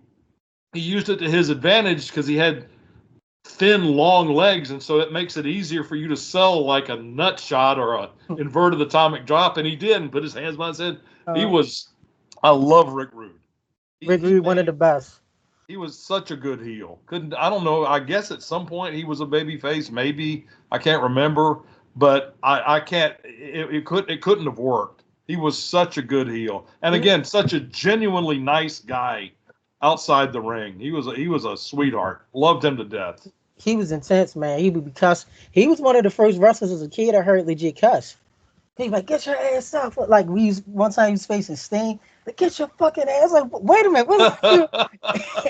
Speaker 3: he used it to his advantage because he had thin, long legs, and so it makes it easier for you to sell like a nut shot or a inverted atomic drop. And he did, and put his hands behind his head. He was. I love Rick Rude.
Speaker 2: Rick Rude, one of the best.
Speaker 3: He was such a good heel. I don't know. I guess at some point he was a baby face. Maybe I can't remember, but I can't. It couldn't have worked. He was such a good heel, and again, such a genuinely nice guy outside the ring. He was a sweetheart. Loved him to death.
Speaker 2: He was intense, man. He would be cuss. He was one of the first wrestlers as a kid I heard legit cuss. He's like, get your ass up. Like, one time he was facing Sting. Like, get your fucking ass. Like, wait a minute.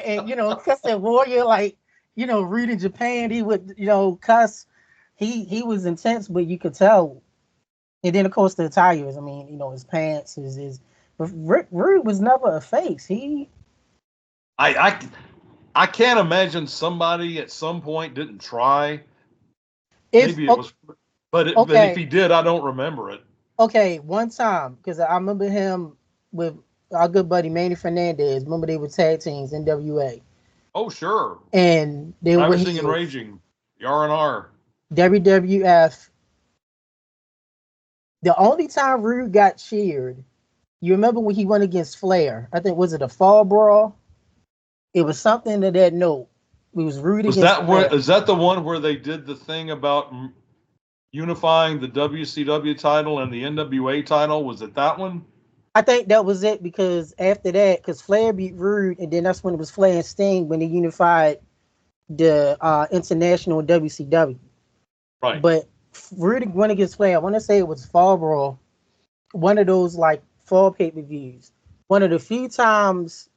Speaker 2: And, cuss that Warrior, like, Rude in Japan, he would, cuss. He was intense, but you could tell. And then, of course, the attires. I mean, his pants, but Rick Rude was never a face.
Speaker 3: I can't imagine somebody at some point didn't try. Maybe it was, but if he did, I don't remember it.
Speaker 2: Okay, one time, because I remember him with our good buddy Manny Fernandez. Remember they were tag teams, NWA.
Speaker 3: Oh, sure.
Speaker 2: And they were
Speaker 3: Ravishing and Raging, the R&R.
Speaker 2: WWF. The only time Rude got cheered, you remember when he went against Flair? I think, was it a fall brawl? It was something to that note. It was Rude against Flair.
Speaker 3: Is that the one where they did the thing about unifying the WCW title and the NWA title? Was it that one?
Speaker 2: I think that was it, because after that, because Flair beat Rude, and then that's when it was Flair and Sting when they unified the International and WCW.
Speaker 3: Right.
Speaker 2: But Rude went against Flair. I want to say it was Fall Brawl, one of those like fall pay-per-views. One of the few times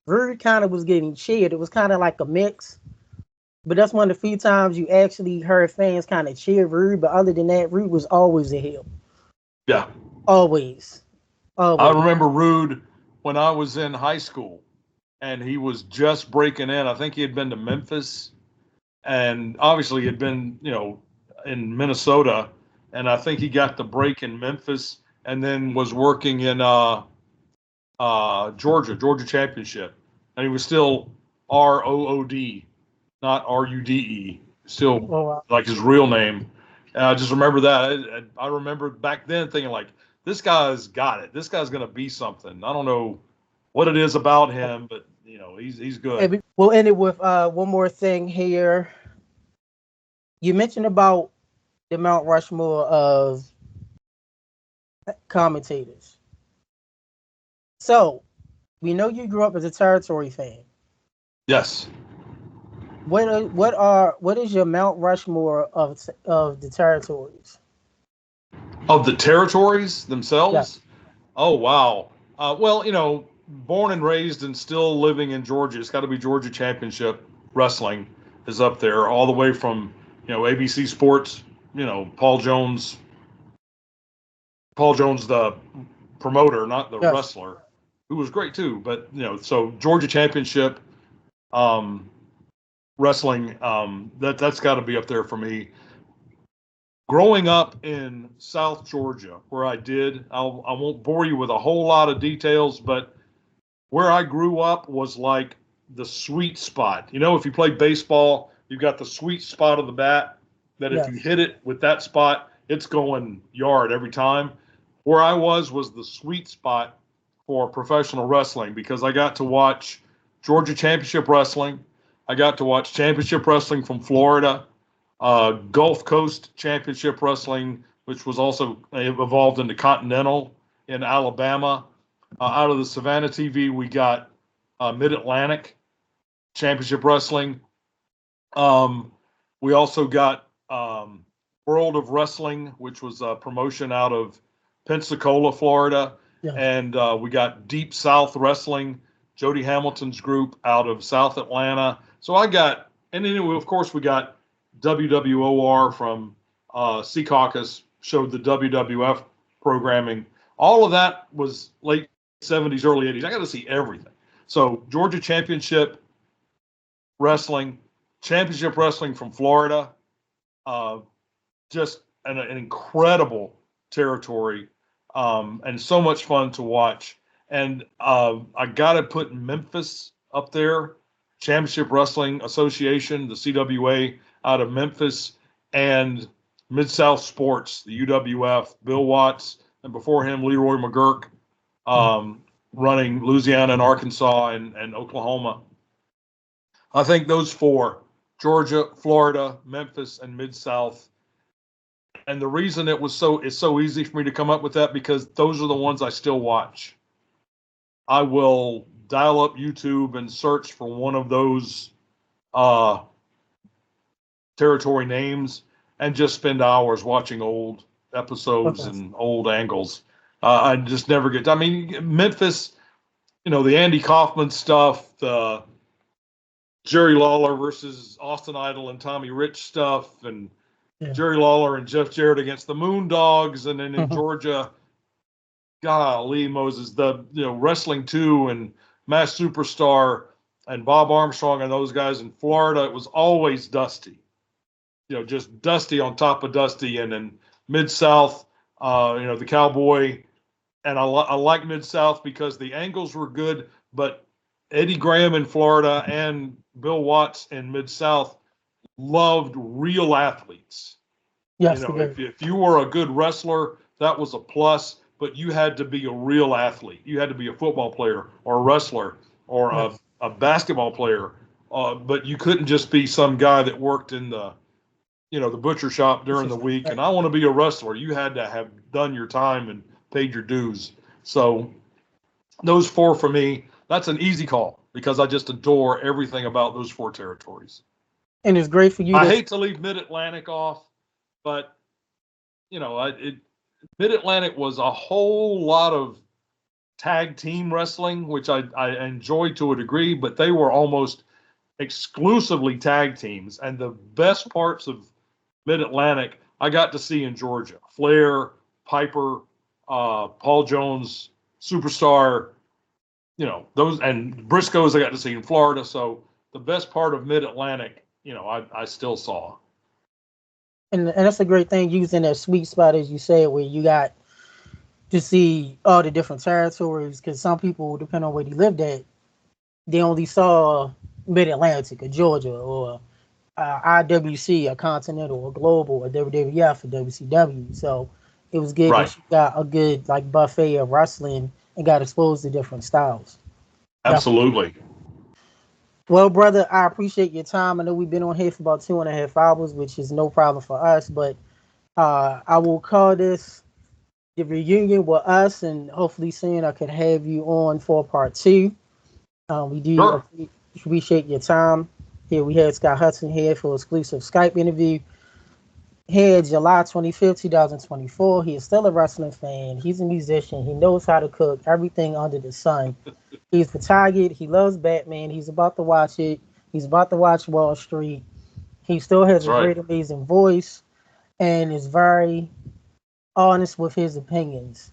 Speaker 2: Rude kind of was getting cheered. It was kind of like a mix. But that's one of the few times you actually heard fans kind of cheer Rude. But other than that, Rude was always a heel.
Speaker 3: Yeah.
Speaker 2: Always.
Speaker 3: I remember Rude when I was in high school, and he was just breaking in. I think he had been to Memphis, and obviously he had been, in Minnesota, and I think he got the break in Memphis, and then was working in Georgia Championship, and he was still ROOD, not RUDE, still like his real name. And I just remember that. I remember back then thinking like, this guy's got it. This guy's going to be something. I don't know what it is about him, but he's good.
Speaker 2: We'll end it with one more thing here. You mentioned about the Mount Rushmore of commentators. So we know you grew up as a territory fan.
Speaker 3: Yes.
Speaker 2: What is your Mount Rushmore of the territories?
Speaker 3: Of the territories themselves?
Speaker 2: Yes.
Speaker 3: Oh, wow. Well, born and raised and still living in Georgia, it's got to be Georgia Championship Wrestling is up there, all the way from, ABC Sports, Paul Jones, the promoter, not the wrestler, who was great too. But, so Georgia Championship Wrestling, that's got to be up there for me. Growing up in South Georgia, where I won't bore you with a whole lot of details, but where I grew up was like the sweet spot. If you play baseball, you've got the sweet spot of the bat that if you hit it with that spot, it's going yard every time. Where I was the sweet spot for professional wrestling, because I got to watch Georgia Championship Wrestling. I got to watch Championship Wrestling from Florida. Gulf Coast Championship Wrestling, which was also evolved into Continental in Alabama. Out of the Savannah TV, we got Mid-Atlantic Championship Wrestling. We also got World of Wrestling, which was a promotion out of Pensacola, Florida. Yeah. And we got Deep South Wrestling, Jody Hamilton's group out of South Atlanta. So and then of course we got WWOR from Sea Caucus, showed the WWF programming. All of that was late 70s, early 80s. I got to see everything. So Georgia Championship Wrestling, Championship Wrestling from Florida, just an incredible territory, and so much fun to watch. And I got to put Memphis up there, Championship Wrestling Association, the CWA out of Memphis, and Mid-South Sports, the UWF, Bill Watts, and before him, Leroy McGurk, running Louisiana and Arkansas and Oklahoma. I think those four, Georgia, Florida, Memphis, and Mid-South. And the reason it's so easy for me to come up with that, because those are the ones I still watch. I will dial up YouTube and search for one of those territory names and just spend hours watching old episodes and old angles. I just never get. I mean, Memphis, the Andy Kaufman stuff, the Jerry Lawler versus Austin Idol and Tommy Rich stuff, and Jerry Lawler and Jeff Jarrett against the Moondogs, and then in Georgia, golly Moses, the Wrestling 2 and Mass Superstar and Bob Armstrong and those guys in Florida. It was always Dusty, just Dusty on top of Dusty, and then Mid-South, the Cowboy. And I like Mid-South because the angles were good, but Eddie Graham in Florida and Bill Watts in Mid-South loved real athletes.
Speaker 2: Yes,
Speaker 3: if you were a good wrestler, that was a plus, but you had to be a real athlete. You had to be a football player or a wrestler or a basketball player, but you couldn't just be some guy that worked in the butcher shop during the week. And I want to be a wrestler. You had to have done your time and paid your dues. So those four for me, that's an easy call because I just adore everything about those four territories.
Speaker 2: And it's great for you.
Speaker 3: I hate to leave Mid-Atlantic off, but Mid-Atlantic was a whole lot of tag team wrestling, which I enjoyed to a degree, but they were almost exclusively tag teams. And the best parts of Mid-Atlantic I got to see in Georgia. Flair, Piper, Paul Jones, Superstar, those, and Briscoes I got to see in Florida. So the best part of Mid-Atlantic, I still saw.
Speaker 2: And that's a great thing, using that sweet spot, as you said, where you got to see all the different territories, because some people, depending on where they lived at, they only saw Mid-Atlantic or Georgia or IWC, a Continental, or Global, or WWF, or WCW. So it was good that you got a good buffet of wrestling and got exposed to different styles.
Speaker 3: Absolutely.
Speaker 2: Well, brother, I appreciate your time. I know we've been on here for about 2.5 hours, which is no problem for us, but I will call this the reunion with us, and hopefully soon I could have you on for part 2. We do appreciate your time. Here we had Scott Hudson here for exclusive Skype interview. Here, July 25th, 2024. He is still a wrestling fan. He's a musician. He knows how to cook everything under the sun. He's retired. He loves Batman. He's about to watch it. He's about to watch Wall Street. He still has a great, amazing voice and is very honest with his opinions.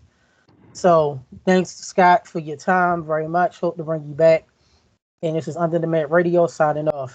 Speaker 2: So thanks, Scott, for your time very much. Hope to bring you back. And this is Under the Mat Radio signing off.